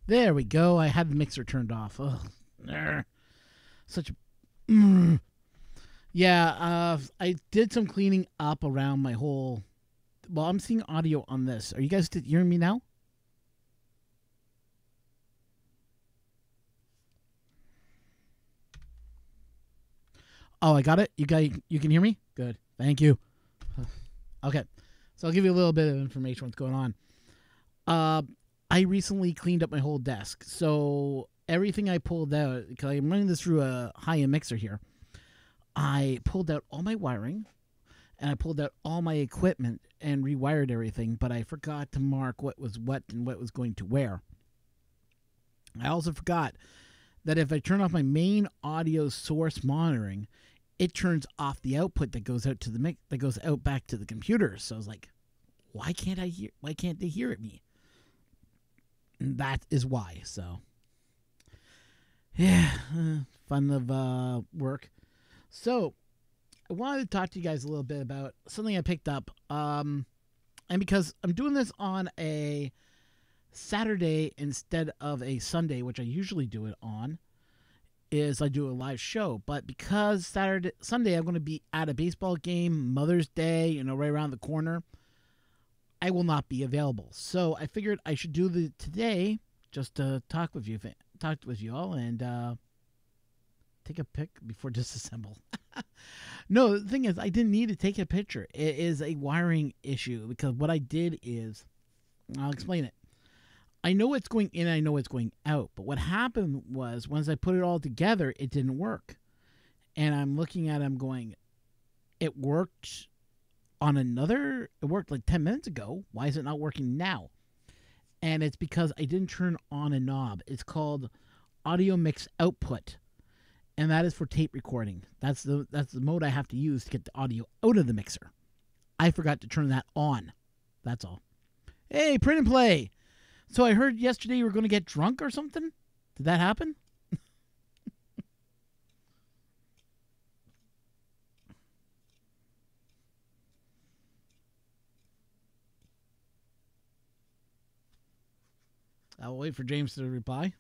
There we go. I had the mixer turned off. Ugh. Such a... Mm. Yeah, I did some cleaning up around my whole... Well, I'm seeing audio on this. Are you guys hearing me now? Oh, I got it? You can hear me? Good. Thank you. Okay. So I'll give you a little bit of information what's going on. I recently cleaned up my whole desk. So everything I pulled out, because I'm running this through a high-end mixer here, I pulled out all my wiring, and I pulled out all my equipment and rewired everything, but I forgot to mark what was what and what was going to where. I also forgot that if I turn off my main audio source monitoring, it turns off the output that goes out to the that goes out back to the computer. So I was like, why can't they hear it me? And that is why. So yeah, fun of work. So I wanted to talk to you guys a little bit about something I picked up. And because I'm doing this on a Saturday instead of a Sunday, which I usually do it on, is I do a live show. But because Sunday I'm going to be at a baseball game, Mother's Day, right around the corner, I will not be available. So I figured I should do the today just to talk with you all and take a pic before disassemble. No, the thing is, I didn't need to take a picture. It is a wiring issue because what I did is, I'll explain it. I know what's going in, I know what's going out, but what happened was once I put it all together, it didn't work. And I'm looking at it, I'm going, it worked it worked like 10 minutes ago. Why is it not working now? And it's because I didn't turn on a knob. It's called audio mix output. And that is for tape recording. That's the mode I have to use to get the audio out of the mixer. I forgot to turn that on. That's all. Hey, print and play. So I heard yesterday you were going to get drunk or something. Did that happen? I'll wait for James to reply.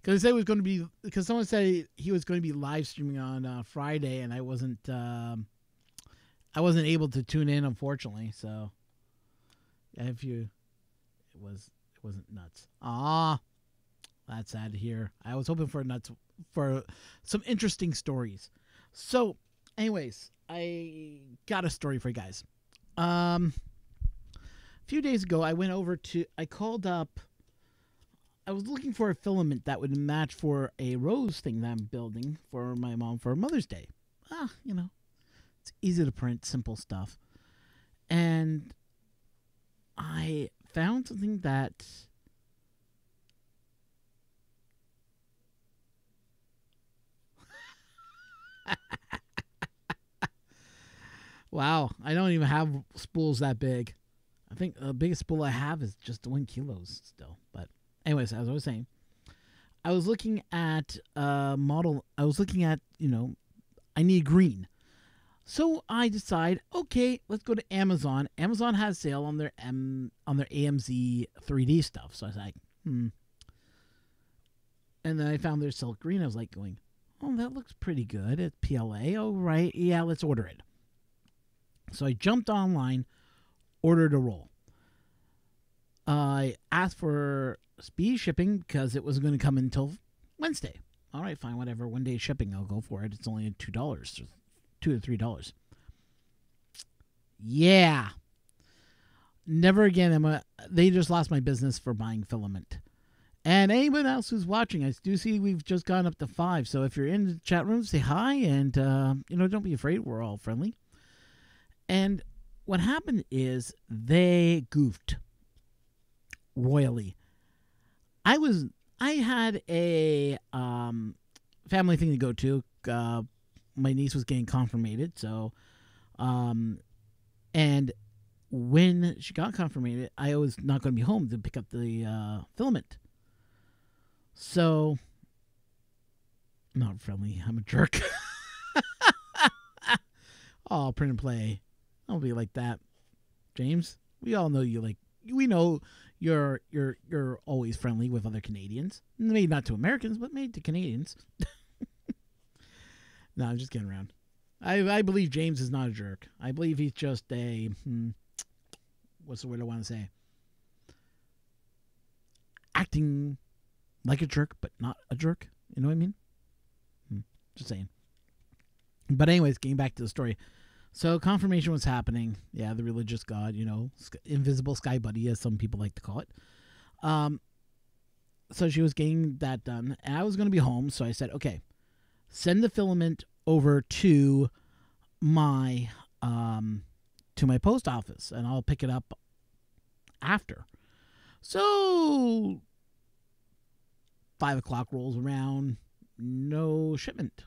Because it was going to be, because someone said he was going to be live streaming on Friday, and I wasn't able to tune in, unfortunately. So, it wasn't nuts. Ah, that's sad to hear. I was hoping for some interesting stories. So, anyways, I got a story for you guys. A few days ago, I called up. I was looking for a filament that would match for a rose thing that I'm building for my mom for Mother's Day. It's easy to print, simple stuff. And I found something that wow, I don't even have spools that big. I think the biggest spool I have is just 1 kilo still, but anyways, as I was saying, I was looking at a model. I was looking at, I need green. So I decide, okay, let's go to Amazon. Amazon has sale on their AMZ 3D stuff. So I was like, And then I found their silk green. I was like going, oh, that looks pretty good. It's PLA. Oh, right. Yeah, let's order it. So I jumped online, ordered a roll. I asked for speed shipping because it wasn't going to come until Wednesday. All right, fine, whatever. 1 day shipping, I'll go for it. It's only $2, $2 to $3. Yeah, never again. They just lost my business for buying filament. And anyone else who's watching, I do see we've just gone up to 5. So if you're in the chat room, say hi, and don't be afraid. We're all friendly. And what happened is they goofed royally. I had a family thing to go to. My niece was getting confirmated, so and when she got confirmated, I was not going to be home to pick up the filament. So, not friendly. I'm a jerk. Oh, print and play. Don't be like that, James. We all know you we know you're always friendly with other Canadians. Maybe not to Americans, but maybe to Canadians. No, I'm just kidding around. I believe James is not a jerk. I believe he's just a what's the word I want to say? Acting like a jerk, but not a jerk. You know what I mean? Just saying. But anyways, getting back to the story. So confirmation was happening. Yeah, the religious God, invisible sky buddy, as some people like to call it. So she was getting that done, and I was going to be home. So I said, okay, send the filament over to my post office, and I'll pick it up after. So 5 o'clock rolls around, no shipment.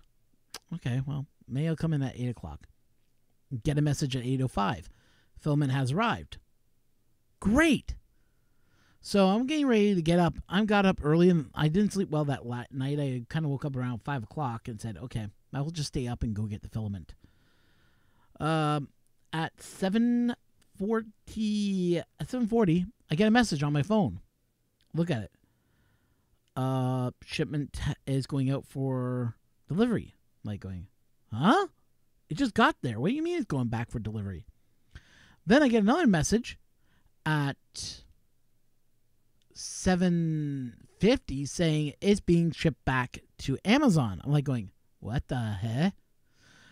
Okay, well, mail come in at 8 o'clock. Get a message at 8:05. Filament has arrived. Great. So I'm getting ready to get up. I got up early, and I didn't sleep well that night. I kind of woke up around 5 o'clock and said, okay, I will just stay up and go get the filament. At 7:40, I get a message on my phone. Look at it. Shipment is going out for delivery. Like going, huh? It just got there. What do you mean it's going back for delivery? Then I get another message at 7:50 saying it's being shipped back to Amazon. I'm like going, what the heck?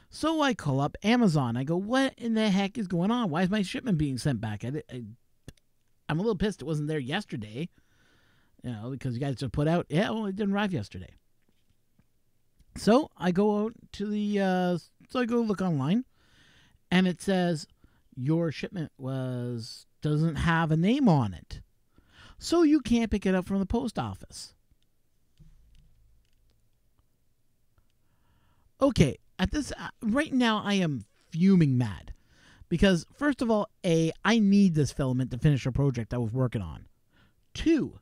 So I call up Amazon. I go, what in the heck is going on? Why is my shipment being sent back? I'm a little pissed it wasn't there yesterday. Because you guys just put out, it didn't arrive yesterday. So I go out to I go look online, and it says your shipment doesn't have a name on it, so you can't pick it up from the post office. Okay, at this right now, I am fuming mad because first of all, I need this filament to finish a project I was working on. 2,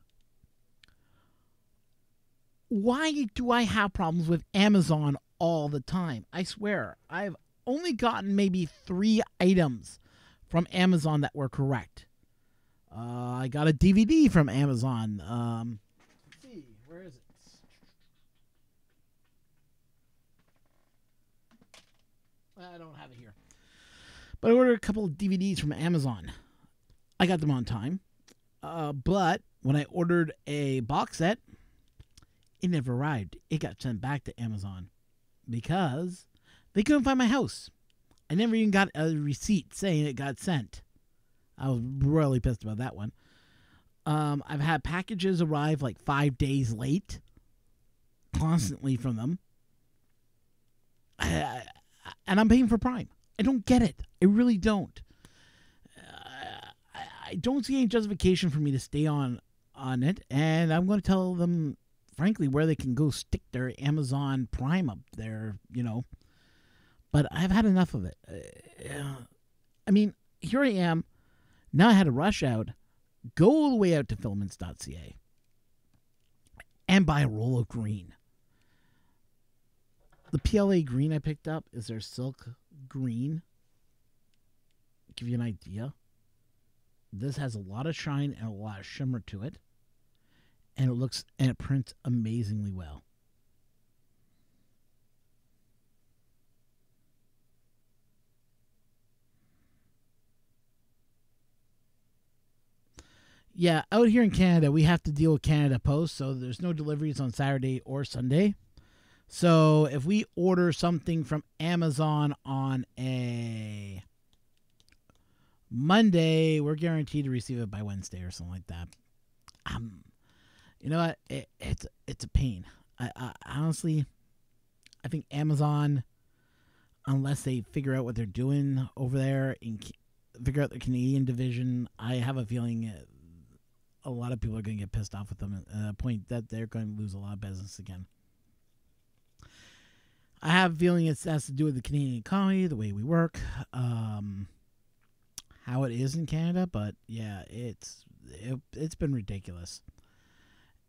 why do I have problems with Amazon all the time? I swear, I've only gotten maybe 3 items from Amazon that were correct. I got a DVD from Amazon. Let's see, where is it? I don't have it here. But I ordered a couple of DVDs from Amazon. I got them on time. But when I ordered a box set, it never arrived. It got sent back to Amazon because they couldn't find my house. I never even got a receipt saying it got sent. I was really pissed about that one. I've had packages arrive like 5 days late, constantly from them. And I'm paying for Prime. I don't get it. I really don't. I don't see any justification for me to stay on it, and I'm going to tell them, frankly, where they can go stick their Amazon Prime up there, But I've had enough of it. I mean, here I am. Now I had to rush out, go all the way out to filaments.ca, and buy a roll of green. The PLA green I picked up is their silk green. Give you an idea. This has a lot of shine and a lot of shimmer to it. And it prints amazingly well. Yeah, out here in Canada, we have to deal with Canada Post, so there's no deliveries on Saturday or Sunday. So if we order something from Amazon on a Monday, we're guaranteed to receive it by Wednesday or something like that. You know what? It's a pain. I honestly, I think Amazon, unless they figure out what they're doing over there and figure out the Canadian division, I have a feeling a lot of people are going to get pissed off with them at a point that they're going to lose a lot of business again. I have a feeling it has to do with the Canadian economy, the way we work, how it is in Canada. But yeah, it's been ridiculous,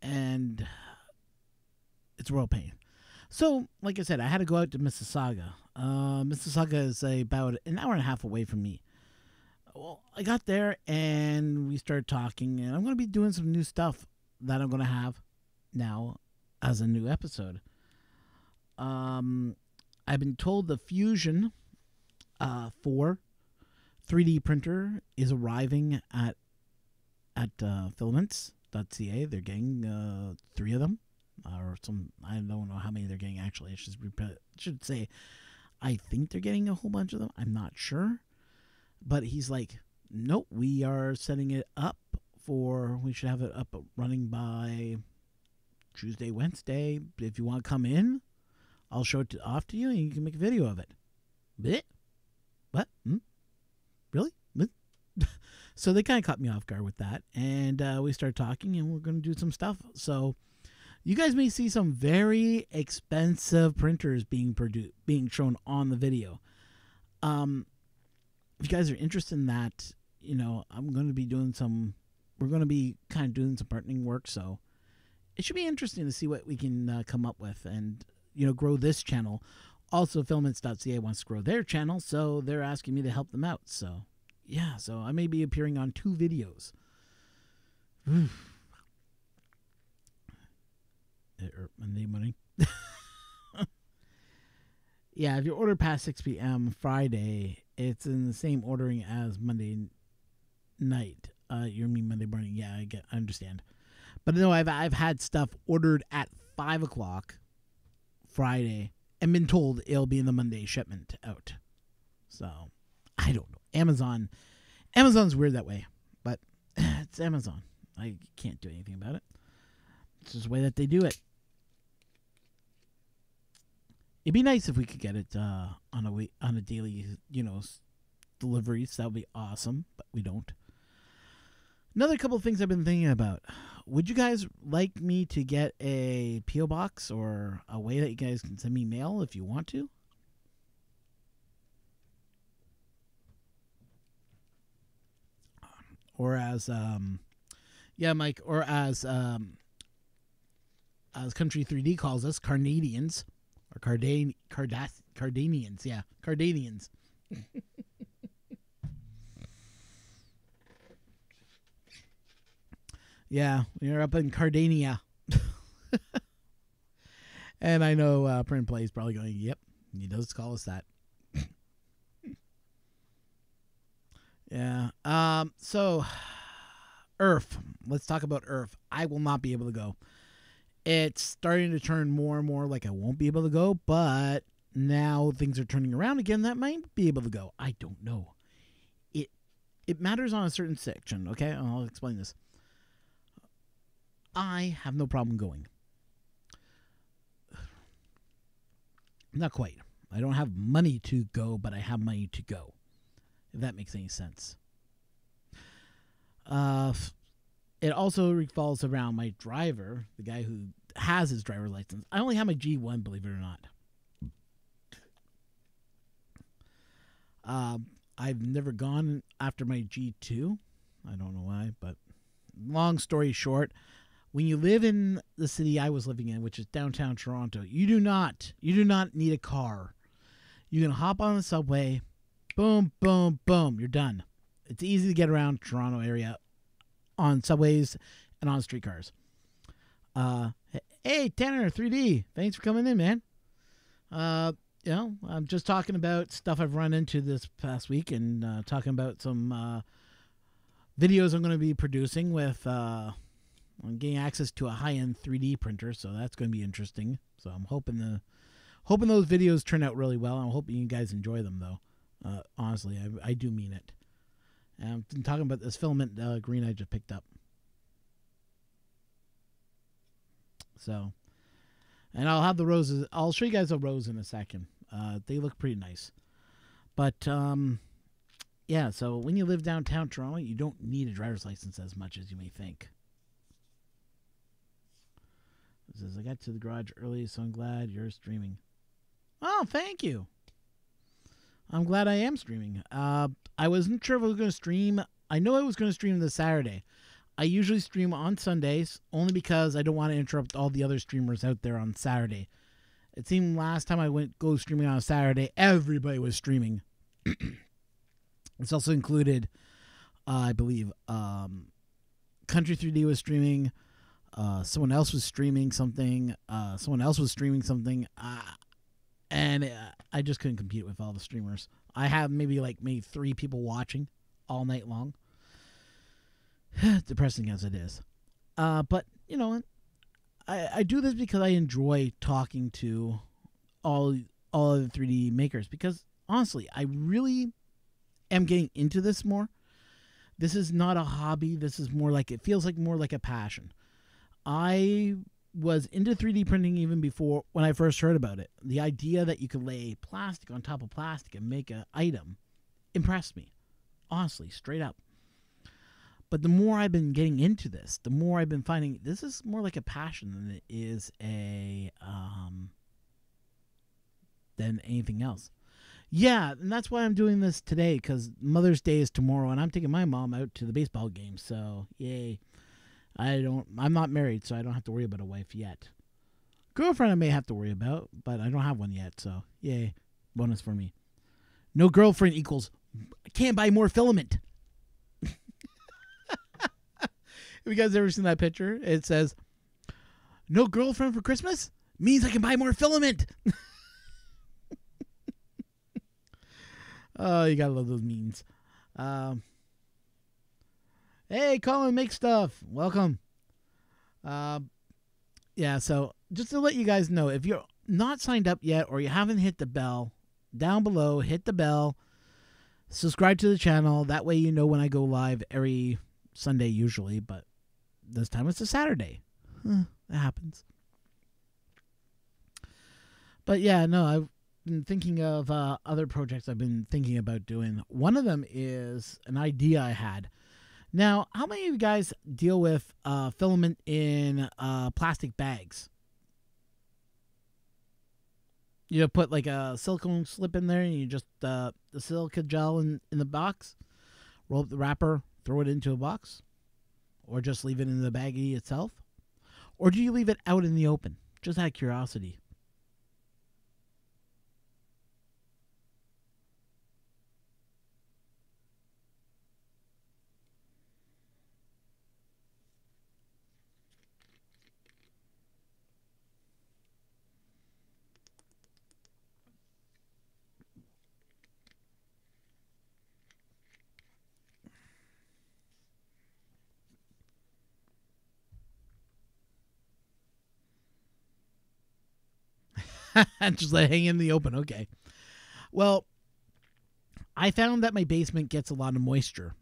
and it's a real pain. So, like I said, I had to go out to Mississauga. Mississauga is about an hour and a half away from me. Well, I got there and we started talking, and I'm going to be doing some new stuff that I'm going to have now as a new episode. I've been told the Fusion 4 3D printer is arriving at filaments.ca. They're getting 3 of them, or some. I don't know how many they're getting actually. I should say I think they're getting a whole bunch of them. I'm not sure. But he's like, nope, we are setting it up we should have it up running by Tuesday, Wednesday. If you want to come in, I'll show it off to you and you can make a video of it. Blech? What? Really? So they kind of caught me off guard with that. And we started talking and we're going to do some stuff. So you guys may see some very expensive printers being shown on the video. If you guys are interested in that, I'm going to be we're going to be kind of doing some partnering work. So it should be interesting to see what we can come up with and, grow this channel. Also, filaments.ca wants to grow their channel, so they're asking me to help them out. So, yeah, so I may be appearing on 2 videos. Monday morning. Yeah, if you order past 6 p.m. Friday, it's in the same ordering as Monday night. You mean Monday morning? Yeah, I understand. But no, I've had stuff ordered at 5 o'clock Friday and been told it'll be in the Monday shipment out. So I don't know. Amazon's weird that way, but it's Amazon. I can't do anything about it. It's just the way that they do it. It'd be nice if we could get it on a daily, delivery. So that would be awesome, but we don't. Another couple of things I've been thinking about. Would you guys like me to get a P.O. box or a way that you guys can send me mail if you want to? Or as Mike, or as Country 3D calls us, Carnadians. Or Cardanians, yeah. Cardanians. Yeah, we're up in Cardania. And I know Print Play is probably going, yep, he does call us that. Yeah. So, IRF. Let's talk about IRF. I will not be able to go. It's starting to turn more and more like I won't be able to go, but now things are turning around again that might be able to go. I don't know. It matters on a certain section, okay? I'll explain this. I have no problem going. Not quite. I don't have money to go, but I have money to go. If that makes any sense. It also revolves around my driver, the guy who has his driver license. I only have my G1, believe it or not. I've never gone after my G2. I don't know why, but long story short, when you live in the city I was living in, which is downtown Toronto, you do not need a car. You can hop on the subway, boom, boom, boom, you're done. It's easy to get around Toronto area on subways and on streetcars. Hey, Tanner, 3D, thanks for coming in, man. I'm just talking about stuff I've run into this past week and talking about some videos I'm going to be producing with getting access to a high-end 3D printer, so that's going to be interesting. So I'm hoping those videos turn out really well. I'm hoping you guys enjoy them, though. Honestly, I do mean it. And I'm talking about this filament green I just picked up. So, and I'll have the roses. I'll show you guys a rose in a second. They look pretty nice. But, yeah, so when you live downtown Toronto, you don't need a driver's license as much as you may think. It says, I got to the garage early, so I'm glad you're streaming. Oh, thank you. I'm glad I am streaming. I wasn't sure if I was going to stream. I know I was going to stream this Saturday. I usually stream on Sundays only because I don't want to interrupt all the other streamers out there on Saturday. It seemed last time I went go streaming on a Saturday, everybody was streaming. It's also included, I believe, Country 3D was streaming. Someone else was streaming something. Someone else was streaming something. And I just couldn't compete with all the streamers. I have maybe 3 people watching all night long. Depressing as it is. But, you know, I do this because I enjoy talking to all of the 3D makers. Because, honestly, I really am getting into this more. This is not a hobby. This is more like, it feels like more like a passion. I was into 3D printing even before when I first heard about it. The idea that you could lay plastic on top of plastic and make an item impressed me. Honestly, straight up. But the more I've been getting into this, the more I've been finding this is more like a passion than it is than anything else. Yeah, and that's why I'm doing this today, because Mother's Day is tomorrow, and I'm taking my mom out to the baseball game. So yay! I'm not married, so I don't have to worry about a wife yet. Girlfriend I may have to worry about, but I don't have one yet. So yay, bonus for me. No girlfriend equals I can't buy more filament. Have you guys ever seen that picture? It says, no girlfriend for Christmas means I can buy more filament. Oh, you gotta love those memes. Hey, Colin, make stuff. Welcome. Yeah, so just to let you guys know, if you're not signed up yet or you haven't hit the bell, down below, hit the bell, subscribe to the channel. That way you know when I go live every Sunday usually, but this time it's a Saturday. That happens. But yeah, no, I've been thinking of other projects I've been thinking about doing. One of them is an idea I had. Now, how many of you guys deal with filament in plastic bags? You put like a silicone slip in there and you just, the silica gel in the box, roll up the wrapper, throw it into a box, or just leave it in the baggie itself? Or do you leave it out in the open? Just out of curiosity. Just let it hang in the open. Okay. Well, I found that my basement gets a lot of moisture.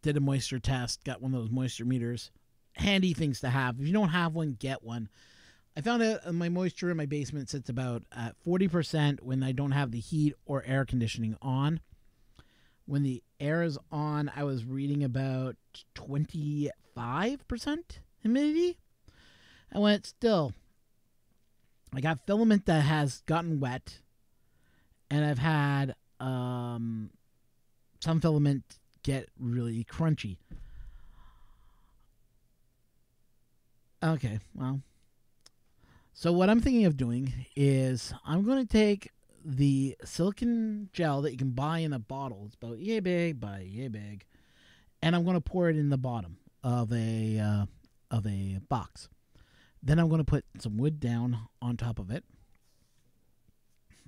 Did a moisture test. Got one of those moisture meters. Handy things to have. If you don't have one, get one. I found out my moisture in my basement sits about at 40% when I don't have the heat or air conditioning on. When the air is on, I was reading about 25% humidity. And when it's still, I got filament that has gotten wet, and I've had some filament get really crunchy. Okay, well, so what I'm thinking of doing is I'm going to take the silicone gel that you can buy in a bottle. It's about yay big by yay big, and I'm going to pour it in the bottom of a box. Then I'm going to put some wood down on top of it.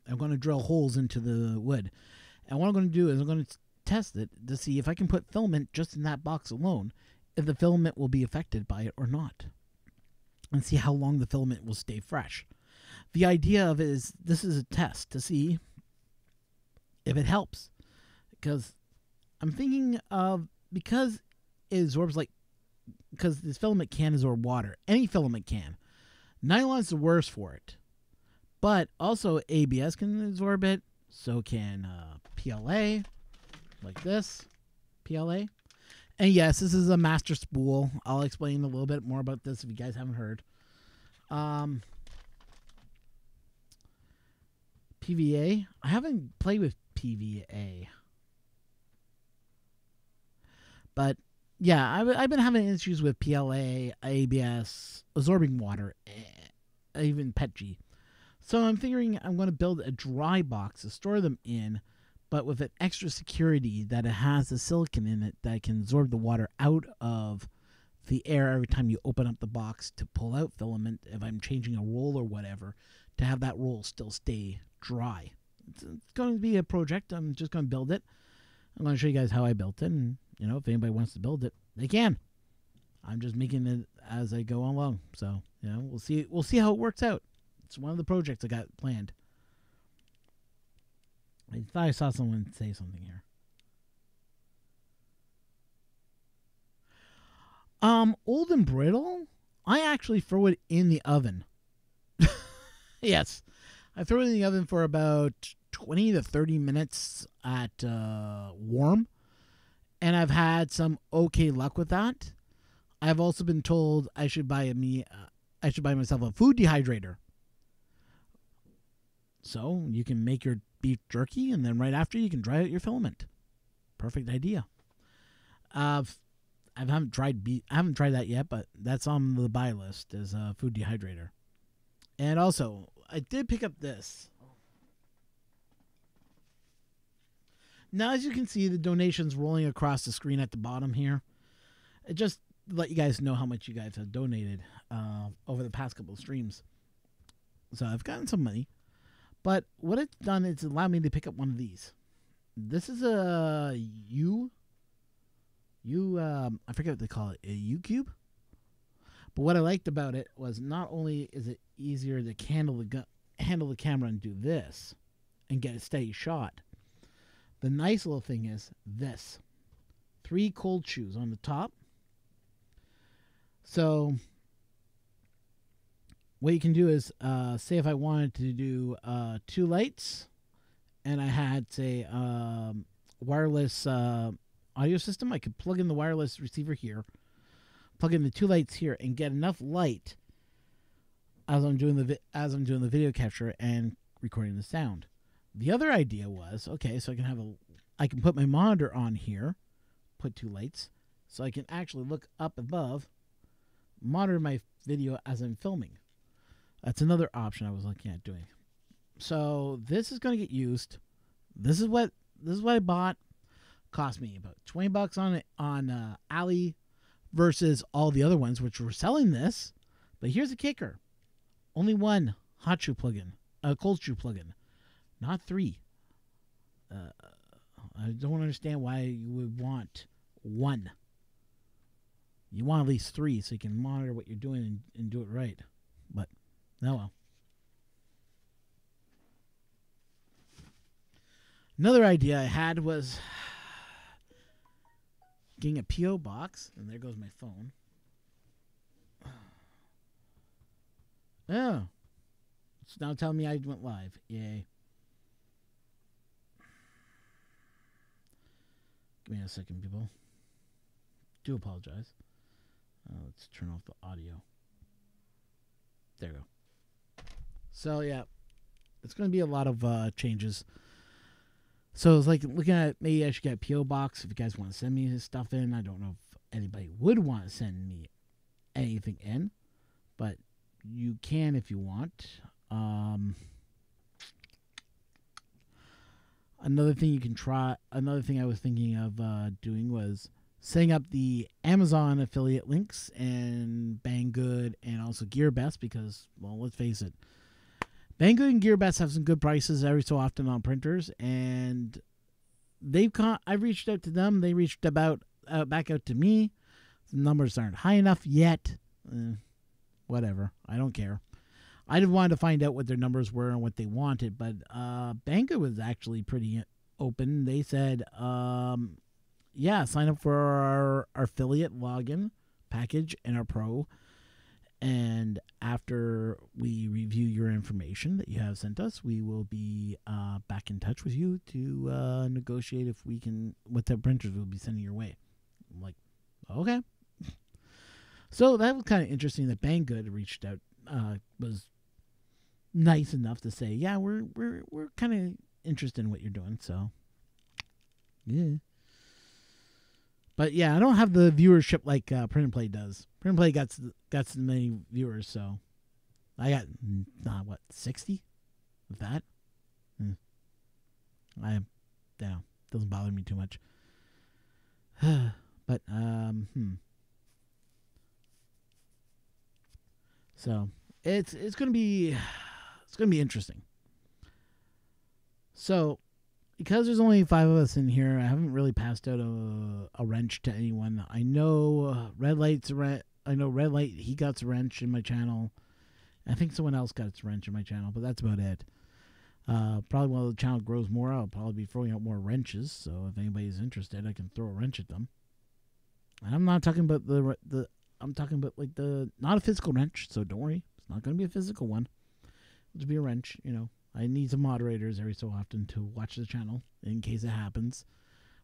I'm going to drill holes into the wood. And what I'm going to do is I'm going to test it to see if I can put filament just in that box alone, if the filament will be affected by it or not. And see how long the filament will stay fresh. The idea of it is this is a test to see if it helps. Because I'm thinking of, because it absorbs because this filament can absorb water. Any filament can. Nylon's the worst for it. But also ABS can absorb it. So can PLA. Like this. PLA. And yes, this is a master spool. I'll explain a little bit more about this if you guys haven't heard. PVA. I haven't played with PVA. But yeah, I've been having issues with PLA, ABS, absorbing water, even PETG. So I'm figuring I'm going to build a dry box to store them in, but with an extra security that it has the silicon in it that can absorb the water out of the air every time you open up the box to pull out filament. If I'm changing a roll or whatever, to have that roll still stay dry. It's going to be a project. I'm just going to build it. I'm going to show you guys how I built it, and if anybody wants to build it, they can. I'm just making it as I go along. So we'll see. We'll see how it works out. It's one of the projects I got planned. I thought I saw someone say something here. Old and brittle, I actually throw it in the oven. Yes. I throw it in the oven for about 20 to 30 minutes at warm. And I've had some okay luck with that. I've also been told I should buy myself a food dehydrator. So you can make your beef jerky, and then right after you can dry out your filament. Perfect idea. I haven't tried that yet, but that's on the buy list as a food dehydrator. And also, I did pick up this. Now, as you can see, the donations rolling across the screen at the bottom here. It just let you guys know how much you guys have donated over the past couple of streams. So I've gotten some money. But what it's done is allowed me to pick up one of these. This is a I forget what they call it, a U-cube? But what I liked about it was not only is it easier to handle the camera and do this and get a steady shot, the nice little thing is this. 3 cold shoes on the top. So what you can do is, say if I wanted to do 2 lights, and I had, say, wireless audio system, I could plug in the wireless receiver here, plug in the 2 lights here, and get enough light as I'm doing the video capture and recording the sound. The other idea was, okay, so I can put my monitor on here, put 2 lights, so I can actually look up above, monitor my video as I'm filming. That's another option I was looking at doing. So this is going to get used. This is what I bought. Cost me about $20 on Ali versus all the other ones which were selling this. But here's the kicker: only 1 hot shoe plugin, a cold shoe plugin, not 3. I don't understand why you would want 1. You want at least 3 so you can monitor what you're doing and do it right. But oh well. Another idea I had was getting a P.O. box. And there goes my phone. Oh. It's now telling me I went live. Yay. Give me a second, people. Do apologize. Let's turn off the audio. There we go. So, yeah. It's going to be a lot of changes. So it's like looking at maybe I should get a P.O. box if you guys want to send me his stuff in. I don't know if anybody would want to send me anything in, but you can if you want. Another thing you can try, another thing I was thinking of doing was setting up the Amazon affiliate links and Banggood and also GearBest because, well, let's face it, Banggood and GearBest have some good prices every so often on printers, and I've reached out to them. They reached back out to me. The numbers aren't high enough yet. Whatever. I don't care. I did want to find out what their numbers were and what they wanted, but Banggood was actually pretty open. They said, yeah, sign up for our affiliate login package and our pro. And after we review your information that you have sent us, we will be back in touch with you to negotiate if we can, what the printers we'll be sending your way. I'm like, okay. So that was kind of interesting that Banggood reached out, was nice enough to say, yeah, we're kind of interested in what you're doing. So, yeah. But yeah, I don't have the viewership like Print and Play does. Print and Play got so many viewers, so I got 60 with that. I yeah, doesn't bother me too much. But so it's gonna be interesting. So because there's only 5 of us in here, I haven't really passed out a wrench to anyone. I know Red Light's I know Red Light, he got a wrench in my channel. I think someone else got its wrench in my channel, but that's about it. Probably when the channel grows more, I'll probably be throwing out more wrenches. So if anybody's interested, I can throw a wrench at them. And I'm not talking about I'm talking about like not a physical wrench. So don't worry, it's not going to be a physical one. It'll just be a wrench. You know, I need some moderators every so often to watch the channel in case it happens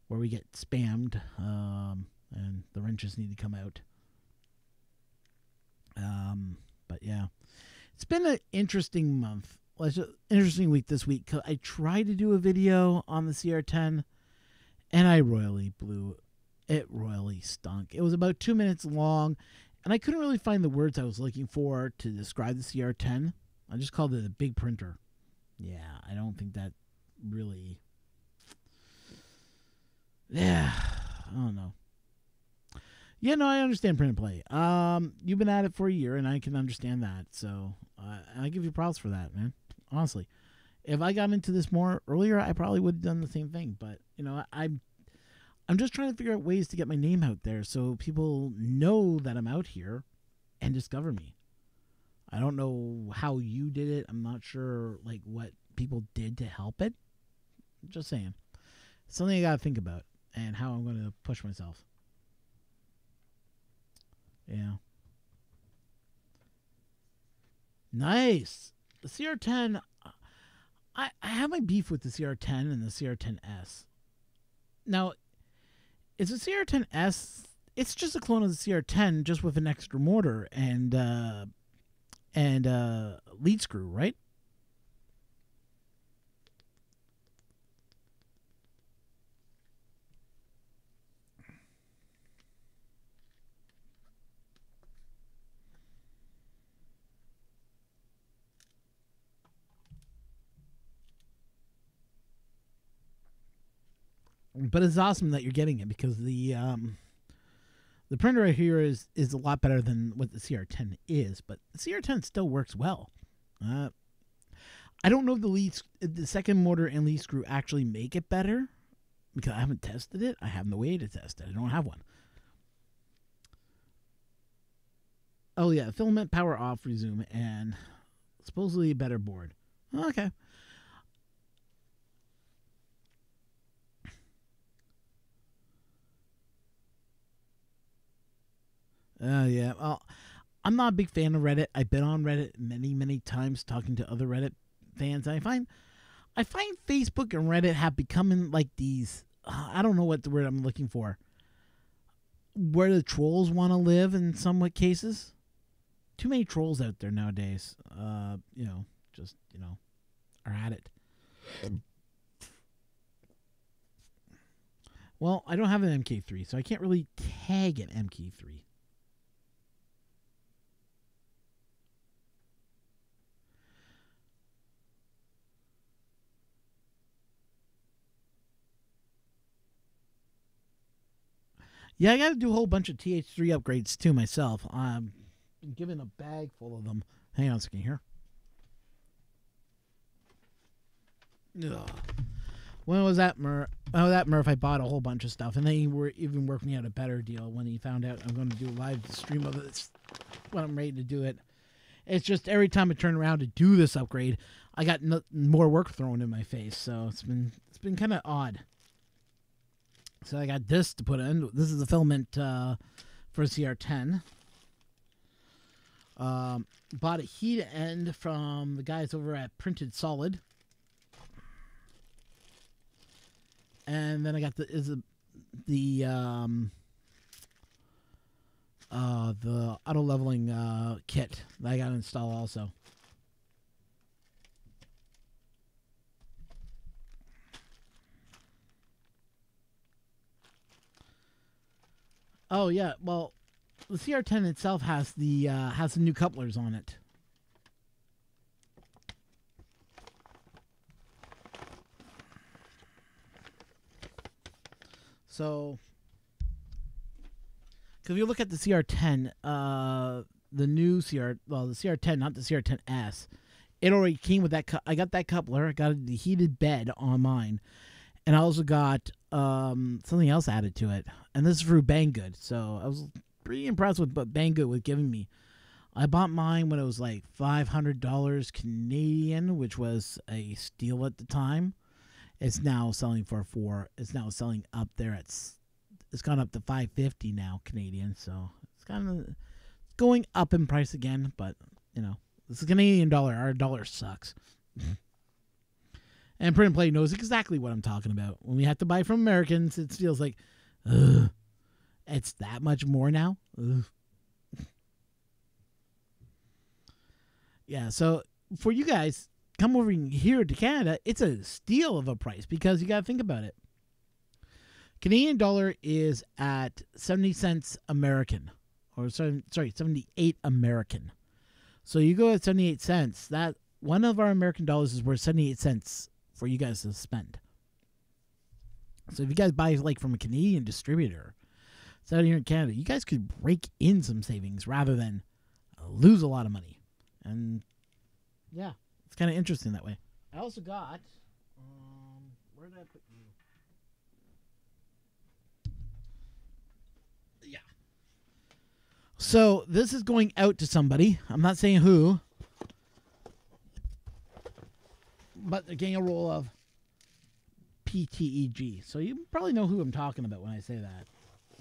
where we get spammed, and the wrenches need to come out. But yeah, it's been an interesting month. Interesting week this week. I tried to do a video on the CR10 and I royally blew it. Royally stunk. It was about 2 minutes long and I couldn't really find the words I was looking for to describe the CR10. I just called it a big printer. Yeah, I don't think that really... Yeah, I don't know. Yeah, no, I understand print and play. You've been at it for a year, and I can understand that. So I give you props for that, man. Honestly, if I got into this more earlier, I probably would have done the same thing. But you know, I'm just trying to figure out ways to get my name out there so people know that I'm out here and discover me. I don't know how you did it. I'm not sure like what people did to help it. Just saying, it's something I gotta think about and how I'm going to push myself. Yeah. Nice. The CR10, I have my beef with the CR10 and the CR10S. Now, it's a CR10S. It's just a clone of the CR10, just with an extra motor and lead screw, right? But it's awesome that you're getting it because the printer right here is a lot better than what the CR10 is, but the CR10 still works well. I don't know if the second motor and lead screw actually make it better because I haven't tested it. I have no way to test it. I don't have one. Oh yeah, filament power off, resume, and supposedly a better board. Okay. Yeah. Well, I'm not a big fan of Reddit. I've been on Reddit many, many times talking to other Reddit fans. I find Facebook and Reddit have become like these. I don't know what the word I'm looking for. Where the trolls want to live in some cases. Too many trolls out there nowadays. Are at it. Well, I don't have an MK3, so I can't really tag an MK3. Yeah, I got to do a whole bunch of TH3 upgrades too myself. I'm given a bag full of them. Hang on a second here. Ugh. When was that, Murph? Oh, that Murph, I bought a whole bunch of stuff, and they were even working out a better deal when he found out I'm going to do a live stream of this when I'm ready to do it. It's just every time I turn around to do this upgrade, I got more work thrown in my face, so it's been kind of odd. So I got this to put in. This is a filament for CR10. Bought a heat end from the guys over at Printed Solid. And then I got the auto leveling kit that I got to install also. Oh yeah, well, the CR10 itself has the new couplers on it. So, because if you look at the CR10, the new the CR10, not the CR10S, it already came with that. I got that coupler. I got the heated bed on mine, and I also got something else added to it. And this is through Banggood, so I was pretty impressed with what Banggood was giving me. I bought mine when it was like $500 Canadian, which was a steal at the time. It's now selling It's now selling up there. It's gone up to $550 now Canadian, so it's kind of going up in price again. But you know, it's a Canadian dollar. Our dollar sucks. And Print and Play knows exactly what I'm talking about. When we have to buy from Americans, it feels like, ugh, it's that much more now. Ugh. Yeah, so for you guys, come over here to Canada, it's a steal of a price because you got to think about it. Canadian dollar is at 70 cents American, or sorry, 78 American. So you go at 78 cents, that one of our American dollars is worth 78 cents for you guys to spend. So if you guys buy like from a Canadian distributor, it's out here in Canada, you guys could rake in some savings rather than lose a lot of money. And yeah, it's kind of interesting that way. I also got, where did I put you? Yeah. So this is going out to somebody. I'm not saying who, but they're getting a roll of PTEG. So you probably know who I'm talking about when I say that.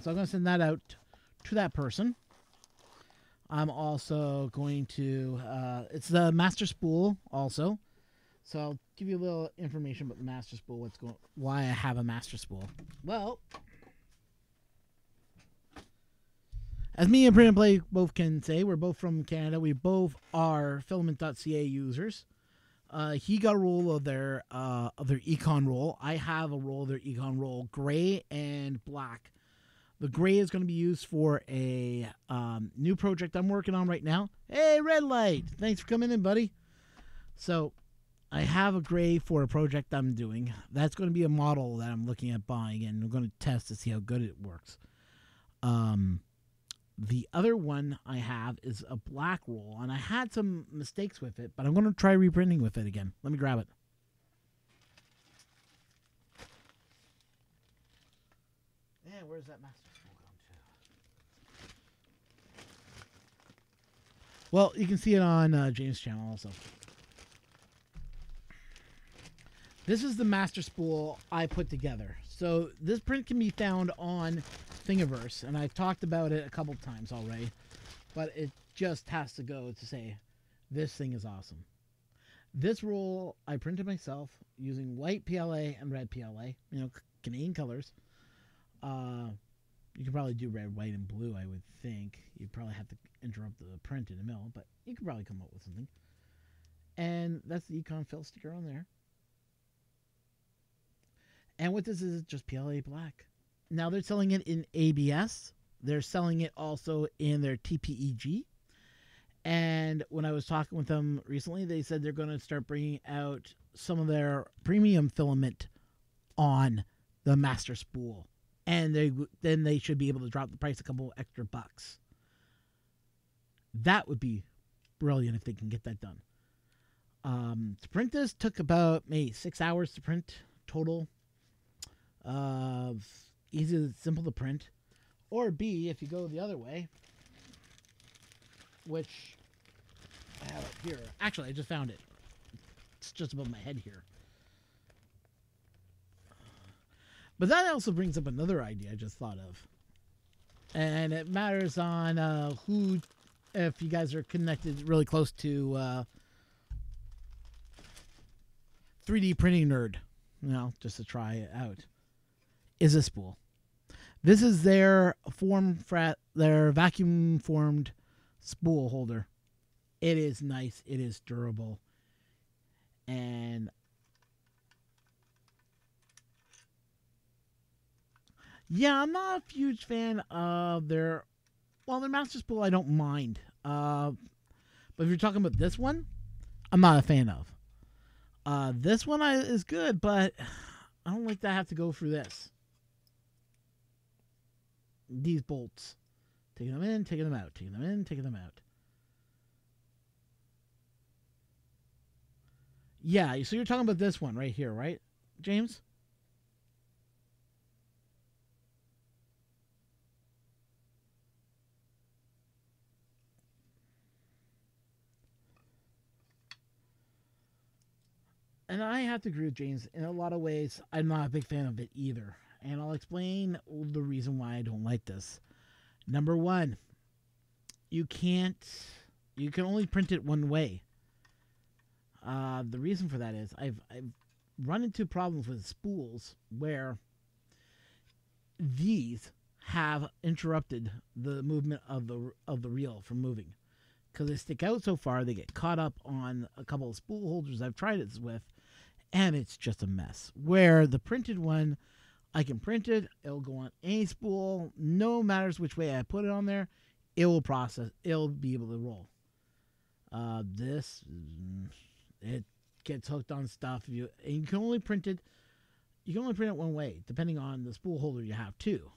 So I'm going to send that out to that person. I'm also going to, it's the master spool also. So I'll give you a little information about the master spool, why I have a master spool. Well, as me and Print and Play both can say, we're both from Canada. We both are filament.ca users. He got a roll of their Econ roll. I have a roll of their Econ roll, gray and black. The gray is going to be used for a new project I'm working on right now. Hey, Red Light! Thanks for coming in, buddy. So, I have a gray for a project I'm doing. That's going to be a model that I'm looking at buying, and we're going to test to see how good it works. The other one I have is a black roll, and I had some mistakes with it, but I'm going to try reprinting with it again. Let me grab it. Yeah, where's that master spool gone to? Well, you can see it on James' channel also. This is the master spool I put together. So this print can be found on Thingiverse, and I've talked about it a couple times already, but it just has to go to say this thing is awesome. This roll I printed myself using white PLA and red PLA, you know, Canadian colors. You could probably do red, white, and blue, I would think. You'd probably have to interrupt the print in the middle, but you could probably come up with something. And that's the Econ fill sticker on there. And what this is just PLA black. Now they're selling it in ABS. They're selling it also in their TPEG. And when I was talking with them recently, they said they're going to start bringing out some of their premium filament on the master spool. And then they should be able to drop the price a couple extra bucks. That would be brilliant if they can get that done. To print this took about maybe 6 hours to print total. Easy, simple to print. Or B, if you go the other way, which I have it here. Actually, I just found it. It's just above my head here. But that also brings up another idea I just thought of. And it matters on if you guys are connected really close to 3D printing nerd, you know, just to try it out, is a spool. This is their vacuum formed spool holder. It is nice. It is durable. And yeah, I'm not a huge fan of their master spool. I don't mind. But if you're talking about this one, I'm not a fan of. This one is good, but I don't like that I have to go through this. these bolts. Taking them in, taking them out, taking them in, taking them out. Yeah, so you're talking about this one right here, right, James? And I have to agree with James. In a lot of ways, I'm not a big fan of it either. And I'll explain the reason why I don't like this. Number one, you can't, you can only print it one way. The reason for that is I've run into problems with spools where these have interrupted the movement of the reel from moving because they stick out so far. They get caught up on a couple of spool holders I've tried it with, and it's just a mess. Where the printed one, I can print it, it'll go on any spool, no matters which way I put it on there, it will process, it'll be able to roll. This, it gets hooked on stuff. You can only print it, you can only print it one way, depending on the spool holder you have too.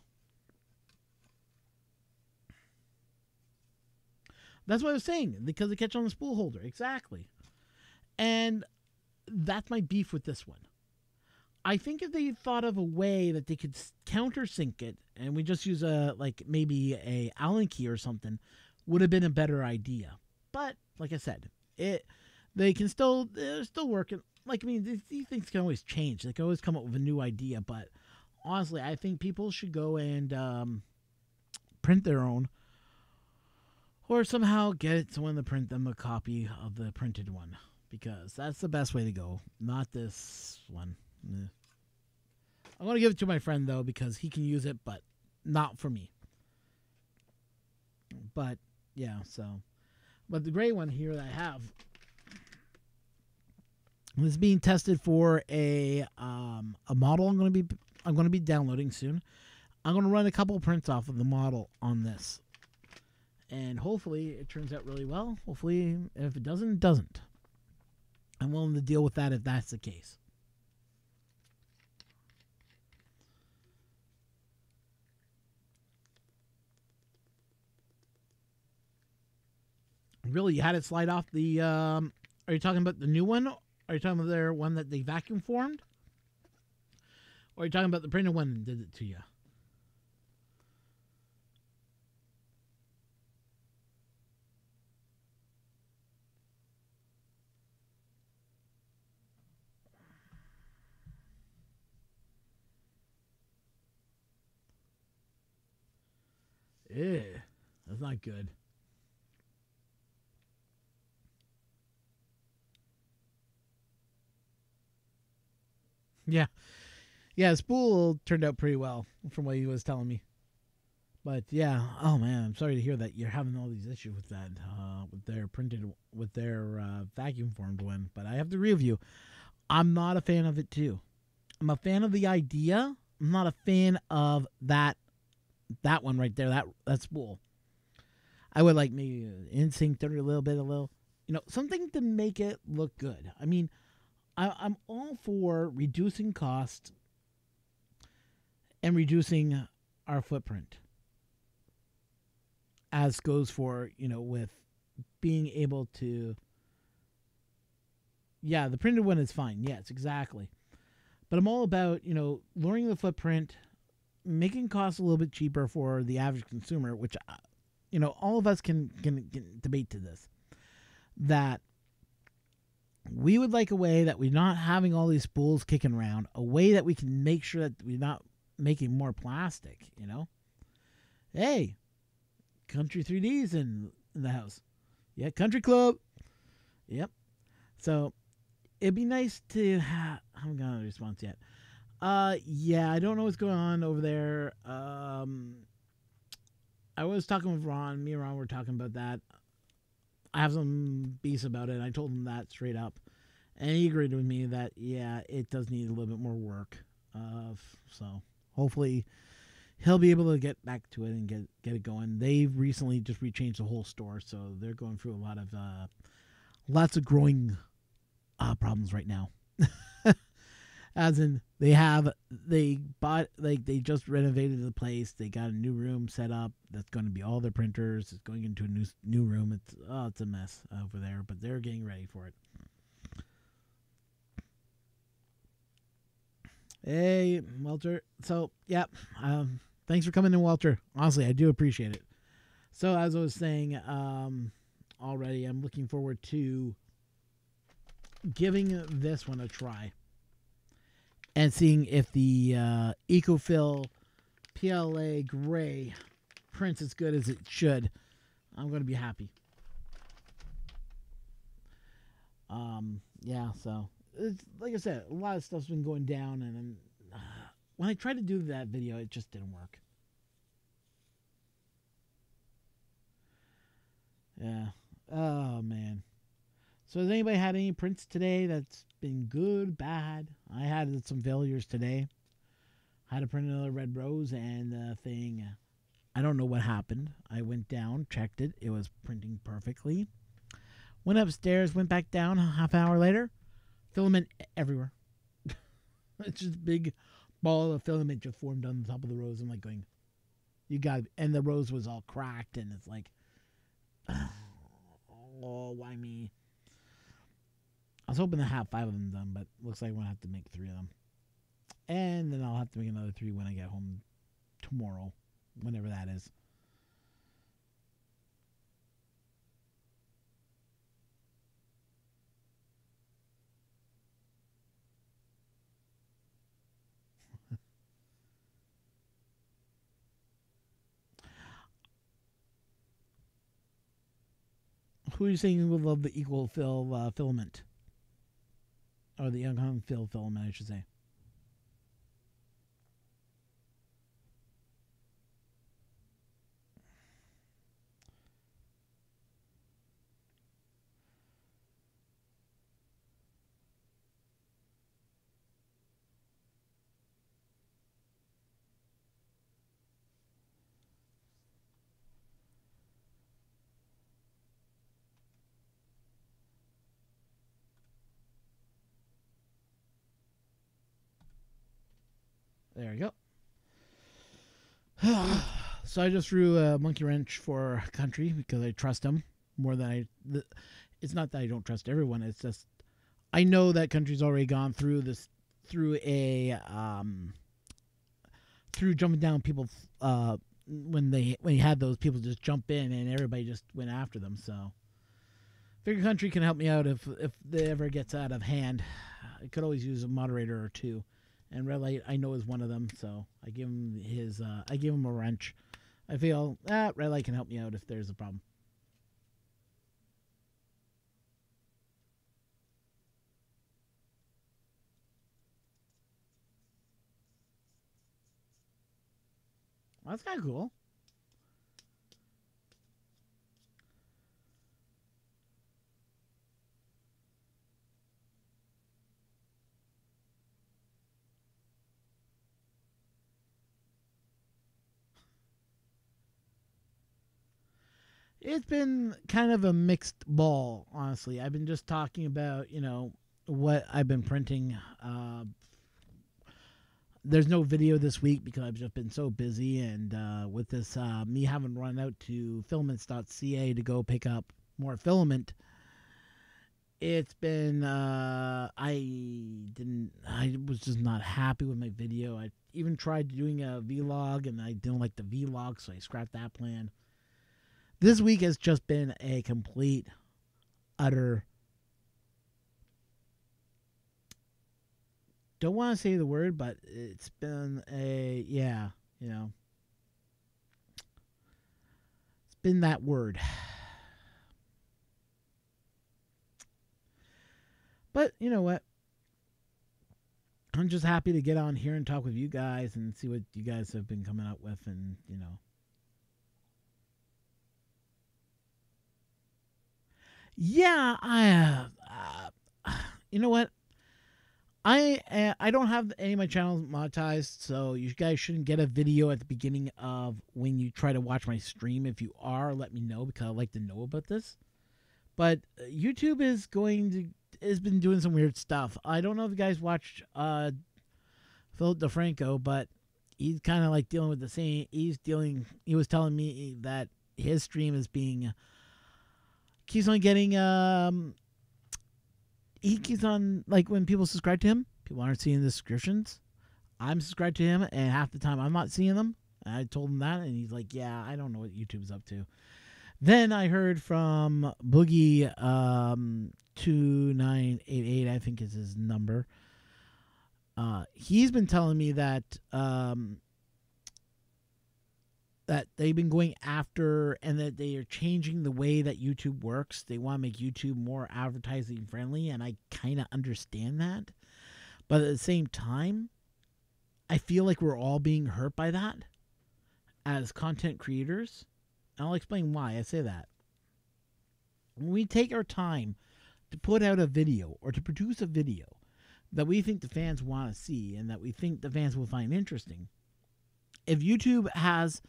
That's what I was saying, because they catch on the spool holder, exactly. And that's my beef with this one. I think if they thought of a way that they could countersink it, and we just use maybe a Allen key or something, would have been a better idea. But like I said, they're still working. Like, I mean, these things can always change. They can always come up with a new idea. But honestly, I think people should go and print their own, or somehow get someone to print them a copy of the printed one, because that's the best way to go. Not this one. I'm going to give it to my friend, though, because he can use it, but not for me. But, yeah, so. But the gray one here that I have is being tested for a model I'm going to be downloading soon. I'm going to run a couple prints off of the model on this. And hopefully it turns out really well. Hopefully, if it doesn't, it doesn't. I'm willing to deal with that if that's the case. Really, you had it slide off the... are you talking about the new one? Are you talking about their one that they vacuum formed? Or are you talking about the printed one that did it to you? Ew, that's not good. Yeah. Yeah, spool turned out pretty well from what he was telling me. But yeah, oh man, I'm sorry to hear that you're having all these issues with that, with their vacuum formed one. But I have to agree with you. I'm not a fan of it too. I'm a fan of the idea. I'm not a fan of that one right there, that spool. I would like maybe instinct or a little, something to make it look good. I mean, I'm all for reducing cost and reducing our footprint, as goes for, with being able to, yeah, the printed one is fine. Yes, exactly. But I'm all about, lowering the footprint, making costs a little bit cheaper for the average consumer, which, all of us can debate to this. That we would like a way that we're not having all these spools kicking around, a way that we can make sure that we're not making more plastic, Hey, Country 3D's in the house. Yeah, Country Club. Yep. So it'd be nice to have... I haven't got a response yet. Yeah, I don't know what's going on over there. I was talking with Ron. Me and Ron were talking about that. I have some beefs about it. I told him that straight up. And he agreed with me that, yeah, it does need a little bit more work. So hopefully he'll be able to get back to it and get it going. They've recently just rechanged the whole store, so they're going through a lot of lots of growing problems right now. As in, they bought, like, they just renovated the place. They got a new room set up. That's going to be all their printers. It's going into a new room. It's a mess over there, but they're getting ready for it. Hey, Walter. So, yeah, thanks for coming in, Walter. Honestly, I do appreciate it. So, as I was saying, already, I'm looking forward to giving this one a try and seeing if the Ecofill PLA Gray prints as good as it should. I'm going to be happy. Yeah, so it's, like I said, a lot of stuff's been going down, and when I tried to do that video, it just didn't work. Yeah. Oh man. So has anybody had any prints today that's been good, bad? I had some failures today. I had to print another red rose, and the thing, I don't know what happened. I went down, checked it. It was printing perfectly. Went upstairs, went back down a half hour later. Filament everywhere. It's just a big ball of filament just formed on the top of the rose. I'm like going, you got it. And the rose was all cracked, and it's like, oh, why me? I was hoping to have 5 of them done, but looks like I'm going to have to make 3 of them. And then I'll have to make another 3 when I get home tomorrow, whenever that is. Who are you saying would love the equal fill filament? Or the young fill filament, I should say. There we go. So I just threw a monkey wrench for Country because I trust him more than I. It's not that I don't trust everyone. It's just I know that Country's already gone through this, through jumping down people when he had those people just jump in and everybody just went after them. So figure Country can help me out if it ever gets out of hand. I could always use a moderator or 2. And Red Light, I know, is one of them, so I give him a wrench. I feel Red Light can help me out if there's a problem. Well, that's kind of cool. It's been kind of a mixed ball, honestly. I've been just talking about, what I've been printing. There's no video this week because I've just been so busy, and with this, me having run out to filaments.ca to go pick up more filament, it's been, I was just not happy with my video. I even tried doing a vlog, and I didn't like the vlog, so I scrapped that plan. This week has just been a complete, utter, don't want to say the word, but it's been it's been that word. But you know what? I'm just happy to get on here and talk with you guys and see what you guys have been coming up with, and Yeah, you know what? I don't have any of my channels monetized, so you guys shouldn't get a video at the beginning of when you try to watch my stream. If you are, let me know because I'd like to know about this. But YouTube has been doing some weird stuff. I don't know if you guys watched Philip DeFranco, but he's kind of like dealing with the same. He was telling me that his stream is being keeps on getting he keeps on, like, when people subscribe to him, people aren't seeing the subscriptions. I'm subscribed to him, and half the time I'm not seeing them. And I told him that, and he's like, "Yeah, I don't know what YouTube's up to." Then I heard from Boogie 2988, I think is his number. He's been telling me that that they've been going after, and that they are changing the way that YouTube works. They want to make YouTube more advertising friendly, and I kind of understand that. But at the same time, I feel like we're all being hurt by that as content creators. And I'll explain why I say that. When we take our time to put out a video or to produce a video that we think the fans want to see and that we think the fans will find interesting, if YouTube has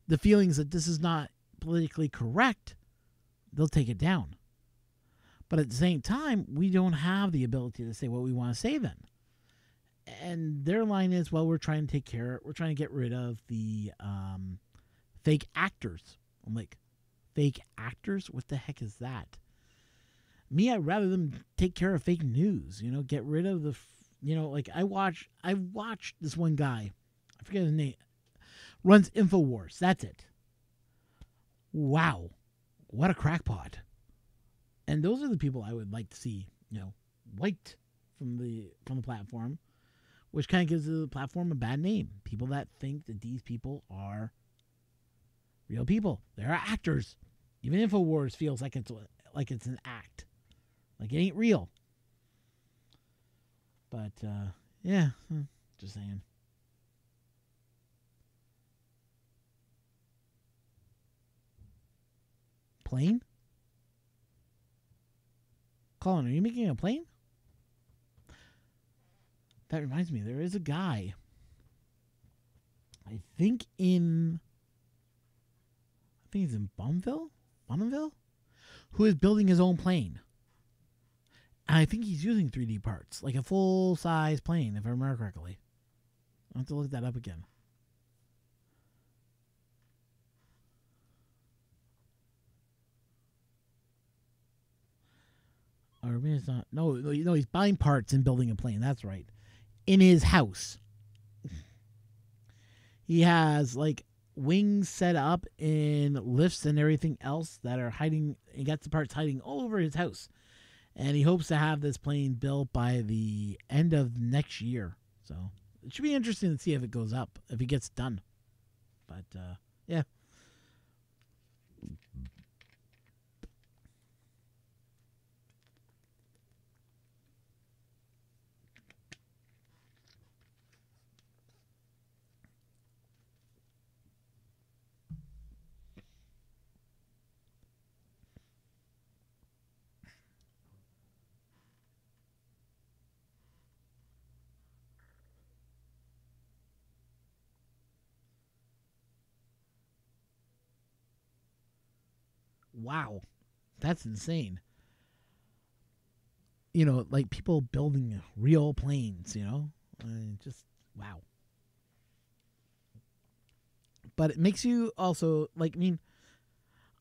the feelings that this is not politically correct, they'll take it down. But at the same time, we don't have the ability to say what we want to say then. And their line is, well, we're trying to get rid of the fake actors. I'm like, fake actors? What the heck is that? Me, I'd rather them take care of fake news, get rid of the, like I watched this one guy, I forget his name, runs InfoWars. That's it. Wow. What a crackpot. And those are the people I would like to see, wiped from the platform, which kind of gives the platform a bad name. People that think that these people are real people. They're actors. Even InfoWars feels like it's an act. Like it ain't real. But yeah, just saying. Plane? Colin, are you making a plane? That reminds me, there is a guy, I think he's in Bonneville, who is building his own plane. And I think he's using 3D parts, like a full-size plane, if I remember correctly. I'll have to look that up again. Or maybe it's not. No, he's buying parts and building a plane. That's right. In his house. He has, like, wings set up in lifts and everything else that are hiding. He got the parts hiding all over his house. And he hopes to have this plane built by the end of next year. So it should be interesting to see if it goes up, if it gets done. But, yeah. Wow. That's insane. Like people building real planes, just wow. But it makes you also, like,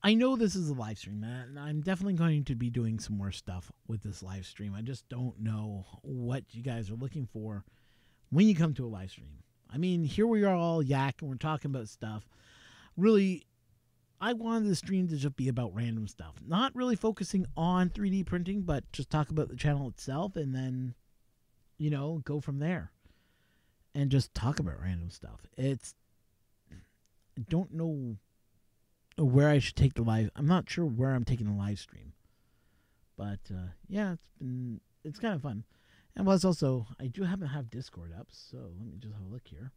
I know this is a live stream, and I'm definitely going to be doing some more stuff with this live stream. I just don't know what you guys are looking for when you come to a live stream. Here we are all yak, and we're talking about stuff. Really, I wanted the stream to just be about random stuff. Not really focusing on 3D printing, but just talk about the channel itself, and then, go from there. And just talk about random stuff. I don't know where I should take the live. I'm not sure where I'm taking the live stream. But, yeah, it's kind of fun. And plus also, I do happen to have Discord up, so let me just have a look here.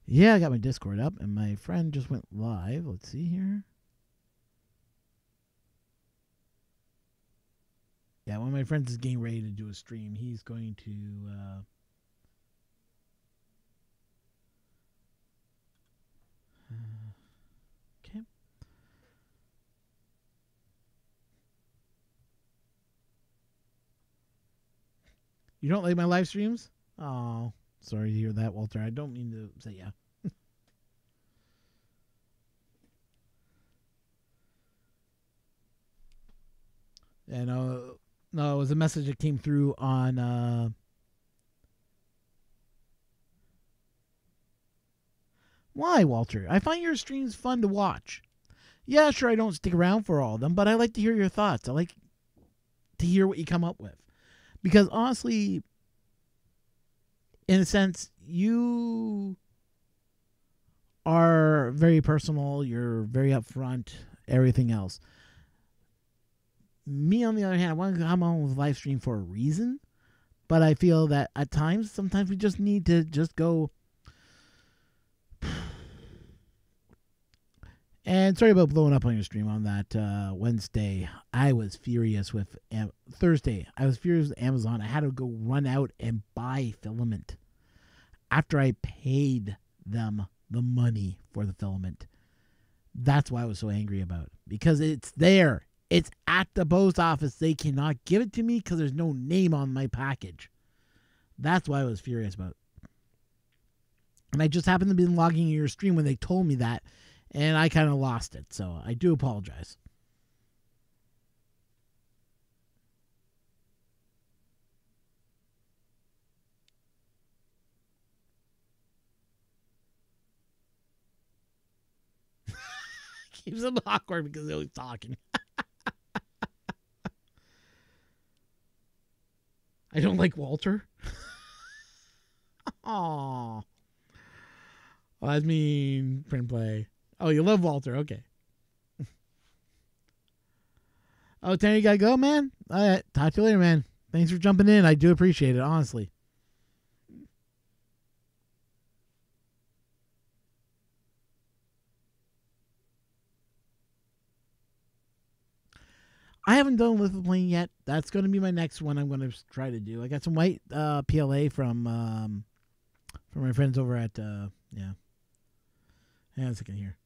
Yeah, I got my Discord up, and my friend just went live. Let's see here. Yeah, one of my friends is getting ready to do a stream. He's going to... okay. You don't like my live streams? Oh, sorry to hear that, Walter. I don't mean to say yeah. And no, it was a message that came through on. Why, Walter? I find your streams fun to watch. Yeah, sure, I don't stick around for all of them, but I like to hear your thoughts. I like to hear what you come up with. Because honestly, in a sense, you are very personal, you're very upfront, everything else. Me, on the other hand, I want to come on with live stream for a reason, but I feel that at times, sometimes we just need to just go. And sorry about blowing up on your stream on that Wednesday. I was furious with Thursday. I was furious with Amazon. I had to go run out and buy filament after I paid them the money for the filament. That's why I was so angry about it. Because it's there. It's at the post office. They cannot give it to me because there's no name on my package. That's why I was furious about it. And I just happened to be logging in your stream when they told me that, and I kind of lost it. So I do apologize. Keeps them awkward because they're always talking. I don't like Walter. Aww. Well, that's mean. Print play. Oh, you love Walter. Okay. Oh, Tanner, you gotta go, man? All right. Talk to you later, man. Thanks for jumping in. I do appreciate it, honestly. I haven't done lithoplane yet. That's going to be my next one I'm going to try to do. I got some white PLA from my friends over at, yeah. Hang on a second here.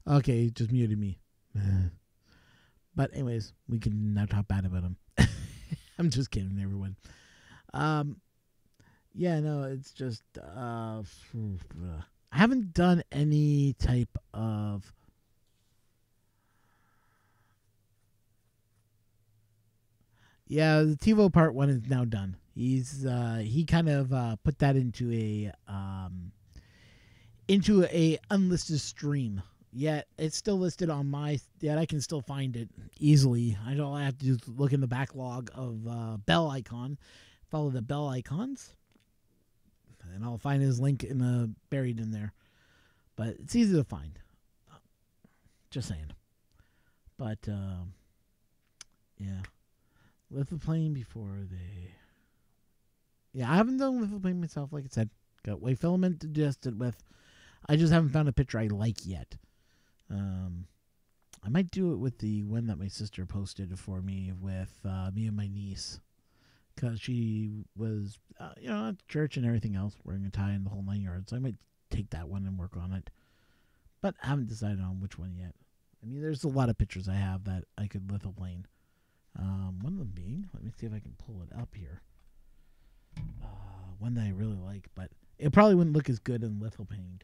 Okay, he just muted me. But anyways, we can now talk bad about him. I'm just kidding, everyone. Yeah, no, it's just I haven't done any type of the TiVo part 1 is now done. He kind of put that into a unlisted stream. Yet it's still listed on my. Yet I can still find it easily. All I have to do is look in the backlog of bell icon, follow the bell icons, and I'll find his link buried in there. But it's easy to find. Just saying. But yeah, lithoplane before they. Yeah, I haven't done lithoplane myself. Like I said, got white filament to test it with. I just haven't found a picture I like yet. I might do it with the one that my sister posted for me with me and my niece, because she was, at church and everything else, wearing a tie and the whole 9 yards. So I might take that one and work on it, but I haven't decided on which one yet. I mean, there's a lot of pictures I have that I could lithoplane. One of them being, let me see if I can pull it up here. One that I really like, but it probably wouldn't look as good in lithoplaned.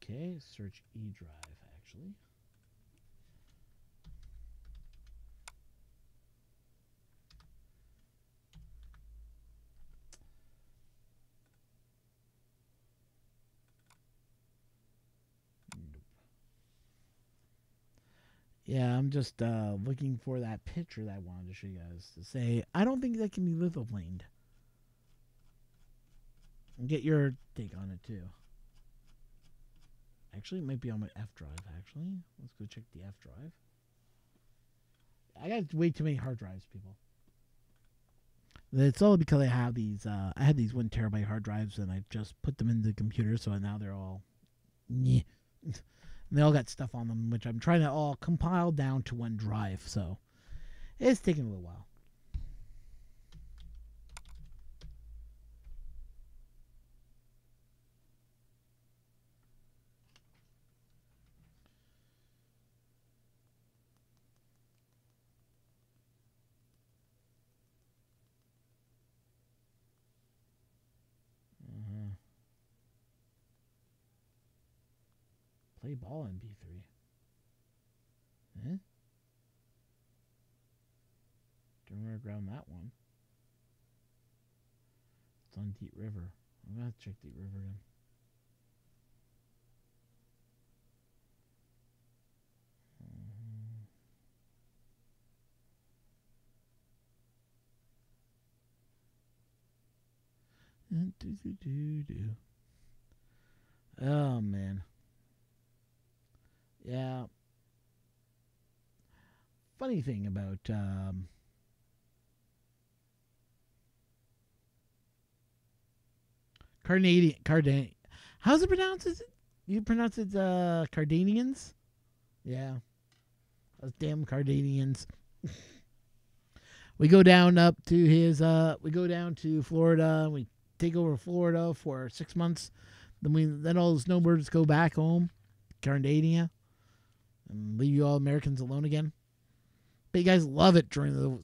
Okay, search eDrive, actually. Nope. Yeah, I'm just looking for that picture that I wanted to show you guys to say, I don't think that can be lithoplaned. And get your take on it, too. Actually, it might be on my F drive, actually. Let's go check the F drive. I got way too many hard drives, people. It's all because I have these. I had these 1 terabyte hard drives, and I just put them in the computer, so now they're all, and they all got stuff on them, which I'm trying to all compile down to one drive. So it's taking a little while. Play ball MP3. Eh? Don't work around that one. It's on Deep River. I'm gonna have to check Deep River again. Oh man. Yeah. Funny thing about Cardanian. How's it pronounced? Is it? You pronounce it Cardanians? Yeah. Those damn Cardanians. We go down up to his we go down to Florida, we take over Florida for 6 months. Then all the snowbirds go back home, Cardania, and leave you all Americans alone again. But you guys love it during the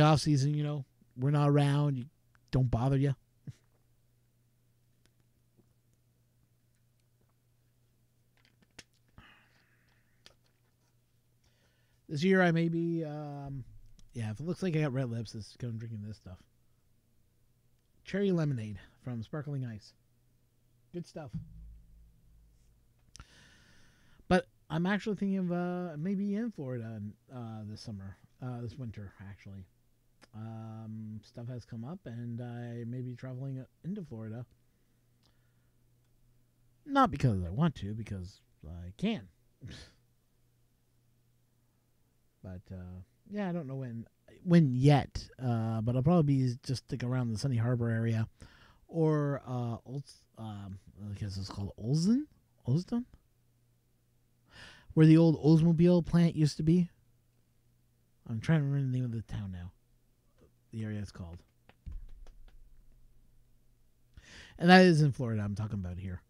off season. You know, we're not around. You don't bother you. This year I may be yeah. If it looks like I got red lips, it's because I'm drinking this stuff. Cherry lemonade from Sparkling Ice. Good stuff. But I'm actually thinking of maybe in Florida this summer, this winter, actually. Stuff has come up, and I may be traveling into Florida. Not because I want to, because I can. But yeah, I don't know when yet. But I'll probably be just like around the Sunny Harbor area, or I guess it's called Olston, where the old Oldsmobile plant used to be. I'm trying to remember the name of the town now. The area it's called, and that is in Florida. I'm talking about here.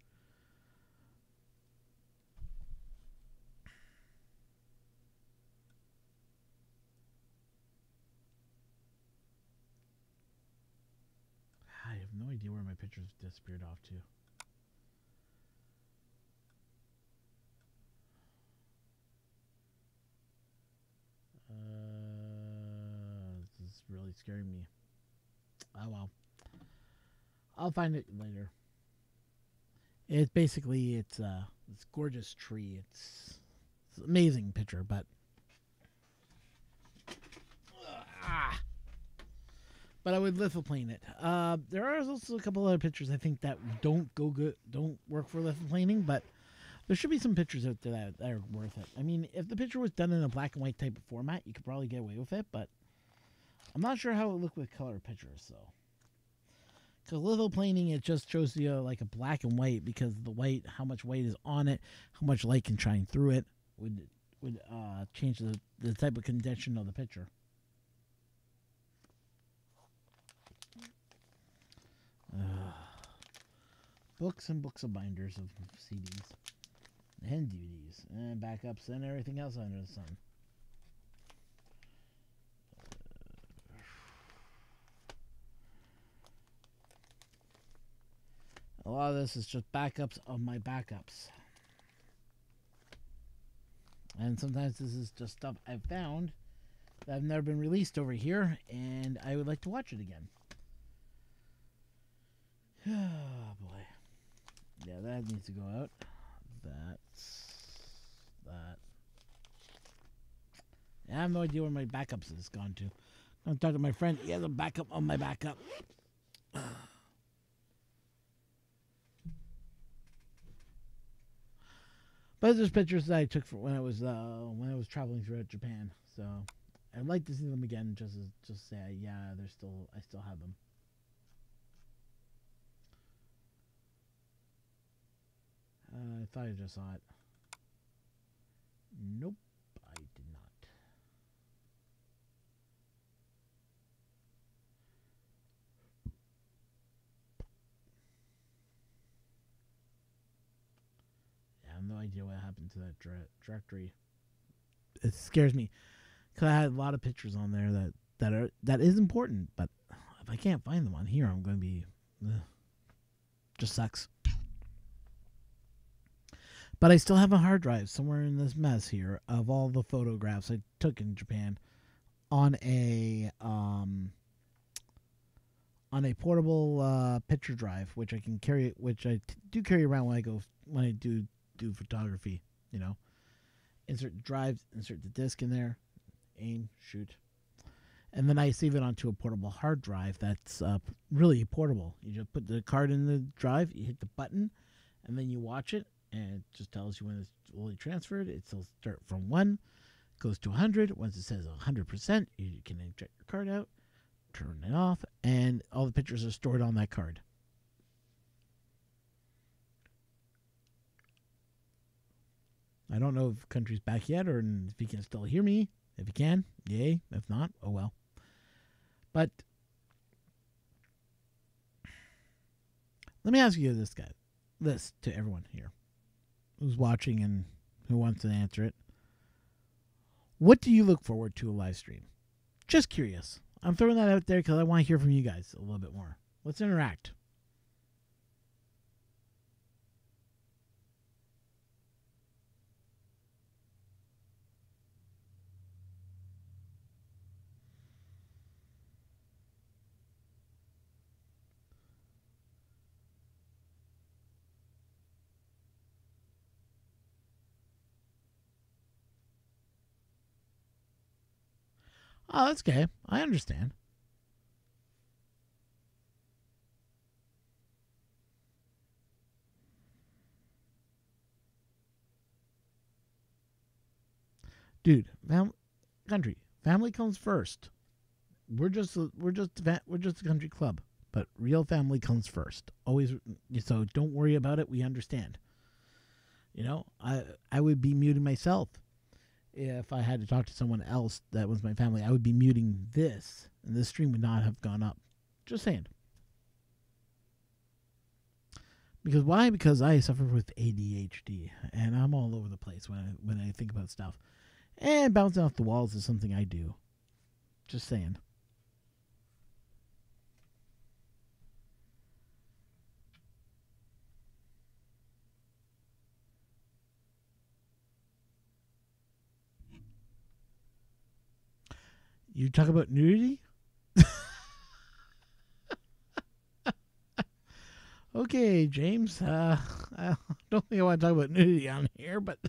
I have no idea where my pictures disappeared off to. This is really scaring me. Oh well. I'll find it later. It's basically it's gorgeous tree. It's an amazing picture, but but I would lithoplane it. There are also a couple other pictures I think that don't work for lithoplaning, but there should be some pictures out there that are worth it. I mean, if the picture was done in a black and white type of format, you could probably get away with it, but I'm not sure how it would look with color pictures, so. Because lithoplaning, it just shows you like a black and white, because the white, how much white is on it, how much light can shine through it, would change the type of condension of the picture. Books and books of binders of CDs and DVDs and backups and everything else under the sun. A lot of this is just backups of my backups. And sometimes this is just stuff I've found that have never been released over here, and I would like to watch it again. Oh boy. Yeah, that needs to go out. That's that. I have no idea where my backups has gone to. I'm talking to my friend. He has a backup on my backup. But there's pictures that I took for when I was traveling throughout Japan. So I'd like to see them again, just say yeah, I still have them. I thought I just saw it. Nope, I did not. Yeah, I have no idea what happened to that directory. It scares me because I had a lot of pictures on there that is important, but if I can't find them on here, I'm going to be just sucks. But I still have a hard drive somewhere in this mess here of all the photographs I took in Japan on a portable picture drive, which I can carry, which I do carry around when I do photography. You know, insert the drives, insert the disc in there, aim, shoot, and then I save it onto a portable hard drive that's really portable. You just put the card in the drive, you hit the button, and then you watch it, and it just tells you when it's fully transferred. It'll start from 1, goes to 100. Once it says 100%, you can eject your card out, turn it off, and all the pictures are stored on that card. I don't know if the country's back yet or if you can still hear me. If you can, yay. If not, oh well. But let me ask you this to everyone here who's watching and who wants to answer it. What do you look forward to a live stream? Just curious. I'm throwing that out there because I want to hear from you guys a little bit more. Let's interact. Oh, that's okay. I understand. Dude, country, family comes first. We're just a country club, but real family comes first. Always. So don't worry about it. We understand. You know, I would be muting myself if I had to talk to someone else that was my family. I would be muting this, and this stream would not have gone up. Just saying. Because why? Because I suffer with ADHD, and I'm all over the place when I think about stuff. And bouncing off the walls is something I do. Just saying. You talk about nudity? Okay, James. I don't think I want to talk about nudity on here, but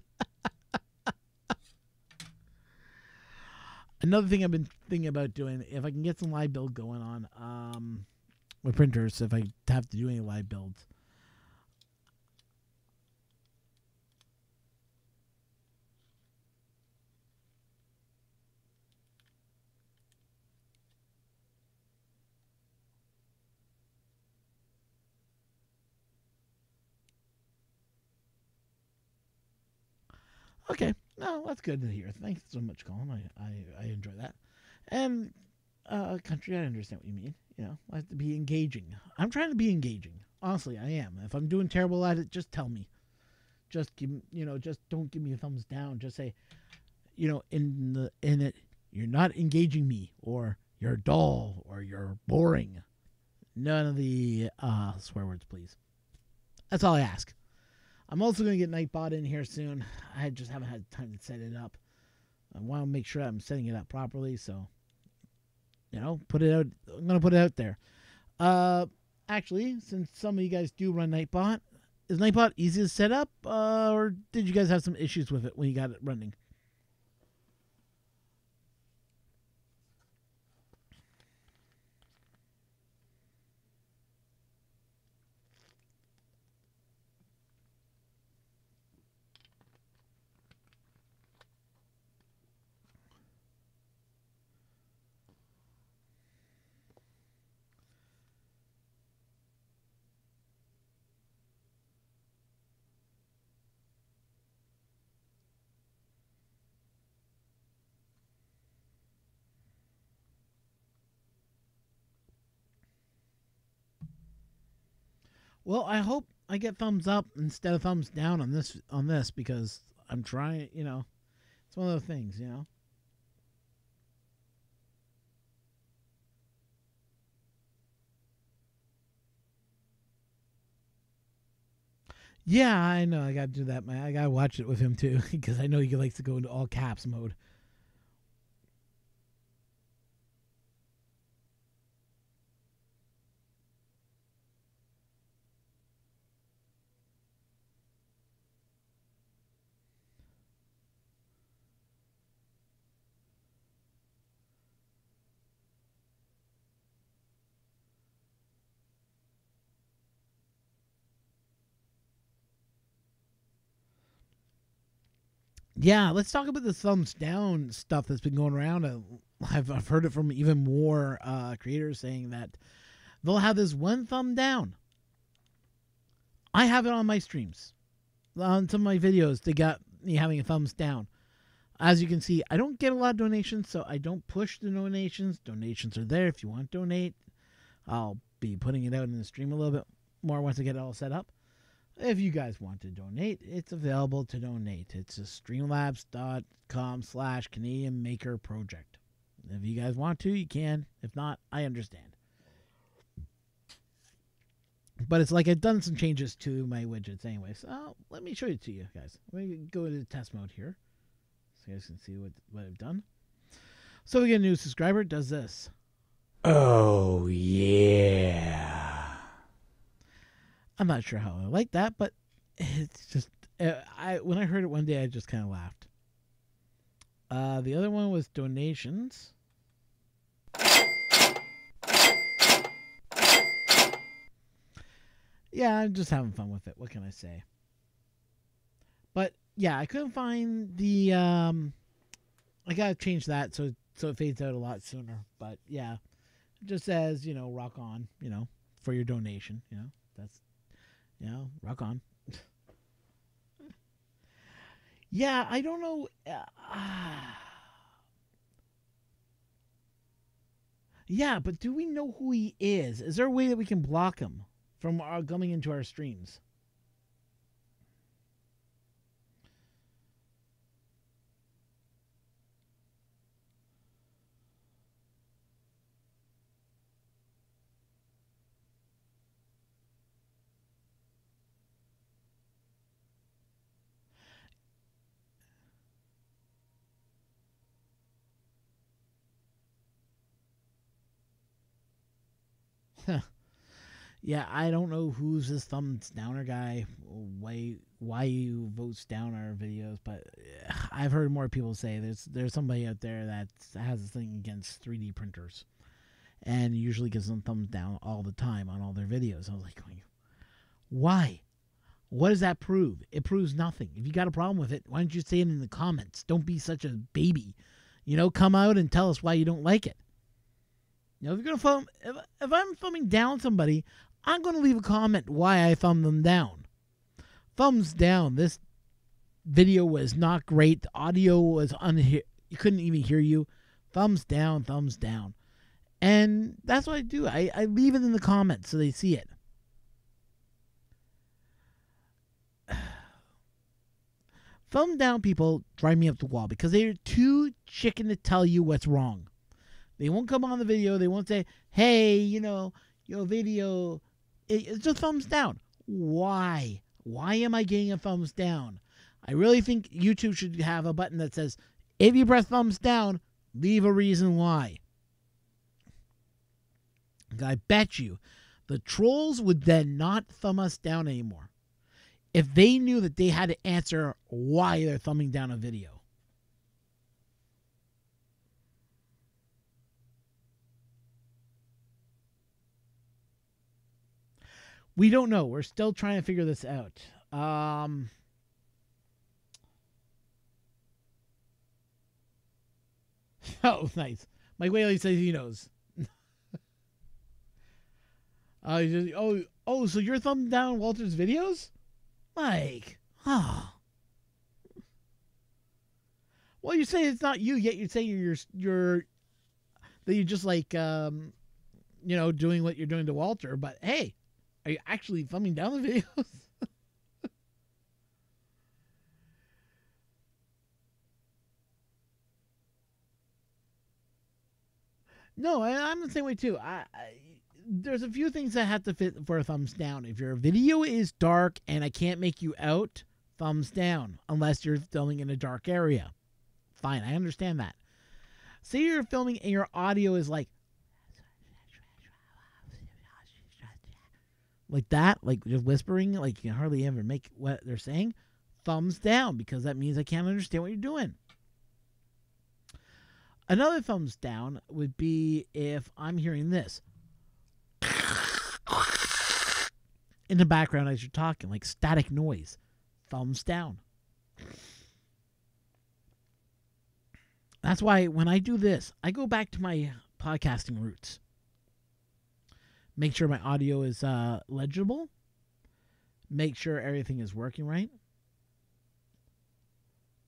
another thing I've been thinking about doing, if I can get some live build going on with printers, if I have to do any live builds. Okay, no, that's good to hear. Thanks so much, Colin. I enjoy that. And country, I understand what you mean. You know, I have to be engaging. I'm trying to be engaging. Honestly, I am. If I'm doing terrible at it, just tell me. Just just don't give me a thumbs down. Just say, in it, you're not engaging me, or you're dull, or you're boring. None of the swear words, please. That's all I ask. I'm also going to get Nightbot in here soon. I just haven't had time to set it up. I want to make sure I'm setting it up properly, so put it out. I'm going to put it out there. Actually, since some of you guys do run Nightbot, is Nightbot easy to set up, or did you guys have some issues with it when you got it running? Well, I hope I get thumbs up instead of thumbs down on this because I'm trying. It's one of those things. Yeah, I know. I got to do that. I got to watch it with him too because I know he likes to go into all caps mode. Yeah, let's talk about the thumbs down stuff that's been going around. I've heard it from even more creators saying that they'll have this one thumb down. I have it on my streams, on some of my videos. They got me having a thumbs down. As you can see, I don't get a lot of donations, so I don't push the donations. Donations are there if you want to donate. I'll be putting it out in the stream a little bit more once I get it all set up. If you guys want to donate, it's available to donate. It's a streamlabs.com/Canadian Maker Project. If you guys want to, you can. If not, I understand. But it's like I've done some changes to my widgets anyway. So let me show it to you guys. Let me go into test mode here so you guys can see what I've done. So we get a new subscriber. It does this. Oh, yeah. I'm not sure how I like that, but it's just when I heard it one day, I just kind of laughed. The other one was donations. Yeah, I'm just having fun with it. What can I say? But yeah, I couldn't find the. I gotta change that so it fades out a lot sooner. But yeah, it just says rock on for your donation. That's. Rock on. Yeah, I don't know. Yeah, but do we know who he is? Is there a way that we can block him from coming into our streams? Yeah, I don't know who's this thumbs downer guy. Why you votes down our videos? But I've heard more people say there's somebody out there that has a thing against 3D printers, and usually gives them thumbs down all the time on all their videos. I was like, why? What does that prove? It proves nothing. If you got a problem with it, why don't you say it in the comments? Don't be such a baby. Come out and tell us why you don't like it. If you're gonna thumb, if I'm thumbing down somebody, I'm gonna leave a comment why I thumbed them down. Thumbs down. This video was not great. The audio was you couldn't even hear you. Thumbs down, thumbs down. And that's what I do. I leave it in the comments so they see it. Thumb down people drive me up the wall because they're too chicken to tell you what's wrong. They won't come on the video. They won't say, hey, your video, it's a thumbs down. Why? Why am I getting a thumbs down? I really think YouTube should have a button that says, if you press thumbs down, leave a reason why. I bet you the trolls would then not thumb us down anymore if they knew that they had to answer why they're thumbing down a video. We don't know. We're still trying to figure this out. Oh, nice. Mike Whaley says he knows. So you're thumbing down Walter's videos? Mike. Oh. Well, you say it's not you, yet you say you're that you just like doing what you're doing to Walter, but hey, Are you actually thumbing down the videos? No, I'm the same way too. There's a few things that have to fit for a thumbs down. If your video is dark and I can't make you out, thumbs down. Unless you're filming in a dark area. Fine, I understand that. Say you're filming and your audio is like that, like just whispering, like you can hardly ever make what they're saying. Thumbs down, because that means I can't understand what you're doing. Another thumbs down would be if I'm hearing this in the background as you're talking, like static noise. Thumbs down. That's why when I do this, I go back to my podcasting roots. Make sure my audio is legible. Make sure everything is working right.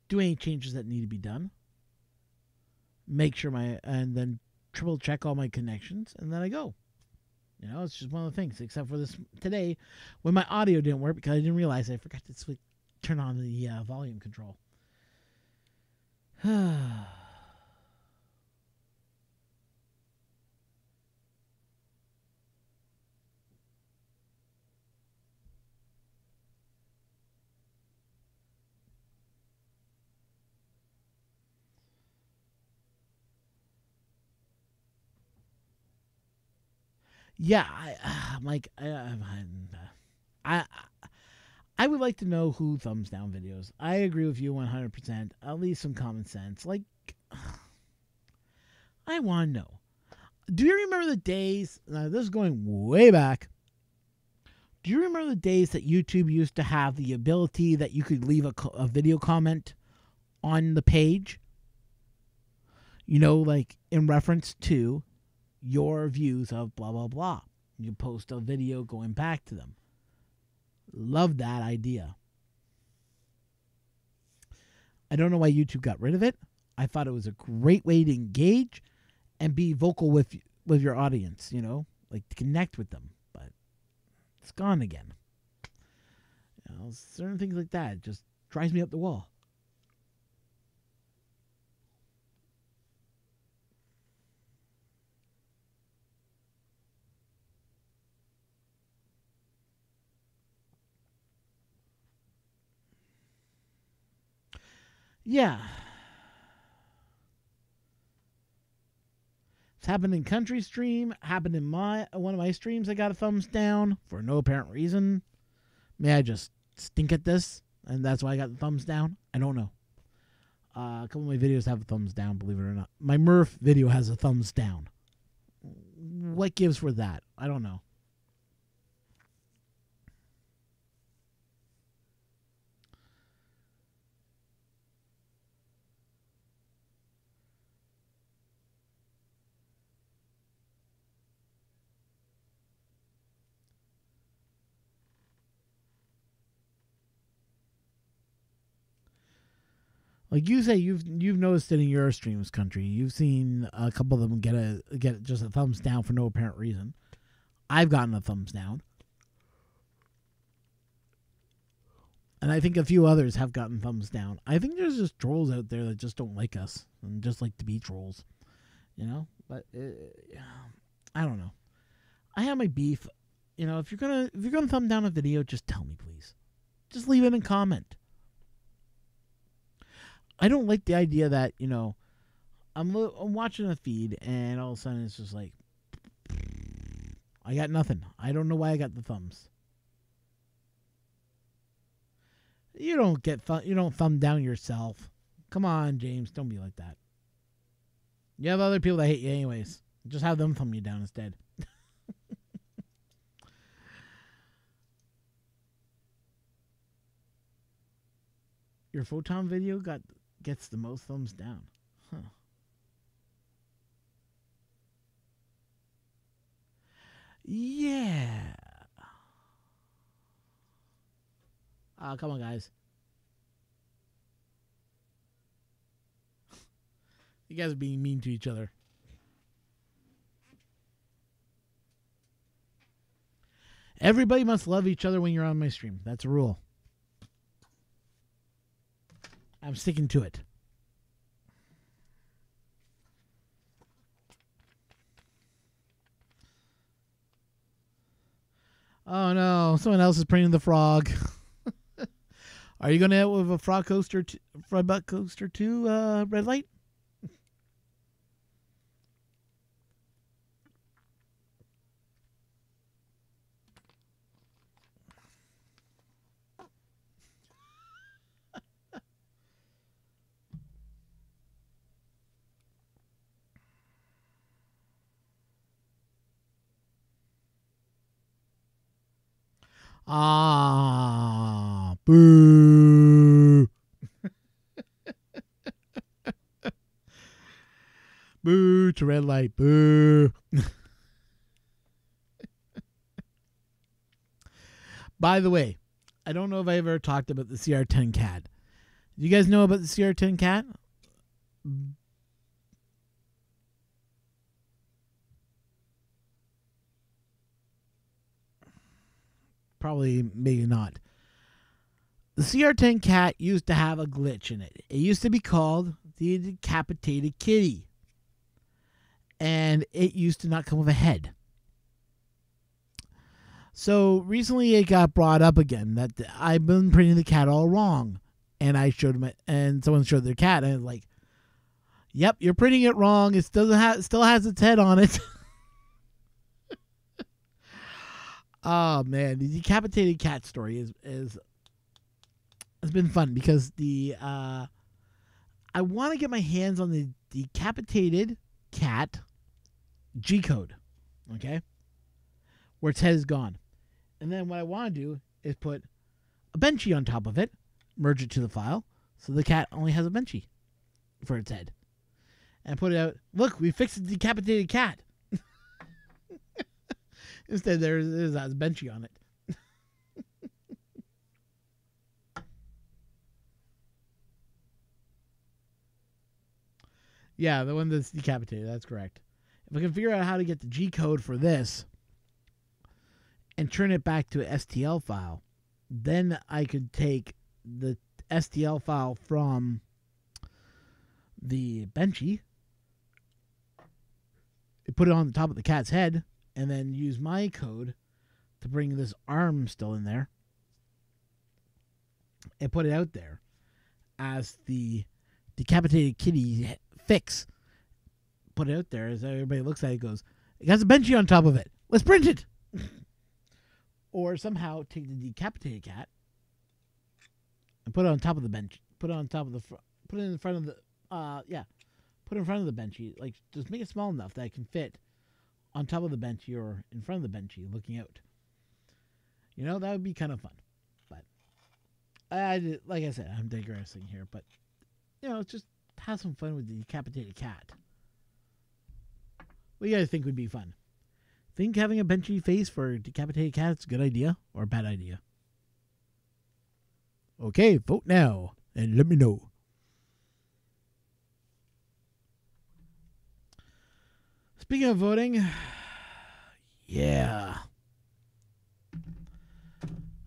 Do any changes that need to be done. Make sure and then triple check all my connections, and then I go. You know, it's just one of the things, except for this today when my audio didn't work because I didn't realize I forgot to turn on the volume control. Yeah, I'm like, I would like to know who thumbs down videos. I agree with you 100%. At least some common sense. Like, I want to know. Do you remember the days? Now, this is going way back. Do you remember the days that YouTube used to have the ability that you could leave a video comment on the page? You know, like in reference to your views of blah, blah, blah. You post a video going back to them. Love that idea. I don't know why YouTube got rid of it. I thought it was a great way to engage and be vocal with your audience, you know, like to connect with them. But it's gone again. You know, certain things like that just drives me up the wall. Yeah. It's happened in Country Stream. Happened in one of my streams. I got a thumbs down for no apparent reason. May I just stink at this, and that's why I got the thumbs down? I don't know. A couple of my videos have a thumbs down, believe it or not. My Murph video has a thumbs down. What gives for that? I don't know. Like you say, you've noticed it in your streams, Country. You've seen a couple of them get just a thumbs down for no apparent reason. I've gotten a thumbs down, and I think a few others have gotten thumbs down. I think there's just trolls out there that just don't like us and just like to be trolls, you know. But I don't know. I have my beef. You know, if you're gonna thumb down a video, just tell me, please. Just leave it in comment. I don't like the idea that, you know, I'm watching a feed and all of a sudden it's just like, I got nothing. I don't know why I got the thumbs. You don't thumb down yourself. Come on, James, don't be like that. You have other people that hate you anyways. Just have them thumb you down instead. Your photon video gets the most thumbs down. Huh. Yeah. Come on, guys. You guys are being mean to each other. Everybody must love each other when you're on my stream. That's a rule. I'm sticking to it. Oh no, someone else is printing the frog. Are you going to have with a frog coaster, frog butt coaster too, Red Light? Ah, boo. Boo to Red Light, boo. By the way, I don't know if I ever talked about the CR10 cat. Do you guys know about the CR10 cat? Probably, maybe not. The CR10 cat used to have a glitch in it. It used to be called the decapitated kitty. And it used to not come with a head. So recently it got brought up again that I've been printing the cat all wrong. And I showed them it, and someone showed their cat, and I was like, yep, you're printing it wrong. It still has its head on it. Oh man, the decapitated cat story has been fun because I want to get my hands on the decapitated cat G code, okay, where its head is gone, and then what I want to do is put a benchy on top of it, merge it to the file, so the cat only has a benchy for its head, and put it out. Look, we fixed the decapitated cat. Instead, there's a benchy on it. Yeah, the one that's decapitated. That's correct. If I can figure out how to get the G code for this and turn it back to an STL file, then I could take the STL file from the benchy, put it on the top of the cat's head, and then use my code to bring this arm still in there and put it out there as the decapitated kitty fix. Put it out there as everybody looks at it, goes, it has a benchy on top of it. Let's print it. Or somehow take the decapitated cat and put it on top of the bench. Put it on top of the put it in front of the put it in front of the benchy. Like, just make it small enough that it can fit on top of the benchy or in front of the benchy looking out. You know, that would be kind of fun. But like I said, I'm digressing here, but you know, just have some fun with the decapitated cat. What do you guys think would be fun? Think having a benchy face for a decapitated cat is a good idea or a bad idea? Okay, vote now and let me know. Speaking of voting, yeah.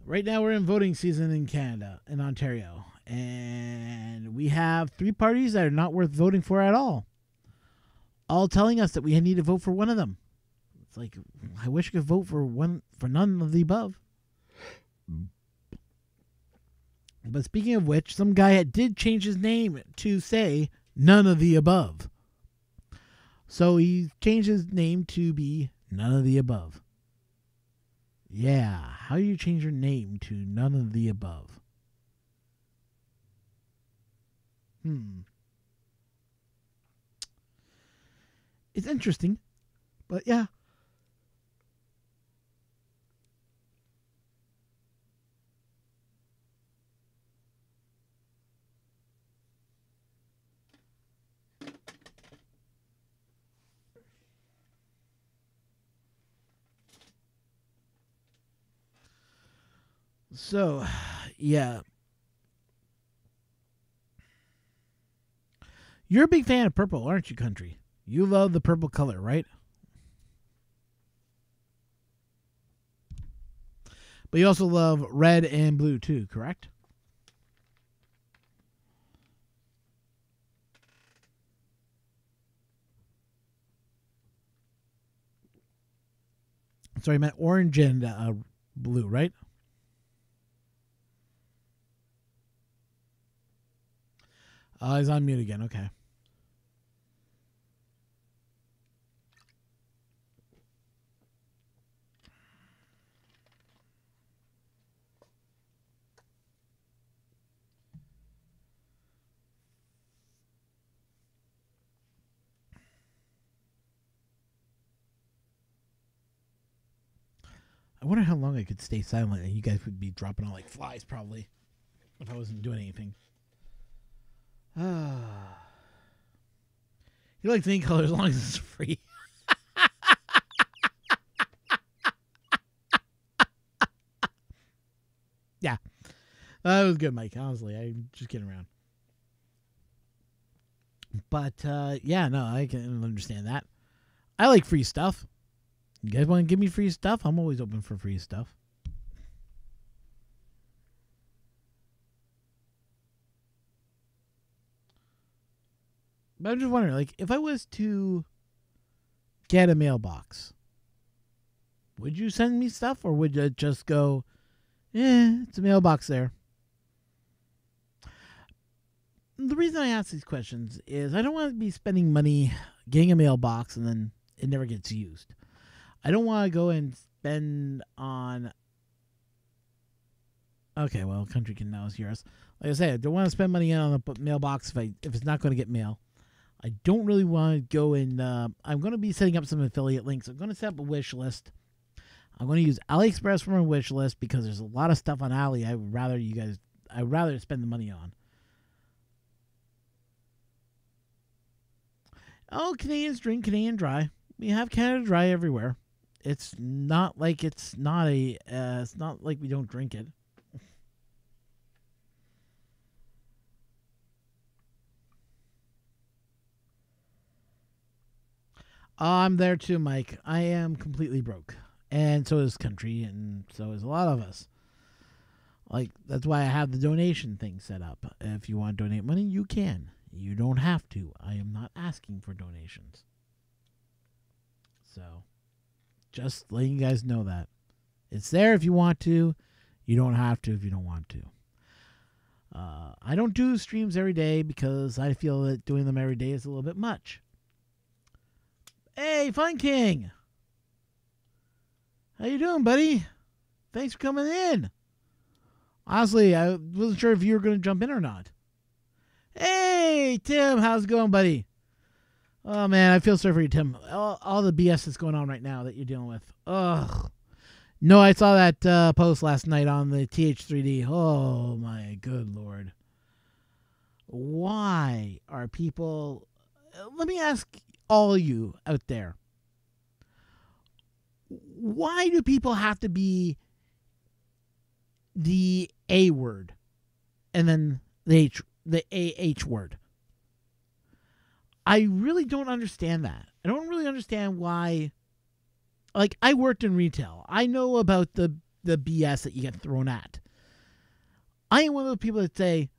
Right now we're in voting season in Canada, in Ontario. And we have 3 parties that are not worth voting for at all telling us that we need to vote for one of them. It's like, I wish I could vote for none of the above. But speaking of which, some guy did change his name to say none of the above. So he changed his name to be none of the above. Yeah, how do you change your name to none of the above? It's interesting, but yeah. So, yeah. You're a big fan of purple, aren't you, Country? You love the purple color, right? But you also love red and blue too, correct? Sorry, I meant orange and blue, right? He's on mute again. Okay. I wonder how long I could stay silent and you guys would be dropping on like flies probably if I wasn't doing anything. You like any color as long as it's free. Yeah. That was good, Mike. Honestly, I'm just kidding around. But yeah, no, I can understand that. I like free stuff. You guys want to give me free stuff? I'm always open for free stuff. But I'm just wondering, like, if I was to get a mailbox, would you send me stuff, or would you just go, it's a mailbox there? The reason I ask these questions is I don't want to be spending money getting a mailbox and then it never gets used. I don't want to go and spend on... Okay, well, Country can now hear us. Like I said, I don't want to spend money on a mailbox if it's not going to get mail. I don't really want to go and... I'm going to be setting up some affiliate links. I'm going to set up a wish list. I'm going to use AliExpress for my wish list because there's a lot of stuff on Ali I'd rather spend the money on. Oh, Canadians drink Canadian Dry. We have Canada Dry everywhere. It's not like it's not like we don't drink it. I'm there too, Mike. I am completely broke. And so is Country, and so is a lot of us. Like, that's why I have the donation thing set up. If you want to donate money, you can. You don't have to. I am not asking for donations. So, just letting you guys know that. It's there if you want to. You don't have to if you don't want to. I don't do streams every day because I feel that doing them every day is a little bit much. Hey, Fun King! How you doing, buddy? Thanks for coming in. Honestly, I wasn't sure if you were going to jump in or not. Hey, Tim, how's it going, buddy? Oh, man, I feel sorry for you, Tim. All the BS that's going on right now that you're dealing with. Ugh. No, I saw that post last night on the TH3D. Oh, my good Lord. Why are people... Let me ask all you out there. Why do people have to be the A word and then the AH word? I really don't understand that. I don't really understand why. Like, I worked in retail. I know about the BS that you get thrown at. I am one of the people that say,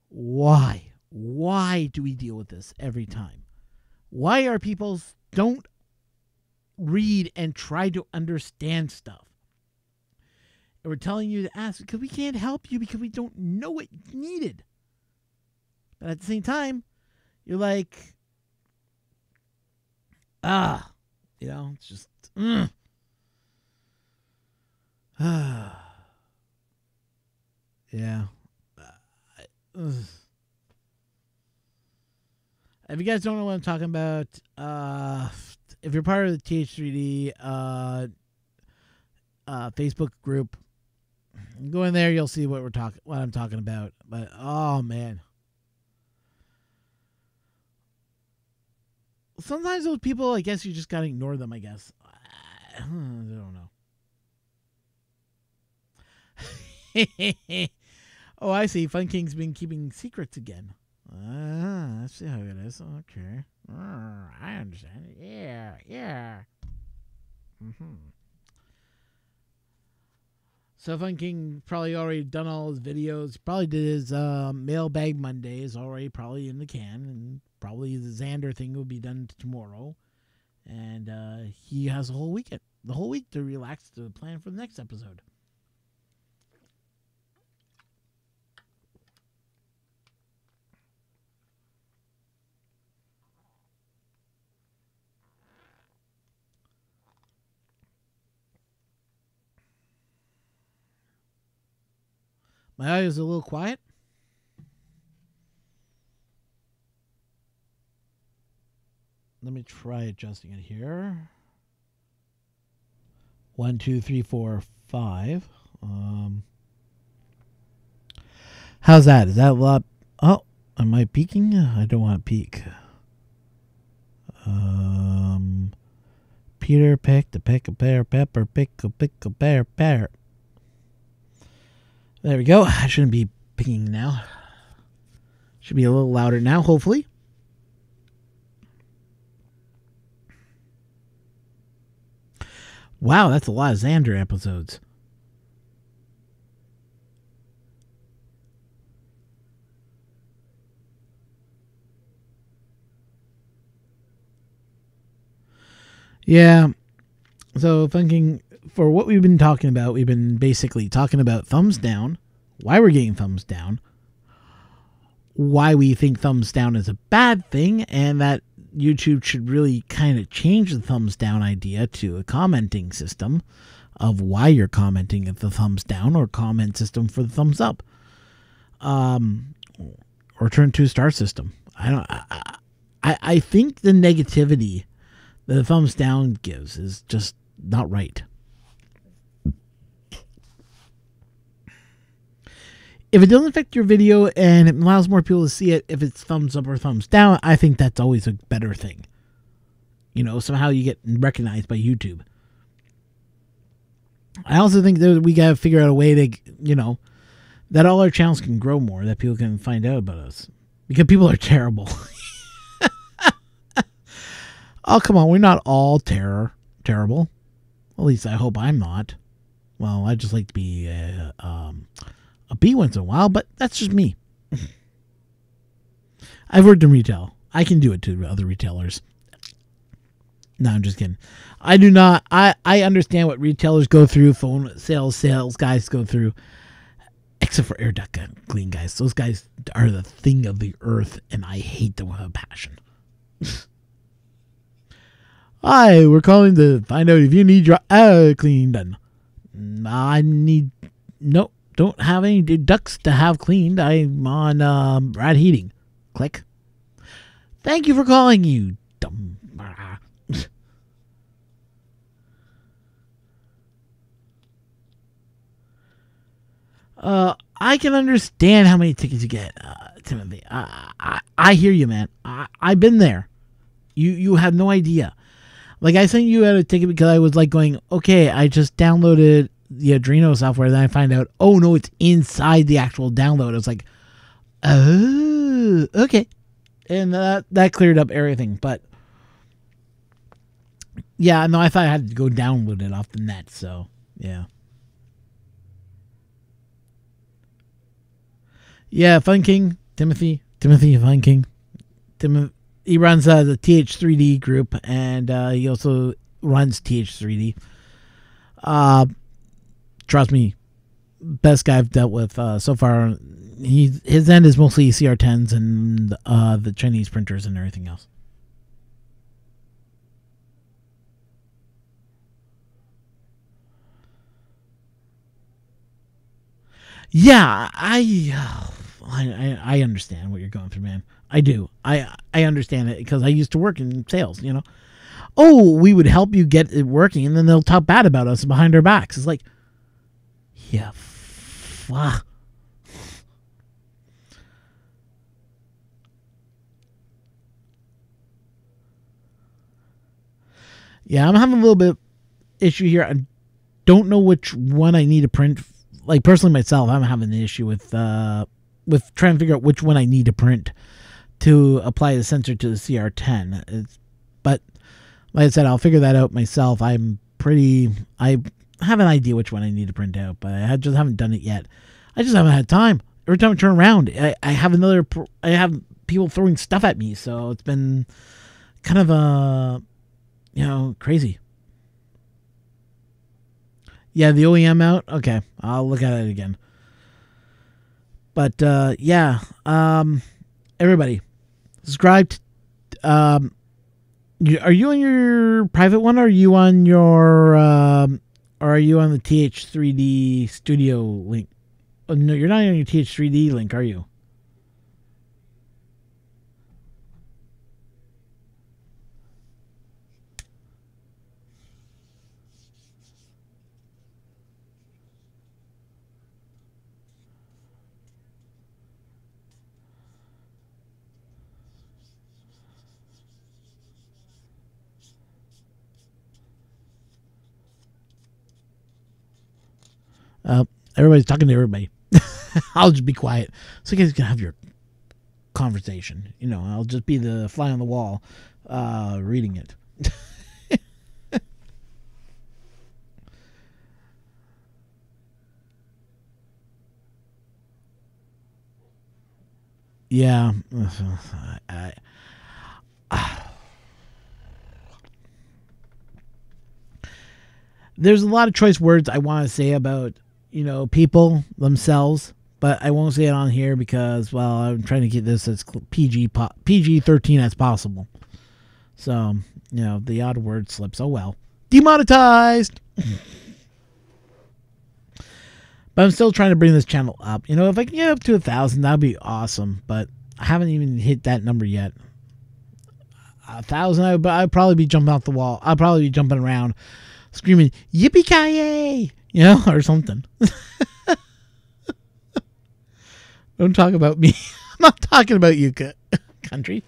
why? Why do we deal with this every time? Why are people don't read and try to understand stuff? And we're telling you to ask because we can't help you because we don't know what you needed. But at the same time, you're like, it's just, yeah. If you guys don't know what I'm talking about, if you're part of the TH3D Facebook group, go in there. You'll see what I'm talking about. But oh man, sometimes those people, I guess you just gotta ignore them. I guess I don't know. Oh, I see. Fun King's been keeping secrets again. I see how it is. Okay. I understand. Yeah. So Fun King probably already done all his videos. He probably did his mailbag Mondays already, probably in the can, and probably the Xander thing will be done tomorrow. And he has the whole week to relax to plan for the next episode. My audio is a little quiet. Let me try adjusting it here. 1, 2, 3, 4, 5. How's that? Is that a lot? Oh, am I peaking? I don't want to peak. Peter picked a peck of pear pepper, pick a pear pear. There we go. I shouldn't be picking now. Should be a little louder now, hopefully. Wow, that's a lot of Xander episodes. Yeah. So thinking for what we've been talking about, we've been basically talking about thumbs down, why we're getting thumbs down, why we think thumbs down is a bad thing, and that YouTube should really kind of change the thumbs down idea to a commenting system of why you're commenting at the thumbs down, or comment system for the thumbs up, or turn to a star system. I think the negativity that the thumbs down gives is just not right. If it doesn't affect your video and it allows more people to see it, if it's thumbs up or thumbs down, I think that's always a better thing. You know, somehow you get recognized by YouTube. I also think that we got to figure out a way to, you know, that all our channels can grow more, that people can find out about us. Because people are terrible. Oh, come on. We're not all terrible. At least I hope I'm not. Well, I just like to be a B once in a while, but that's just me. I've worked in retail. I can do it to other retailers. No, I'm just kidding. I do not. I understand what retailers go through, phone sales guys go through, except for air duct clean guys. Those guys are the thing of the earth, and I hate them with a passion. Hi, we're calling to find out if you need your clean done. I need... Nope, don't have any ducts to have cleaned. I'm on rad heating. Click. Thank you for calling, you dumb... I can understand how many tickets you get, Timothy. I hear you, man. I've been there. You have no idea. Like, I sent you out a ticket because I was like going, okay, I just downloaded the Adreno software. Then I find out, oh no, it's inside the actual download. I was like, oh, okay. And that cleared up everything. But yeah, no, I thought I had to go download it off the net. So yeah. Yeah, Fun King, Timothy Fun King. He runs the TH3D group, and he also runs TH3D. Trust me, best guy I've dealt with so far. His end is mostly CR10s and the Chinese printers and everything else. Yeah, I understand what you're going through, man. I do. I understand it because I used to work in sales, you know. Oh, we would help you get it working, and then they'll talk bad about us behind our backs. It's like, yeah, fuck. Yeah, I'm having a little bit of issue here. I don't know which one I need to print. Like, personally myself, I'm having an issue with trying to figure out which one I need to print to apply the sensor to the CR10. But like I said, I'll figure that out myself. I I have an idea which one I need to print out, but I just haven't done it yet. I just haven't had time. Every time I turn around, I have people throwing stuff at me, so it's been kind of crazy. Yeah, the OEM out. Okay, I'll look at it again. But yeah, everybody, subscribe. Are you on your private one, or are you on your, or are you on the TH3D Studio link? Oh, no, you're not on your TH3D link, are you? Everybody's talking to everybody. I'll just be quiet, so you guys can have your conversation. I'll just be the fly on the wall, reading it. Yeah. There's a lot of choice words I want to say about people themselves, but I won't say it on here because, well, I'm trying to get this as PG-13 as possible. So, the odd word slips. Oh well, demonetized. But I'm still trying to bring this channel up. If I can get up to 1,000, that'd be awesome. But I haven't even hit that number yet. 1,000, I'd probably be jumping off the wall. I'd probably be jumping around, screaming "Yippee-ki-yay!" Or something. Don't talk about me. I'm not talking about you, country.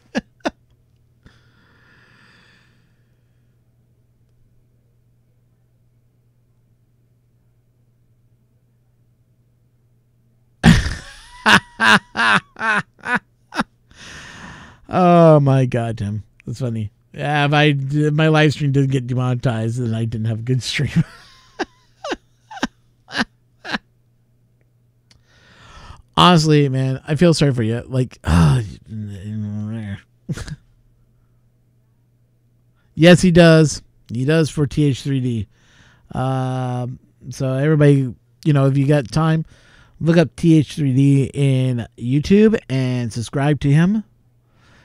Oh my God, Tim, that's funny. Yeah, if my live stream didn't get demonetized, then I didn't have a good stream. Honestly, man, I feel sorry for you. Like, yes, he does. He does for TH3D. So everybody, if you got time, look up TH3D in YouTube and subscribe to him.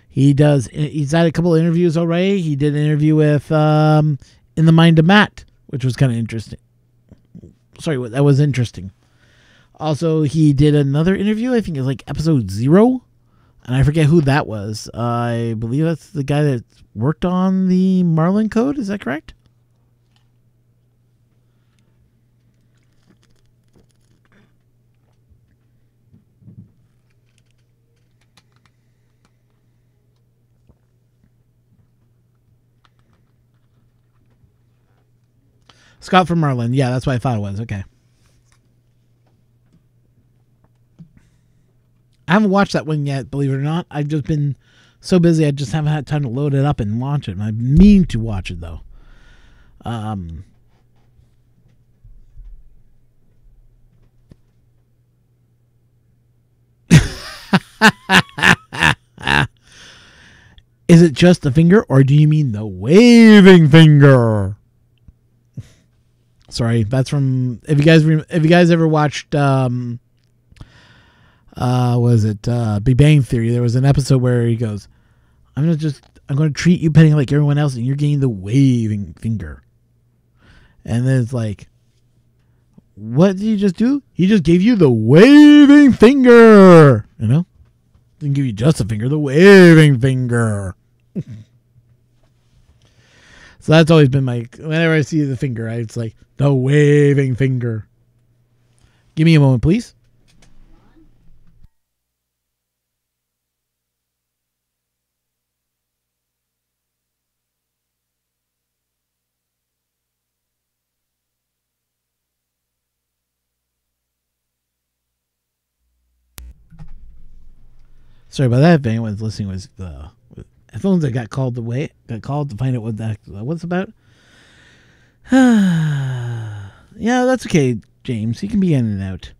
He's had a couple of interviews already. He did an interview with In the Mind of Matt, which was kind of interesting. Sorry, that was interesting. Also, he did another interview. I think it was like episode 0. And I forget who that was. I believe that's the guy that worked on the Marlin Code. Is that correct? Scott from Marlin. Yeah, that's what I thought it was. Okay. I haven't watched that one yet, believe it or not. I've just been so busy, I just haven't had time to load it up and watch it. I mean to watch it, though. Is it just the finger, or do you mean the waving finger? Sorry, that's from, if you guys ever watched was it Big Bang Theory? There was an episode where he goes, I'm going to treat you petting like everyone else, and you're getting the waving finger. And then it's like, what did he just do? He just gave you the waving finger. Didn't give you just a finger, the waving finger. So that's always been whenever I see the finger, it's like, the waving finger. Give me a moment, please. Sorry about that. If anyone's listening with headphones that got called to find out what what's about. Yeah, that's okay, James. You can be in and out.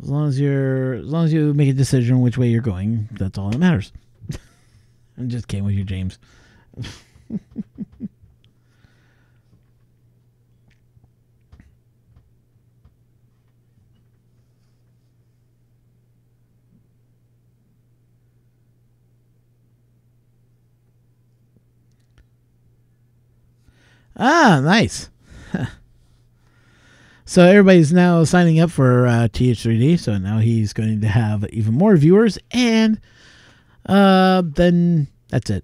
As long as you make a decision which way you're going, that's all that matters. I'm just kidding with you, James. Ah, nice. So everybody's now signing up for TH3D. So now he's going to have even more viewers, and then that's it.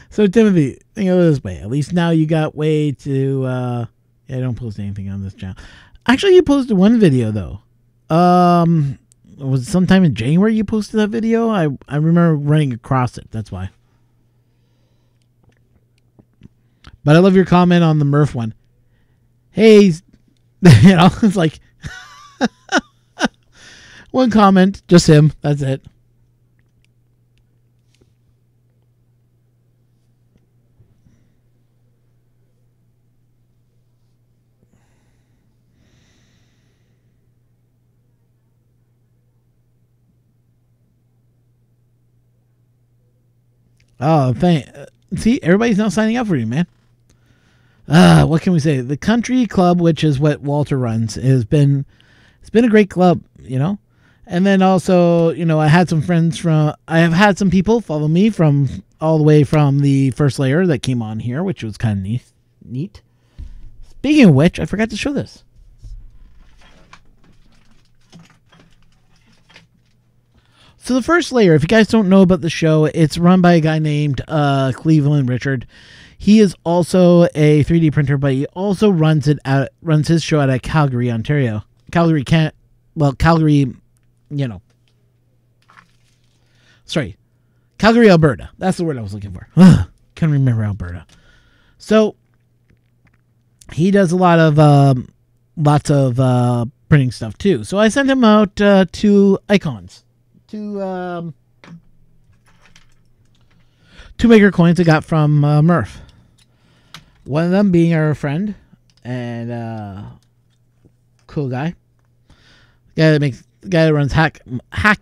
So Timothy, think of it this way. At least now you got way to. Yeah, don't post anything on this channel. Actually, you posted one video though. Was it sometime in January you posted that video? I remember running across it. That's why. But I love your comment on the Murph one. Hey, you know, it's like one comment, just him. That's it. Oh, see, everybody's now signing up for you, man. What can we say? The country club, which is what Walter runs, it's been a great club, you know. And then also, you know, I have had some people follow me from all the way from the first layer that came on here, which was kind of neat. Speaking of which, I forgot to show this. So the first layer, if you guys don't know about the show, it's run by a guy named Cleveland Richard. He is also a 3D printer, but he also runs his show out of Calgary, Ontario. Calgary, you know. Sorry. Calgary, Alberta. That's the word I was looking for. Couldn't remember Alberta. So he does a lot of lots of printing stuff too. So I sent him out 2 icons. 2 maker coins I got from Murph. One of them being our friend and cool guy. The guy that runs Hack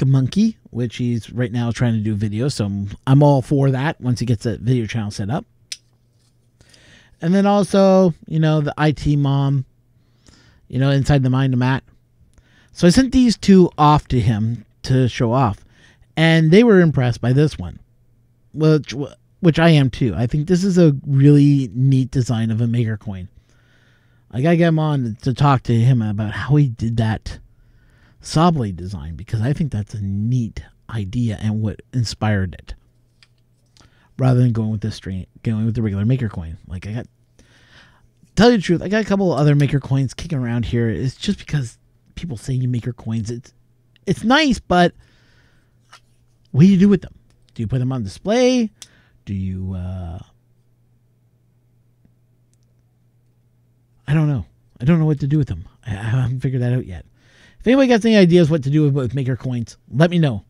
Monkey, which he's right now trying to do videos, so I'm all for that once he gets that video channel set up. And then also, you know, the IT mom, you know, inside the mind of Matt. So I sent these 2 off to him to show off, and they were impressed by this one, which I am too. I think this is a really neat design of a maker coin. I gotta get him on to talk to him about how he did that saw blade design, because I think that's a neat idea and what inspired it. Rather than going with the regular maker coin. Like tell you the truth, I got a couple of other maker coins kicking around here. It's just because people say you maker coins. It's nice, but what do you do with them? Do you put them on display? Do you, I don't know. I don't know what to do with them. I haven't figured that out yet. If anybody got any ideas what to do with maker coins, let me know.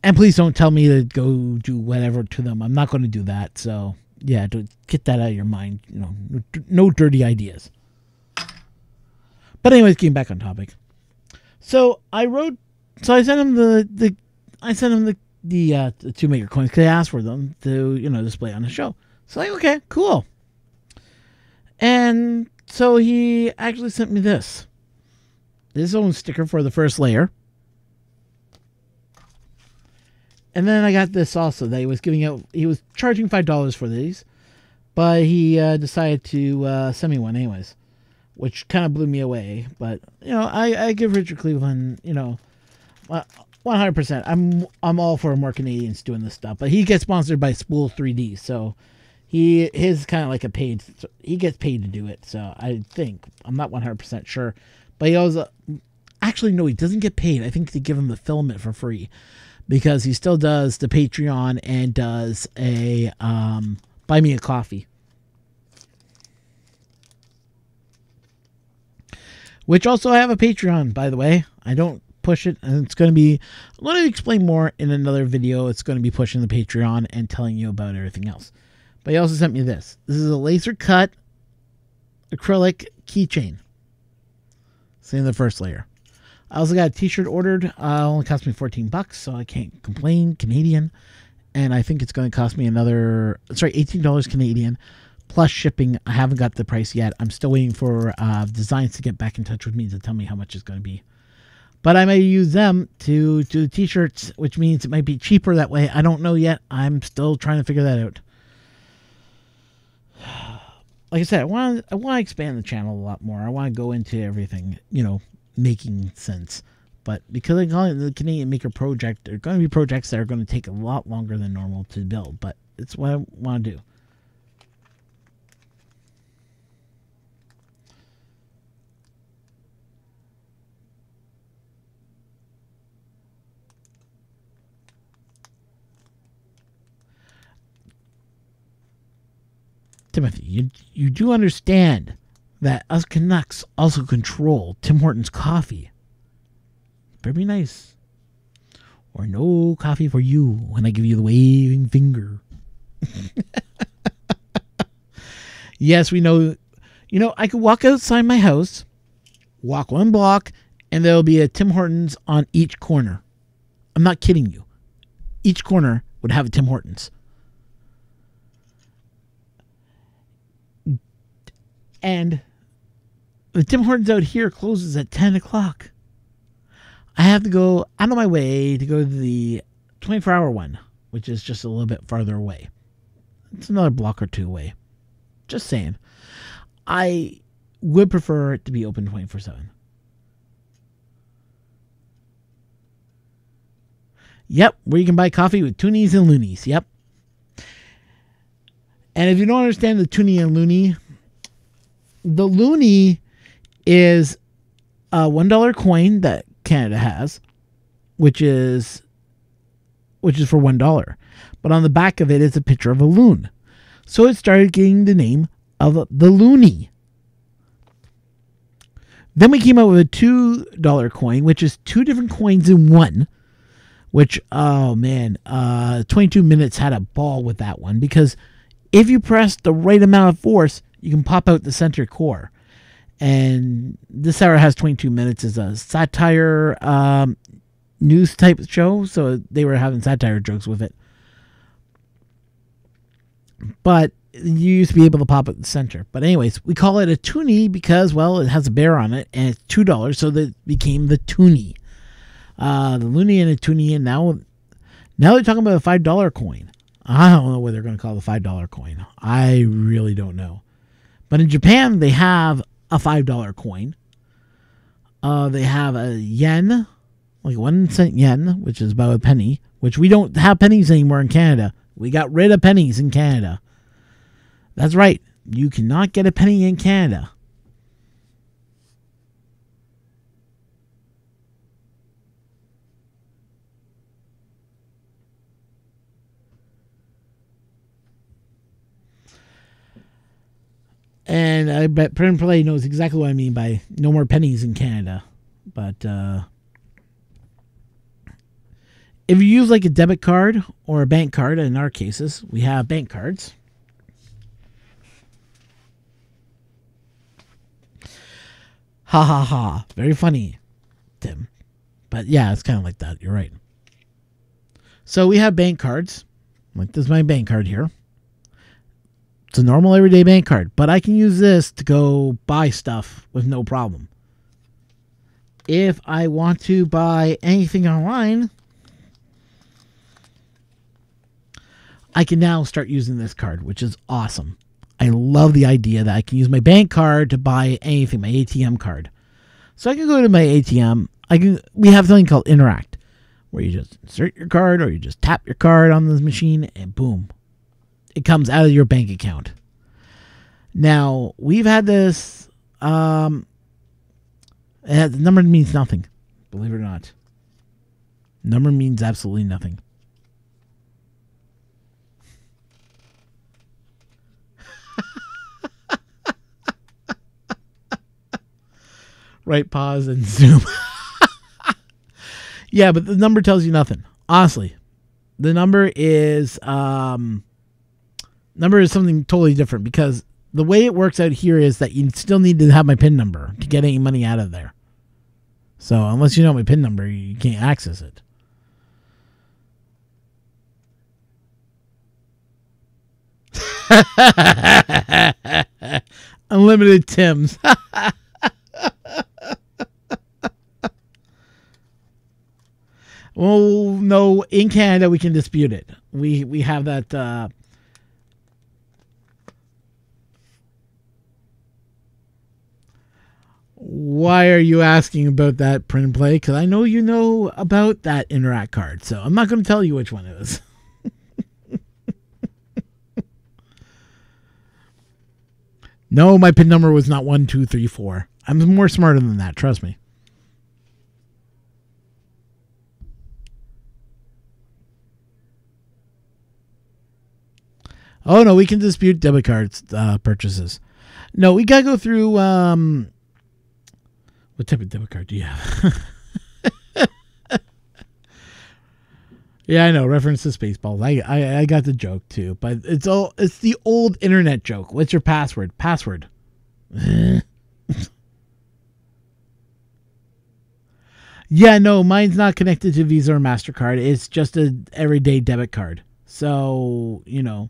And please don't tell me to go do whatever to them. I'm not going to do that. So, yeah, get that out of your mind. You know, no dirty ideas. But anyways, getting back on topic. So I sent him the 2 maker coins because I asked for them to, you know, display on the show. So like, okay, cool. And so he actually sent me this. His own sticker for the first layer. And then I got this also that he was giving out. He was charging $5 for these, but he decided to send me one anyways, which kind of blew me away. But you know, I give Richard Cleveland, you know, 100%. I'm all for more Canadians doing this stuff, but he gets sponsored by Spool 3D, so his kind of like a paid. He gets paid to do it, so I think I'm not 100% sure, but he also actually no, he doesn't get paid. I think they give him the filament for free because he still does the Patreon and does a buy me a coffee, which also I have a Patreon, by the way. I don't push it, and it's going to be, I'm going to explain more in another video. It's going to be pushing the Patreon and telling you about everything else. But he also sent me this. This is a laser cut acrylic keychain. Same in the first layer. I also got a t-shirt ordered. Only cost me $14, so I can't complain. Canadian. And I think it's going to cost me another, $18 Canadian plus shipping. I haven't got the price yet. I'm still waiting for Designs to get back in touch with me to tell me how much it's going to be. But I may use them to do the t-shirts, which means it might be cheaper that way. I don't know yet. I'm still trying to figure that out. Like I said, I want to expand the channel a lot more. I want to go into everything, making sense. But because I call it the Canadian Maker Project, there are going to be projects that are going to take a lot longer than normal to build. But it's what I want to do. Timothy, you do understand that us Canucks also control Tim Hortons coffee. Better be nice. Or no coffee for you when I give you the waving finger. Yes, we know. I could walk outside my house, walk 1 block, and there'll be a Tim Hortons on each corner. I'm not kidding you. Each corner would have a Tim Hortons. And the Tim Hortons out here closes at 10 o'clock. I have to go out of my way to go to the 24-hour one, which is just a little bit farther away. It's another block or 2 away. Just saying. I would prefer it to be open 24/7. Yep, where you can buy coffee with toonies and loonies. Yep. And if you don't understand the toonie and loony, the loonie is a $1 coin that Canada has, which is for $1. But on the back of it is a picture of a loon. So it started getting the name of the loony. Then we came out with a $2 coin, which is 2 different coins in one. Which, 22 Minutes had a ball with that one, because if you press the right amount of force, you can pop out the center core. And this hour has 22 Minutes as a satire news type show, so they were having satire jokes with it. But you used to be able to pop at the center. But anyways, we call it a toonie because, well, it has a bear on it, and it's $2, so that became the toonie. The loony and a toonie, and now they're talking about a $5 coin. I don't know what they're going to call the $5 coin. I really don't know. But in Japan, they have a $5 coin. They have a yen, like 1 cent yen, which is about a penny, which we don't have pennies anymore in Canada. We got rid of pennies in Canada. That's right. You cannot get a penny in Canada. And I bet Print Play knows exactly what I mean by no more pennies in Canada. But if you use like a debit card or a bank card, in our cases, we have bank cards. Ha ha ha. Very funny, Tim. But yeah, it's kind of like that. You're right. So we have bank cards. Like, this is my bank card here. It's a normal everyday bank card, but I can use this to go buy stuff with no problem. If I want to buy anything online, I can now start using this card, which is awesome. I love the idea that I can use my bank card to buy anything, my ATM card. So I can go to my ATM. We have something called Interact, where you just insert your card or you just tap your card on the machine and boom, it comes out of your bank account. Now, we've had this, the number means nothing, believe it or not. Number means absolutely nothing. Right, pause and zoom. Yeah, but the number tells you nothing. Honestly, the number is something totally different, because the way it works out here is that you still need to have my PIN number to get any money out of there. So unless you know my PIN number, you can't access it. Unlimited Tims. Well, no, in Canada we can dispute it. We have that. Why are you asking about that print and play? Because I know you know about that Interact card, so I'm not going to tell you which one it is. No, my PIN number was not 1, 2, 3, 4. I'm more smarter than that. Trust me. Oh no, we can dispute debit cards purchases. No, we gotta go through. What type of debit card do you have? Yeah, I know. Reference to Spaceballs. I got the joke too, but it's the old internet joke. What's your password? Password. Yeah, no, mine's not connected to Visa or MasterCard. It's just an everyday debit card. So, you know,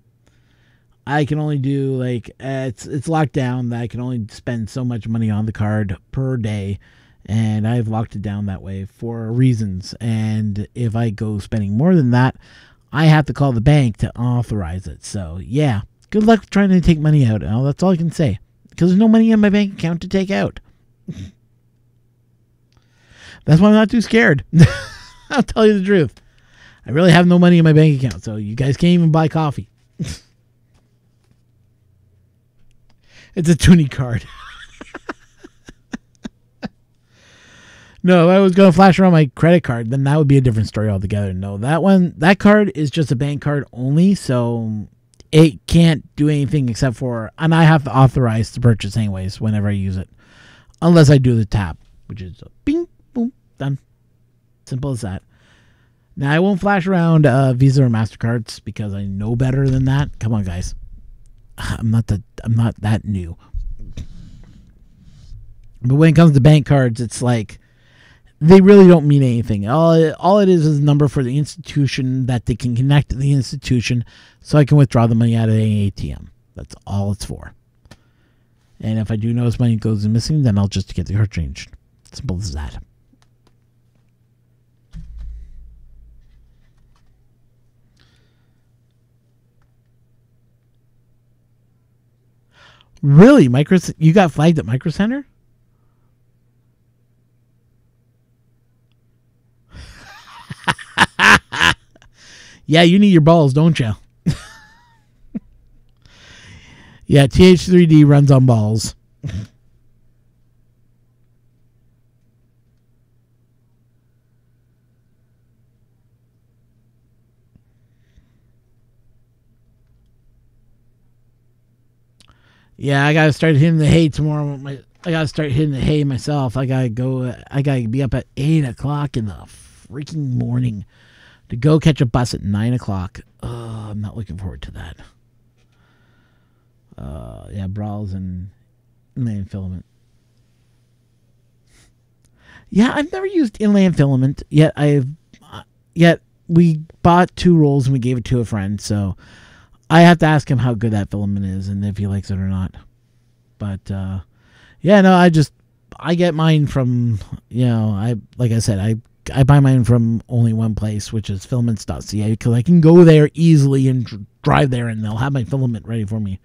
I can only do like it's locked down that I can only spend so much money on the card per day, and I've locked it down that way for reasons. And if I go spending more than that, I have to call the bank to authorize it. So yeah, good luck trying to take money out. Oh, that's all I can say, because there's no money in my bank account to take out. That's why I'm not too scared. I'll tell you the truth. I really have no money in my bank account, so you guys can't even buy coffee. It's a Toonie card. No, if I was going to flash around my credit card, then that would be a different story altogether. No, that card is just a bank card only, so it can't do anything except for, and I have to authorize the purchase anyways whenever I use it, unless I do the tap, which is a bing, boom, done. Simple as that. Now, I won't flash around Visa or MasterCards because I know better than that. Come on, guys. I'm not that new. But when it comes to bank cards, it's like they really don't mean anything. All it is a number for the institution that they can connect to the institution so I can withdraw the money out of the ATM. That's all it's for. And if I do notice money goes missing, then I'll just get the card changed. Simple as that. Really? You got flagged at Micro Center? Yeah, you need your balls, don't you? Yeah, TH3D runs on balls. Yeah, I gotta start hitting the hay tomorrow. I gotta start hitting the hay myself. I gotta be up at 8 o'clock in the freaking morning to go catch a bus at 9 o'clock. I'm not looking forward to that. Yeah, brawls and inland filament. Yeah, I've never used inland filament yet. Yet we bought 2 rolls and we gave it to a friend, so I have to ask him how good that filament is and if he likes it or not. But yeah, no, I get mine from, you know, like I said, I buy mine from only one place, which is filaments.ca, because I can go there easily and drive there and they'll have my filament ready for me.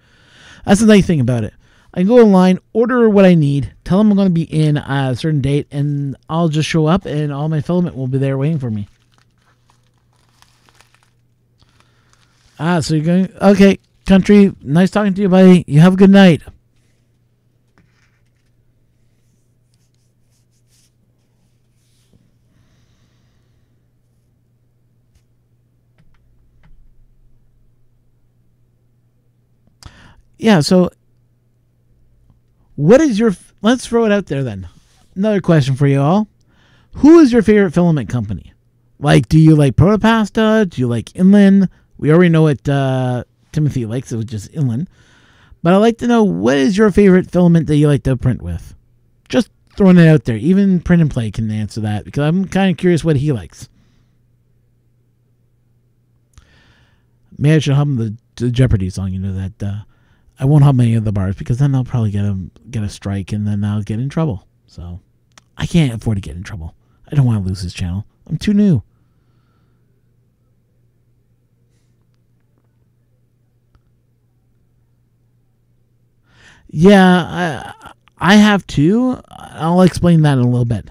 That's the nice thing about it. I can go online, order what I need, tell them I'm going to be in a certain date, and I'll just show up and all my filament will be there waiting for me. So you're going, okay, country, nice talking to you, buddy. You have a good night. Yeah, so what is let's throw it out there then. Another question for you all. Who is your favorite filament company? Like, do you like Protopasta? Do you like Inland? We already know what Timothy likes, which is Inland. But I'd like to know, what is your favorite filament that you like to print with? Just throwing it out there. Even Print and Play can answer that, because I'm kind of curious what he likes. Maybe I should hum the Jeopardy song, that I won't hum any of the bars, because then I'll probably get a strike, and then I'll get in trouble. So I can't afford to get in trouble. I don't want to lose this channel. I'm too new. Yeah, I have too. I'll explain that in a little bit.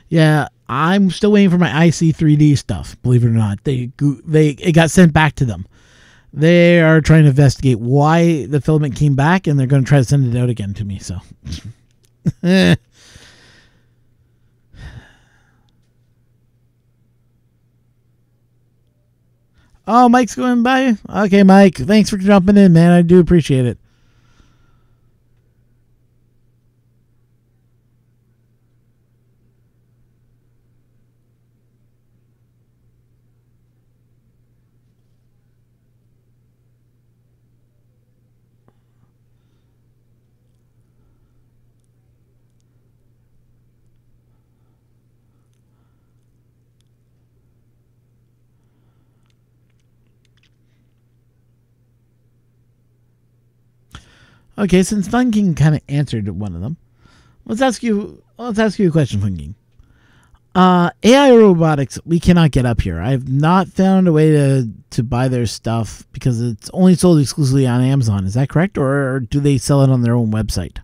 Yeah, I'm still waiting for my IC 3D stuff. Believe it or not, it got sent back to them. They are trying to investigate why the filament came back, and they're going to try to send it out again to me. So, oh, Mike's going by. Okay, Mike, thanks for jumping in, man. I do appreciate it. Okay, since Funking kind of answered one of them, let's ask you a question, Funking. AI robotics, we cannot get up here. I've not found a way to buy their stuff because it's only sold exclusively on Amazon. Is that correct, or do they sell it on their own website?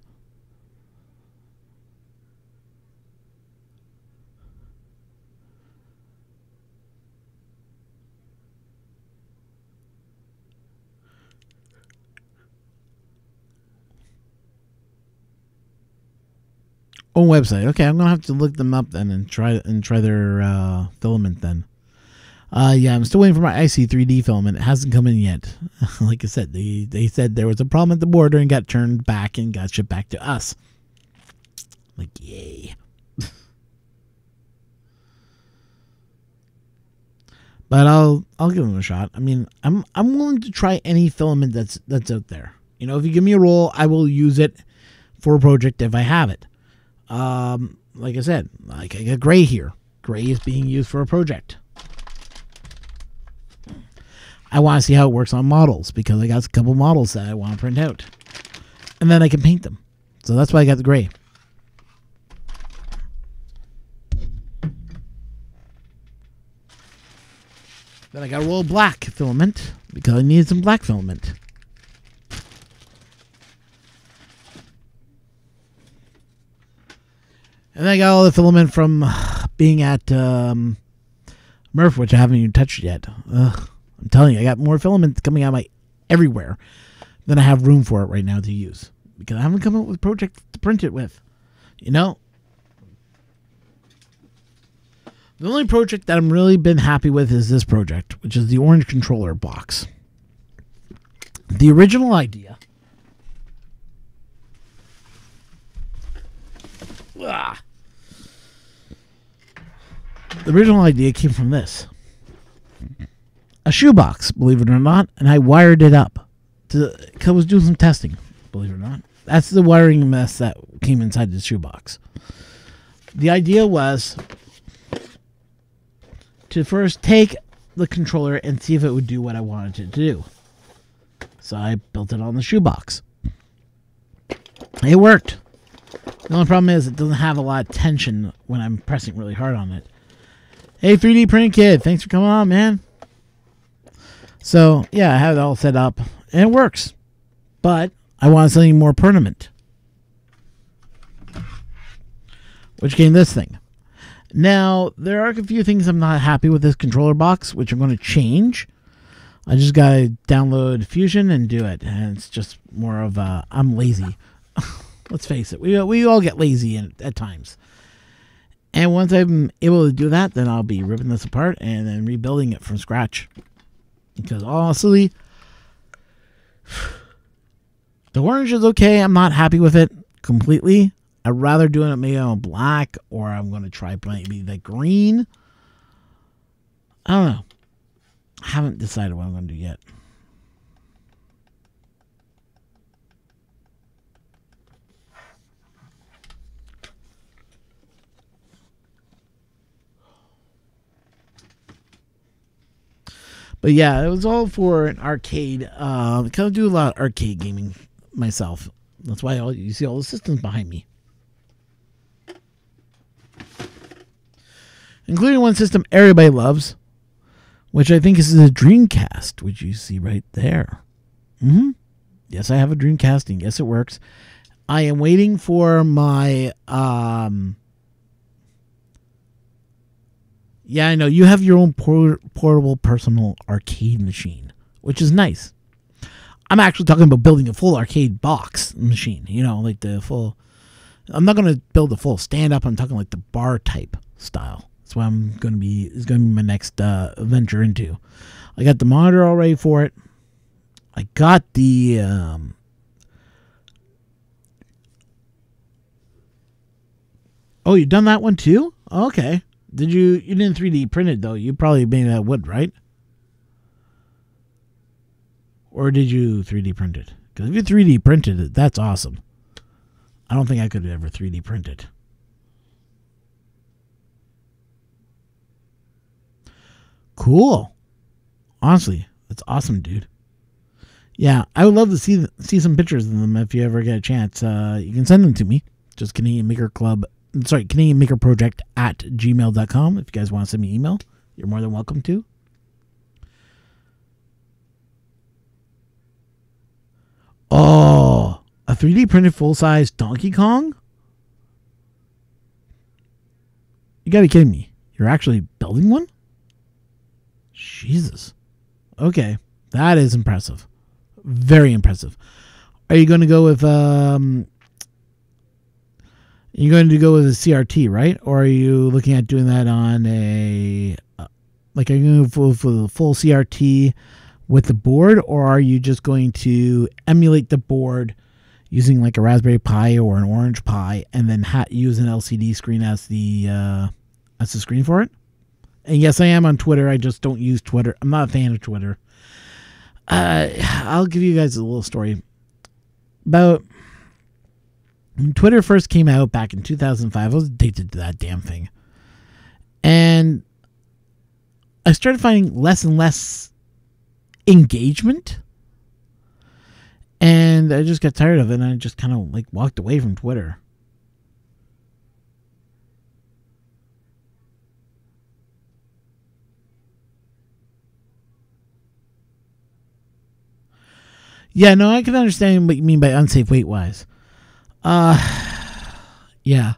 Own website. Okay, I'm gonna have to look them up then and try their filament then. Yeah, I'm still waiting for my IC3D filament. It hasn't come in yet. Like I said, they said there was a problem at the border and got turned back and got shipped back to us. Like, yay. But I'll give them a shot. I mean, I'm willing to try any filament that's out there. If you give me a roll, I will use it for a project if I have it. Like I said, like I got gray here. Gray is being used for a project. I want to see how it works on models because I got a couple models that I want to print out. And then I can paint them. So that's why I got the gray. Then I got a roll of black filament because I needed some black filament. And then I got all the filament from being at Murph, which I haven't even touched yet. Ugh, I'm telling you, I got more filament coming out of my everywhere than I have room for it right now to use. Because I haven't come up with a project to print it with. The only project that I'm really been happy with is this project, which is the orange controller box. The original idea... The original idea came from this. A shoebox, believe it or not, and I wired it up. I was doing some testing, believe it or not. That's the wiring mess that came inside the shoebox. The idea was to first take the controller and see if it would do what I wanted it to do. So I built it on the shoebox. It worked. The only problem is it doesn't have a lot of tension when I'm pressing really hard on it. Hey, 3D Print Kid, thanks for coming on, man. So, yeah, I have it all set up, and it works. But I want something more permanent. Which came this thing. Now, there are a few things I'm not happy with this controller box, which I'm going to change. I just got to download Fusion and do it. And it's just more of a... I'm lazy. Let's face it. We all get lazy at times. And once I'm able to do that, then I'll be ripping this apart and then rebuilding it from scratch. Because honestly, the orange is okay. I'm not happy with it completely. I'd rather do it maybe on black, or I'm going to try maybe the green. I don't know. I haven't decided what I'm going to do yet. But yeah, it was all for an arcade. Because I do a lot of arcade gaming myself. That's why you see all the systems behind me. Including one system everybody loves, which I think is the Dreamcast, which you see right there. Yes, I have a Dreamcast, and yes, it works. I am waiting for my... Yeah, I know. You have your own portable personal arcade machine, which is nice. I'm actually talking about building a full arcade box machine. You know, like the full... I'm not going to build a full stand-up. I'm talking like the bar type style. That's what I'm going to be... is going to be my next venture into. I got the monitor all ready for it. I got the... Oh, you done that one too? Okay. Did you didn't 3D print it, though. You probably made that wood, right? Or did you 3D print it? Because if you 3D printed it, that's awesome. I don't think I could ever 3D print it. Cool. Honestly, that's awesome, dude. Yeah, I would love to see some pictures of them if you ever get a chance. You can send them to me. Just Canadian Maker Project at gmail.com. If you guys want to send me an email, you're more than welcome to. Oh, a 3D printed full-size Donkey Kong? You gotta be kidding me. You're actually building one? Jesus. Okay, that is impressive. Very impressive. Are you going to go with you're going to go with a CRT, right? Or are you looking at doing that on a like, are you going to go for the full CRT with the board, or are you just going to emulate the board using like a Raspberry Pi or an Orange Pi, and then use an LCD screen as the screen for it? And yes, I am on Twitter. I just don't use Twitter. I'm not a fan of Twitter. I'll give you guys a little story about when Twitter first came out back in 2005. I was addicted to that damn thing. And I started finding less and less engagement. And I just got tired of it, and I just kind of like walked away from Twitter. Yeah, no, I can understand what you mean by unsafe weight-wise. Yeah.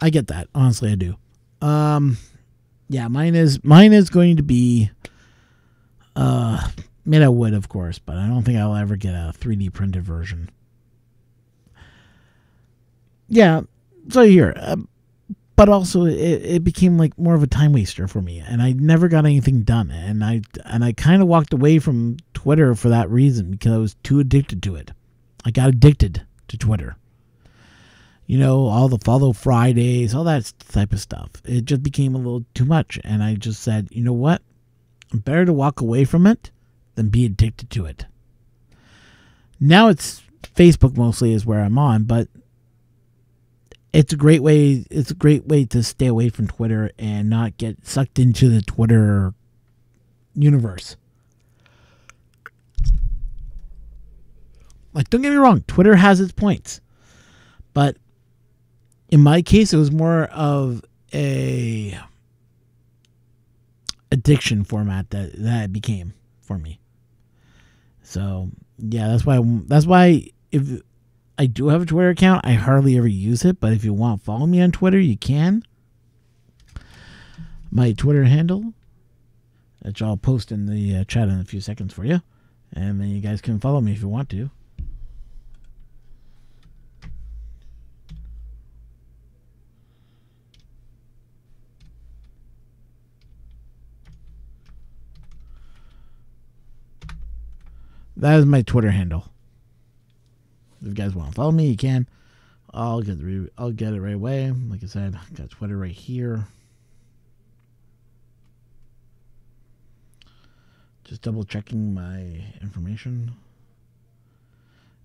I get that. Honestly, I do. Yeah, mine is going to be made out of wood, of course, but I don't think I'll ever get a 3D printed version. Yeah, so here, but also it became like more of a time waster for me, and I never got anything done, and I kind of walked away from Twitter for that reason, because I was too addicted to it. I got addicted to Twitter. You know, all the follow Fridays, all that type of stuff. It just became a little too much, and I just said, you know what? Better to walk away from it than be addicted to it. Now it's Facebook mostly is where I'm on, but it's a great way. It's a great way to stay away from Twitter and not get sucked into the Twitter universe. Like, don't get me wrong, Twitter has its points, but in my case, it was more of a addiction format that it became for me. So yeah, that's why if I do have a Twitter account, I hardly ever use it. But if you want to follow me on Twitter, you can. My Twitter handle, which I'll post in the chat in a few seconds for you, and then you guys can follow me if you want to. That is my Twitter handle. If you guys want to follow me, you can. I'll get it right away. Like I said, I got Twitter right here. Just double checking my information.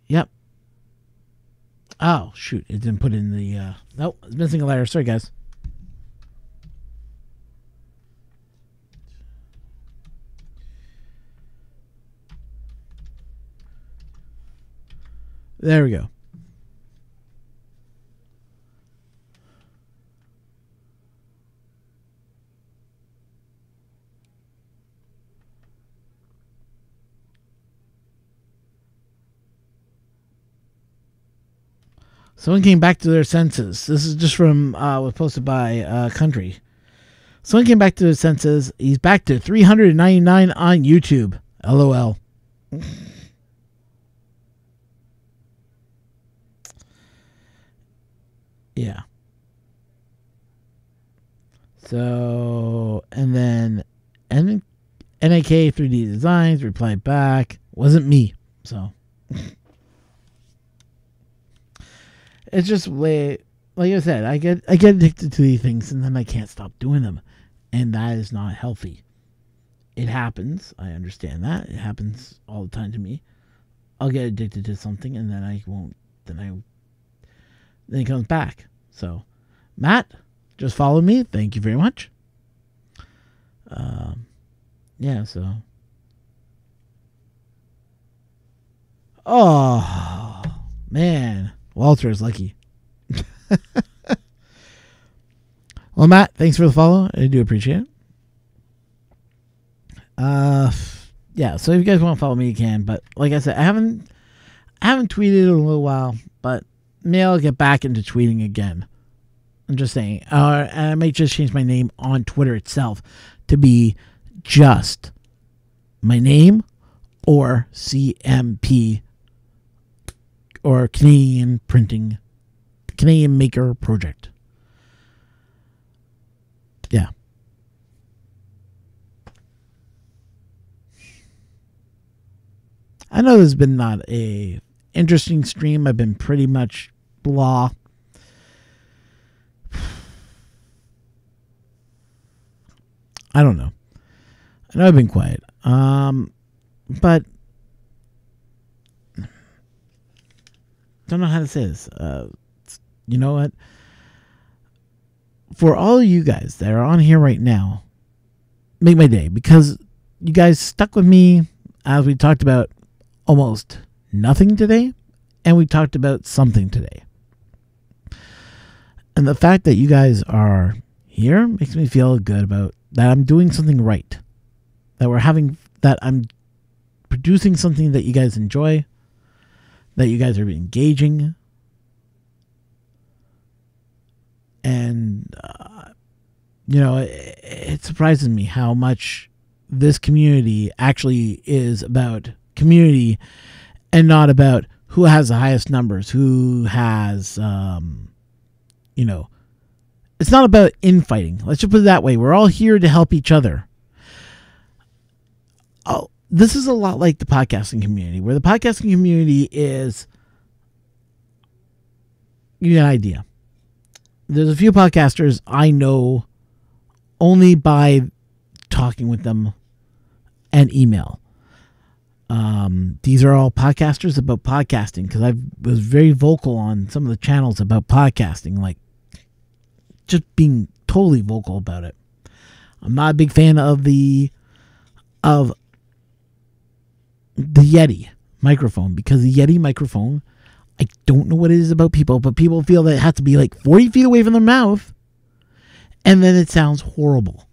Yep. Oh, shoot. It didn't put in the... Nope, it's missing a letter. Sorry, guys. There we go. Someone came back to their senses. This is just from was posted by Country. Someone came back to his senses. He's back to 399 on YouTube. LOL. Yeah. So, and then NAK 3D Designs replied back. Wasn't me. So, it's just way, like I said, I get addicted to these things and then I can't stop doing them. And that is not healthy. It happens. I understand that. It happens all the time to me. I'll get addicted to something and then I won't, then it comes back. So, Matt, just follow me. Thank you very much. Yeah, so. Oh, man. Walter is lucky. Well, Matt, thanks for the follow. I do appreciate it. Yeah, so if you guys want to follow me, you can. But like I said, I haven't tweeted in a little while, but maybe I'll get back into tweeting again. I'm just saying. I might just change my name on Twitter itself to be just my name or CMP or Canadian Maker Project. Yeah. I know this has been not a interesting stream. I've been pretty much blah. I don't know. I know I've been quiet. But don't know how to say this. You know what? For all of you guys that are on here right now, make my day, because you guys stuck with me as we talked about almost nothing today, and we talked about something today. And the fact that you guys are here makes me feel good about that I'm doing something right. That I'm producing something that you guys enjoy, that you guys are engaging. And, it surprises me how much this community actually is about community and not about who has the highest numbers, who has, it's not about infighting. Let's just put it that way. We're all here to help each other. Oh, this is a lot like the podcasting community, where the podcasting community is, you get an idea. There's a few podcasters I know only by talking with them and email. These are all podcasters about podcasting, because I was very vocal on some of the channels about podcasting, like just being totally vocal about it. I'm not a big fan of the Yeti microphone, because the Yeti microphone, I don't know what it is about people, but people feel that it has to be like 40 feet away from their mouth, and then it sounds horrible.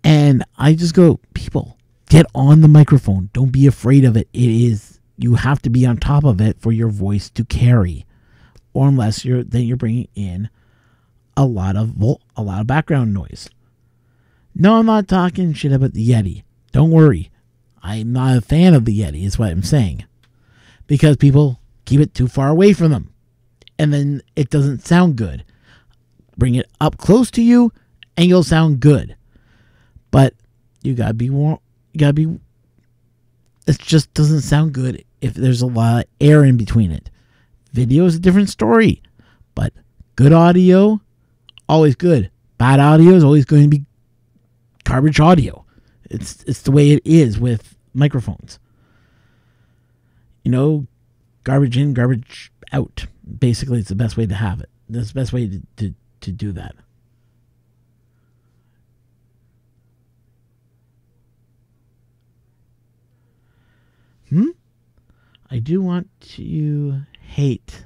And I just go, people, get on the microphone. Don't be afraid of it. You have to be on top of it for your voice to carry, or unless you're bringing in a lot of background noise. No, I'm not talking shit about the Yeti. Don't worry. I'm not a fan of the Yeti, is what I'm saying. Because people keep it too far away from them, and then it doesn't sound good. Bring it up close to you, and you'll sound good. But you gotta be warm. It just doesn't sound good if there's a lot of air in between it. Video is a different story, but good audio, always good. Bad audio is always going to be garbage audio. It's the way it is with microphones. You know, garbage in, garbage out. Basically, it's the best way to have it. That's the best way to do that. I do want to hate.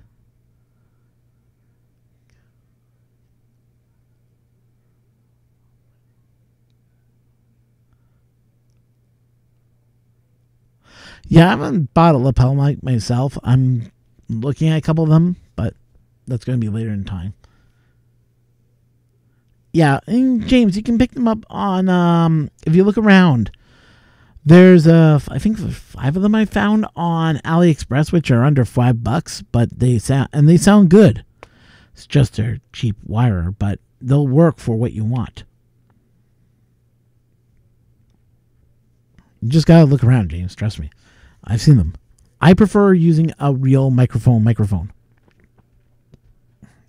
Yeah, I haven't bought a lapel mic myself. I'm looking at a couple of them, but that's going to be later in time. Yeah, and James, you can pick them up on, if you look around, there's, I think 5 of them I found on AliExpress, which are under $5, but they sound good. It's just a cheap wire, but they'll work for what you want. You just gotta look around, James. Trust me. I've seen them. I prefer using a real microphone.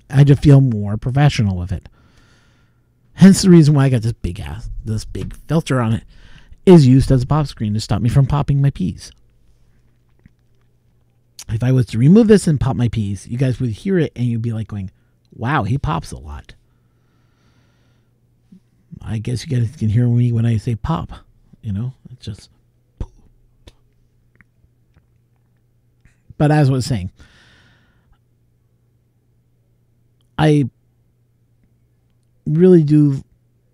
I just feel more professional with it. Hence the reason why I got this big filter on it is used as a pop screen to stop me from popping my peas. If I was to remove this and pop my peas, you guys would hear it and you'd be like going, wow, he pops a lot. I guess you guys can hear me when I say pop. You know, it's just. But as I was saying, I really do,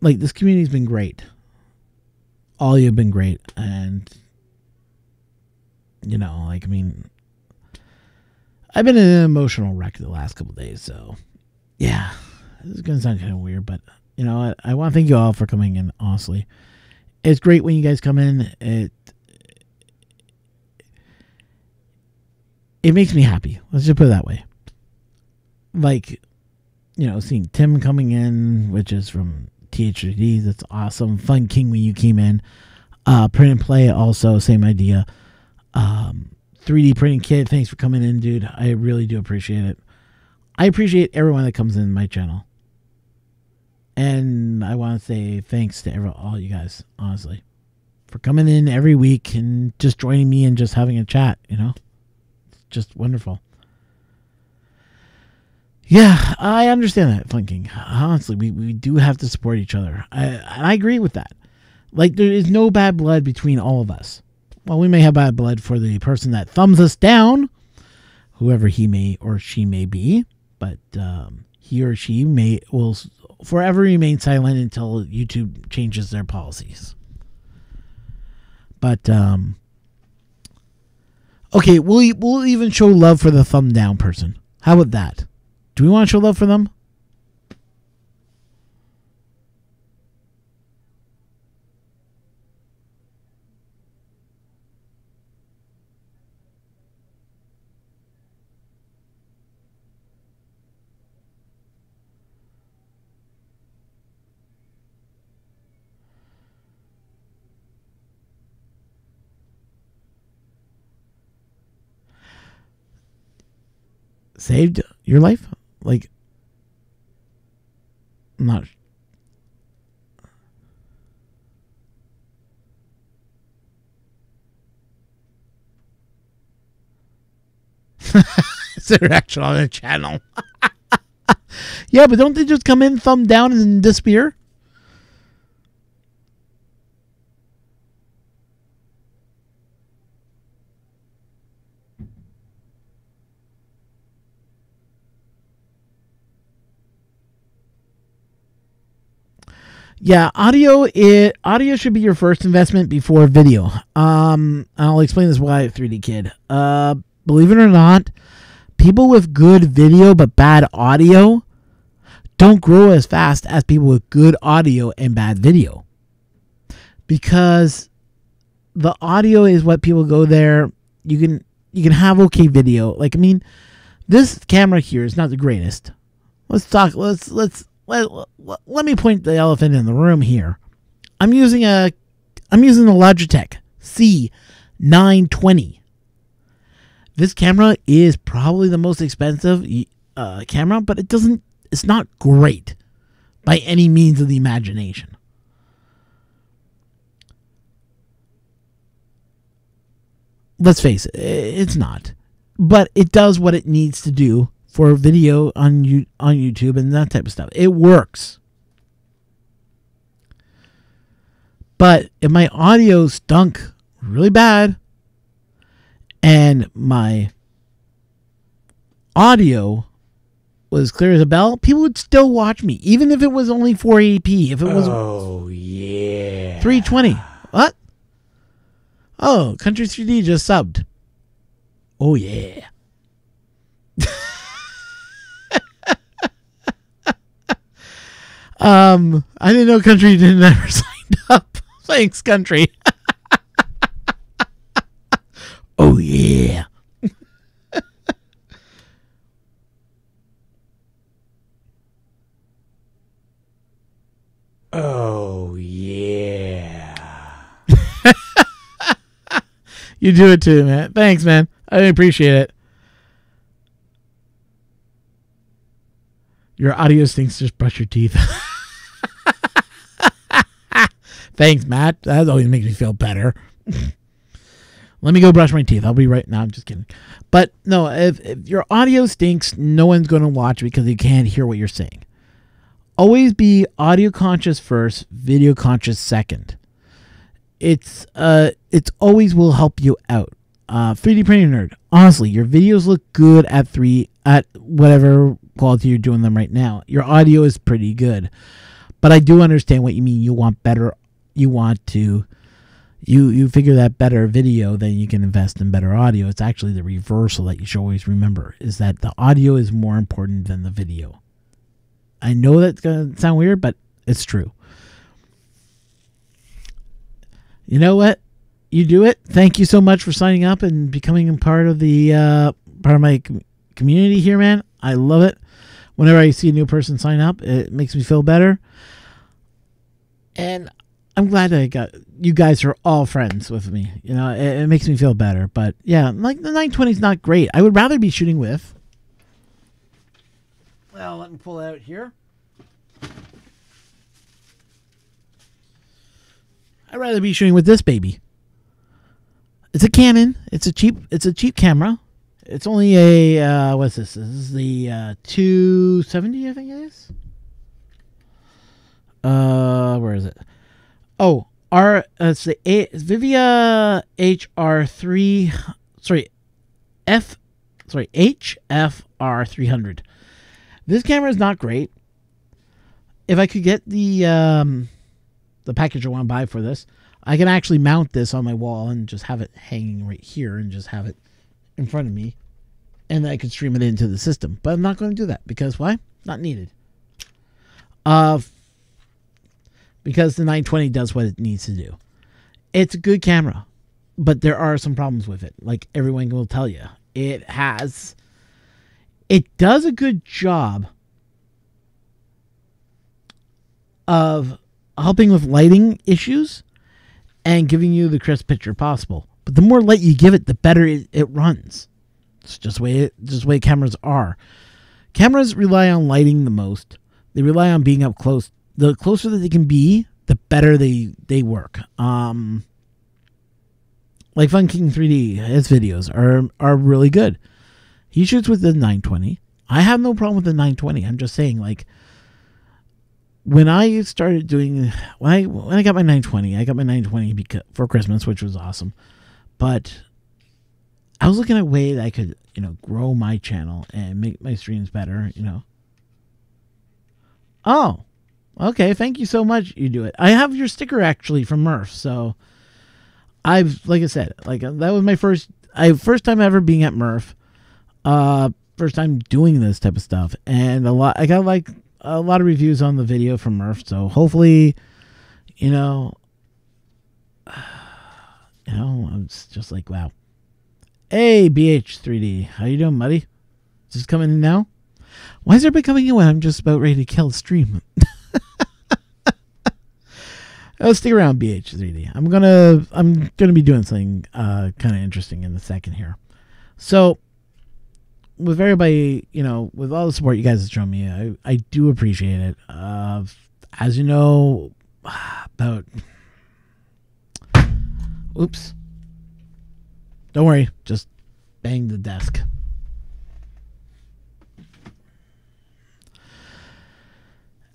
like, this community's been great. All you have been great. And, you know, like, I mean, I've been in an emotional wreck the last couple of days. So, yeah, this is going to sound kind of weird, but, you know, I want to thank you all for coming in, honestly. It's great when you guys come in. It makes me happy. Let's just put it that way. Like, you know, seeing Tim coming in, which is from THD, that's awesome. Fun King when you came in. Print and Play, also, same idea. 3D Printing Kid, thanks for coming in, dude. I really do appreciate it. I appreciate everyone that comes in my channel. And I want to say thanks to all you guys, honestly, for coming in every week and just joining me and just having a chat, you know? It's just wonderful. Yeah, I understand that, Fun King. Honestly, we do have to support each other. I agree with that. Like, there is no bad blood between all of us. Well, we may have bad blood for the person that thumbs us down, whoever he may or she may be, but he or she will forever remain silent until YouTube changes their policies. But okay, we'll even show love for the thumb down person. How about that? Do we want to show love for them? Saved your life? Like, I'm not. It's an interaction on a channel. Yeah, but don't they just come in, thumb down, and disappear? Yeah, audio should be your first investment before video. I'll explain this why, 3D Kid. Believe it or not, people with good video but bad audio don't grow as fast as people with good audio and bad video. Because the audio is what people go there. You can have okay video. Like, I mean, this camera here is not the greatest. Let me point the elephant in the room here. I'm using the Logitech C920. this camera is probably the most expensive camera, but it's not great by any means of the imagination. Let's face it, it's not. But it does what it needs to do for video on YouTube and that type of stuff. It works. But if my audio stunk really bad and my audio was clear as a bell, people would still watch me, even if it was only 480p. If it was 320. What? Oh, Country 3D just subbed. Oh, yeah. I didn't know Country didn't ever sign up. Thanks, Country. Oh, yeah. Oh, yeah. You do it too, man. Thanks, man. I appreciate it. Your audio stinks. Just brush your teeth. Thanks, Matt. That always makes me feel better. Let me go brush my teeth. I'll be right now. I'm just kidding. But no, if your audio stinks, no one's going to watch because you can't hear what you're saying. Always be audio conscious first, video conscious second. It's always will help you out. 3D printing nerd. Honestly, your videos look good at whatever quality you're doing them right now. Your audio is pretty good, but I do understand what you mean. You want better. You want to. You figure that better video, then you can invest in better audio. It's actually the reversal that you should always remember, is that the audio is more important than the video. I know that's going to sound weird, but it's true. You know what? You do it. Thank you so much for signing up and becoming a part of my community here, man. I love it. Whenever I see a new person sign up, it makes me feel better. And I'm glad that you guys are all friends with me. You know, it makes me feel better. But yeah, like the 920 is not great. I would rather be shooting with. Well, let me pull it out here. I'd rather be shooting with this baby. It's a Canon. It's a cheap camera. It's only a what's this? This is the 270, I think it is. Where is it? Oh, it's the Vivia HR3. HFR 300. This camera is not great. If I could get the package I want to buy for this, I can actually mount this on my wall and just have it hanging right here and just have it in front of me, and I could stream it into the system. But I'm not going to do that because why? Not needed. Because the 920 does what it needs to do. It's a good camera, but there are some problems with it. Like everyone will tell you, it does a good job of helping with lighting issues and giving you the crisp picture possible. But the more light you give it, the better it runs. It's just the way cameras are. Cameras rely on lighting the most. They rely on being up close. The closer that they can be, the better they work. Like Fun King 3D, his videos are really good. He shoots with the 920. I have no problem with the 920. I'm just saying, like, when I started doing, when I got my 920 for Christmas, which was awesome. But I was looking at a way that I could, grow my channel and make my streams better, Oh, okay. Thank you so much. You do it. I have your sticker actually from Murph. So like I said, that was my first time ever being at Murph. First time doing this type of stuff. And I got a lot of reviews on the video from Murph. So hopefully, I'm just like, wow. Hey, BH3D. How you doing, buddy? Just coming in now? Why is everybody coming in when I'm just about ready to kill the stream? Oh, stick around, BH3D. I'm gonna be doing something kind of interesting in a second here. So with everybody, with all the support you guys have shown me, I do appreciate it. As you know, about... Oops. Don't worry. Just bang the desk.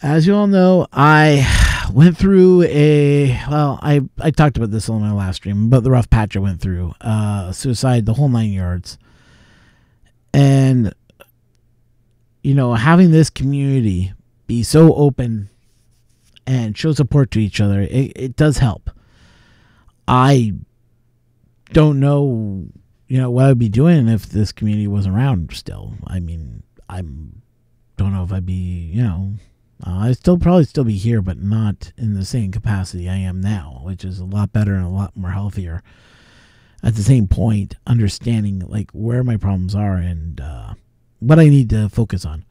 As you all know, I went through I talked about this on my last stream, about the rough patch I went through. Suicide, the whole 9 yards. And, having this community be so open and show support to each other, it does help. I don't know, what I'd be doing if this community wasn't around still. I mean, I don't know if I'd be, I'd probably still be here, but not in the same capacity I am now, which is a lot better and a lot more healthier. At the same point, understanding like where my problems are and what I need to focus on.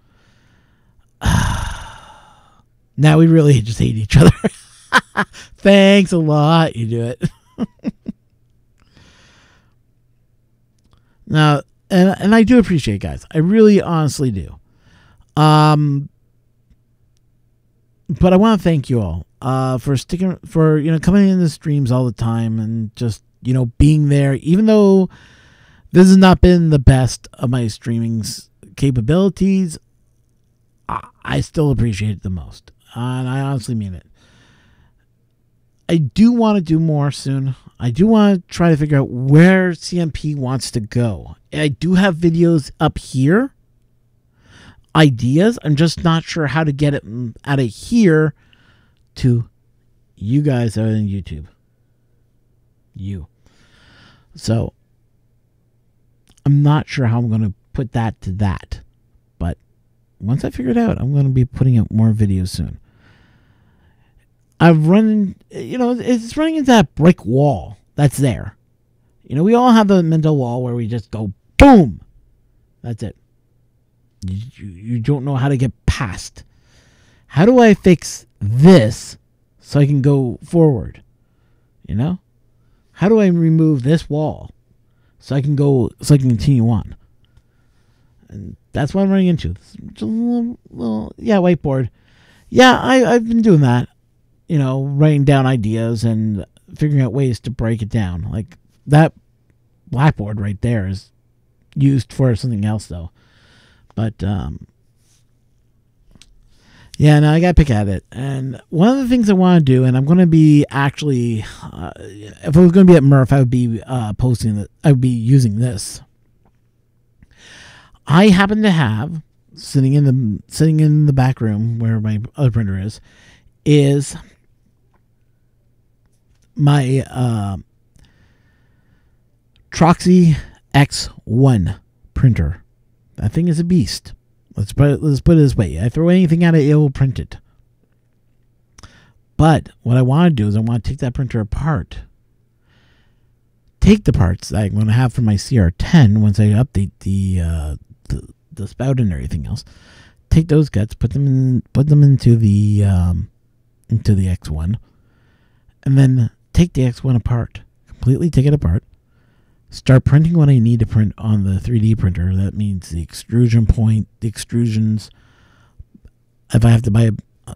Now we really just hate each other. Thanks a lot. You do it. Now, and I do appreciate it, guys. I really honestly do. But I want to thank you all for coming in the streams all the time and just being there, even though this has not been the best of my streaming's capabilities. I still appreciate it the most, and I honestly mean it. I do want to do more soon. I do want to try to figure out where CMP wants to go. I do have videos up here, ideas. I'm just not sure how to get it out of here to you guys out on YouTube. So I'm not sure how I'm going to put that to that. But once I figure it out, I'm going to be putting out more videos soon. I've run, it's running into that brick wall that's there. We all have the mental wall where we just go, boom. That's it. You don't know how to get past. How do I fix this so I can go forward? How do I remove this wall so I can continue on? And that's what I'm running into. Just a little whiteboard. Yeah, I've been doing that. Writing down ideas and figuring out ways to break it down. Like that blackboard right there is used for something else though. But yeah, no, I gotta pick at it. And one of the things I want to do, and I'm going to be actually, if I was going to be at Murph, I would be posting that. I would be using this. I happen to have sitting in the back room where my other printer is my Troxy X1 printer. That thing is a beast. Let's put it this way. I throw anything at it, it will print it. But what I want to do is I want to take that printer apart. Take the parts that I'm going to have for my CR10 once I update the spout and everything else. Take those guts, put them into the X1, and then take the X1 apart. Completely take it apart. Start printing what I need to print on the 3D printer. That means the extrusion point, the extrusions. If I have to buy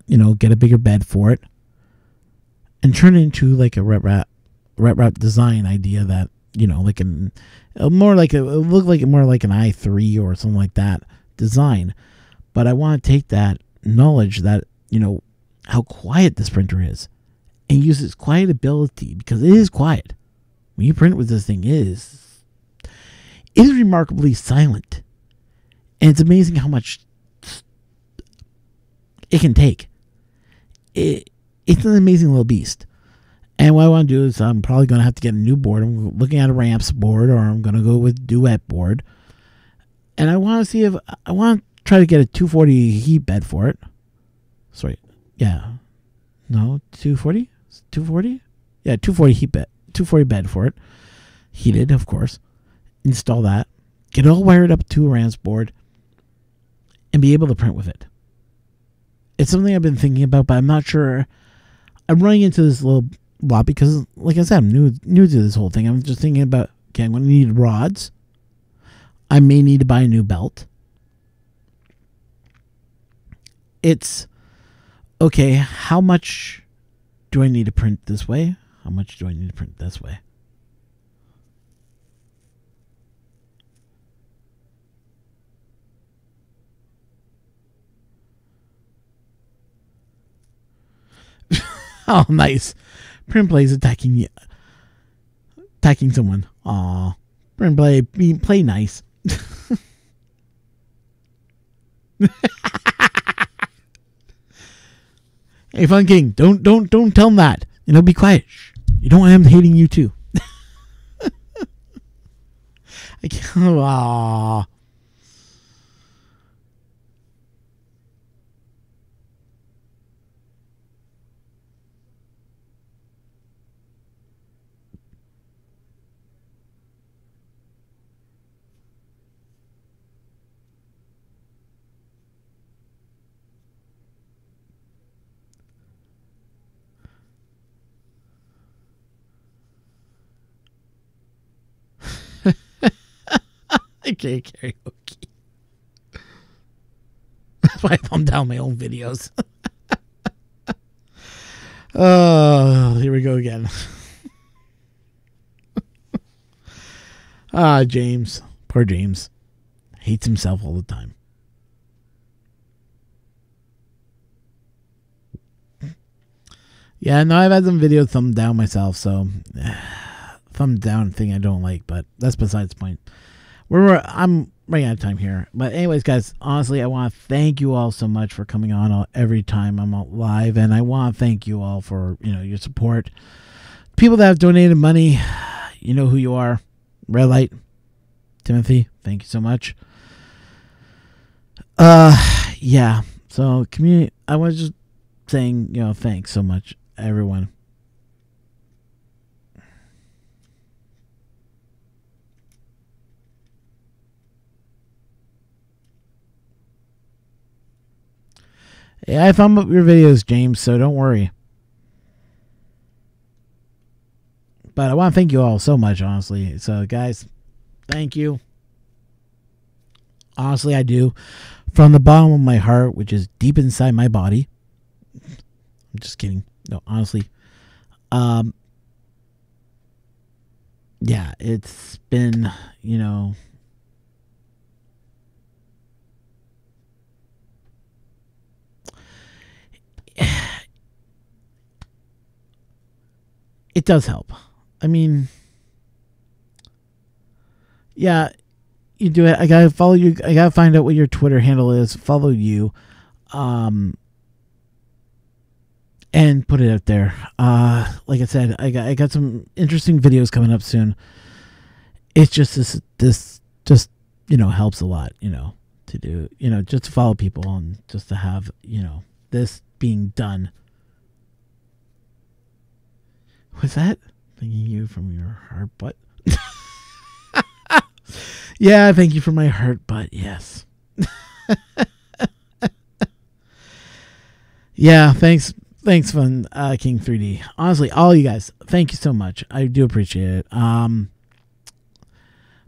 get a bigger bed for it, and turn it into like a ret wrap design idea that like it look more like an i3 or something like that design. But I want to take that knowledge that how quiet this printer is, and use its quiet ability, because it is quiet. When you print with this thing, it is remarkably silent. And it's amazing how much it can take. It's an amazing little beast. And what I want to do is I'm probably going to have to get a new board. I'm looking at a Ramps board, or I'm going to go with Duet board. And I want to see if I want to try to get a 240 heat bed for it. Sorry. Yeah. No, 240? 240? Yeah, 240 heat bed. 240 bed for it. Heated, of course. Install that. Get it all wired up to a Ramps board. And be able to print with it. It's something I've been thinking about, but I'm not sure. I'm running into this little lot because, like I said, I'm new to this whole thing. I'm just thinking about, okay, I'm going to need rods. I may need to buy a new belt. It's okay, how much do I need to print this way? How much do I need to print this way? Oh, nice. Print play is attacking someone. Aw. Print play nice. Hey, Fun King, don't tell him that. You know, be quiet. Shh. You don't want him hating you too. I can't. Aww. Okay, karaoke. That's why I thumb down my own videos. Oh, here we go again. James. Poor James. Hates himself all the time. Yeah, no, I've had some videos thumbed down myself, so thumb down thing I don't like, but that's besides the point. I'm running out of time here. But anyways, guys, honestly, I want to thank you all so much for coming on every time I'm live, and I want to thank you all for, your support. People that have donated money, you know who you are. Red Light, Timothy, thank you so much. Yeah. So community, I was just saying, thanks so much, everyone. Yeah, I found up your videos, James, so don't worry. But I want to thank you all so much, honestly. So, guys, thank you. Honestly, I do. From the bottom of my heart, which is deep inside my body. I'm just kidding. No, honestly. Yeah, it's been, it does help. I mean, yeah, you do it. I gotta follow you. I gotta find out what your Twitter handle is. Follow you, and put it out there. Like I said, I got some interesting videos coming up soon. It's just this just helps a lot. To do just to follow people and just to have this being done. Was that thanking you from your heart butt? Yeah, thank you for my heart butt. Yes. Yeah, thanks, Fun King 3D. Honestly, all you guys, thank you so much. I do appreciate it. By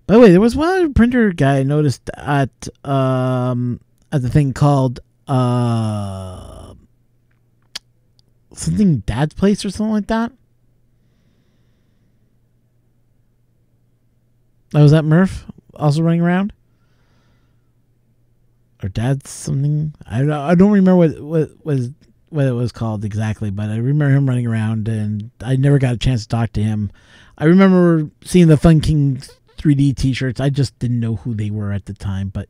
the way, there was one other printer guy I noticed at the thing called something Dad's Place or something like that. Oh, was that Murph also running around? Or Dad's something? I don't remember what it was called exactly, but I remember him running around, and I never got a chance to talk to him. I remember seeing the Fun King 3D T-shirts. I just didn't know who they were at the time, but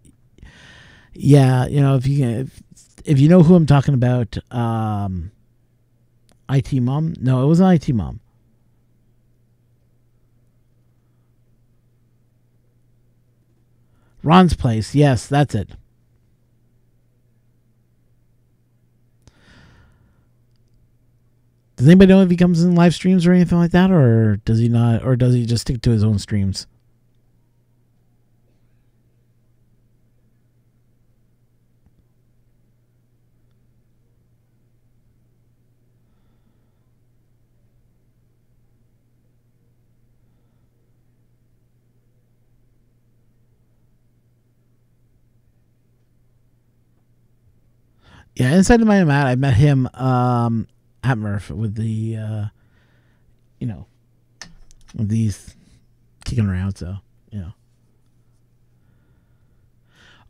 yeah, if you know who I'm talking about, IT Mom. No, it wasn't IT Mom. Ron's Place. Yes, that's it. Does anybody know if he comes in live streams or anything like that, or does he not, or does he just stick to his own streams? Yeah, inside of my Matt, I met him at Murph with the you know, with these kicking around. So you know.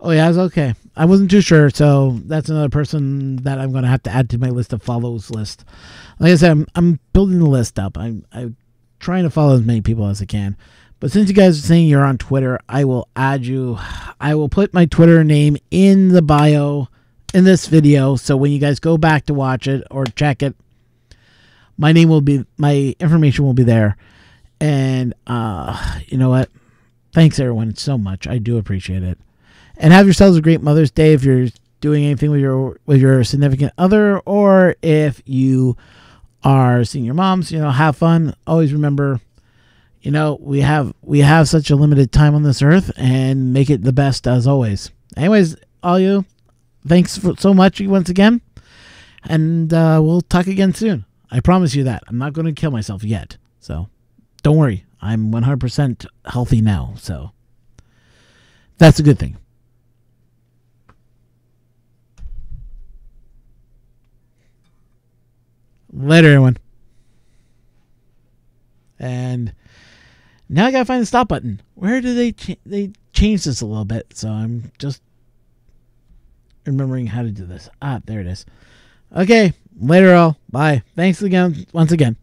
Oh yeah, I was okay. I wasn't too sure, so that's another person that I'm going to have to add to my list of follows list. Like I said, I'm building the list up. I'm trying to follow as many people as I can. But since you guys are saying you're on Twitter, I will add you. I will put my Twitter name in the bio in this video, so when you guys go back to watch it or check it, my information will be there. And you know what? Thanks everyone so much. I do appreciate it. And have yourselves a great Mother's Day if you're doing anything with your significant other, or if you are seeing your moms. You know, have fun. Always remember, you know, we have such a limited time on this earth, and make it the best as always. Anyways, all you, thanks so much once again, and we'll talk again soon. I promise you that. I'm not going to kill myself yet, so don't worry. I'm 100% healthy now, so that's a good thing. Later, everyone. And now I gotta find the stop button. Where did they change this a little bit? So I'm just remembering how to do this. Ah, there it is. Okay, later all. Bye. Thanks again, once again.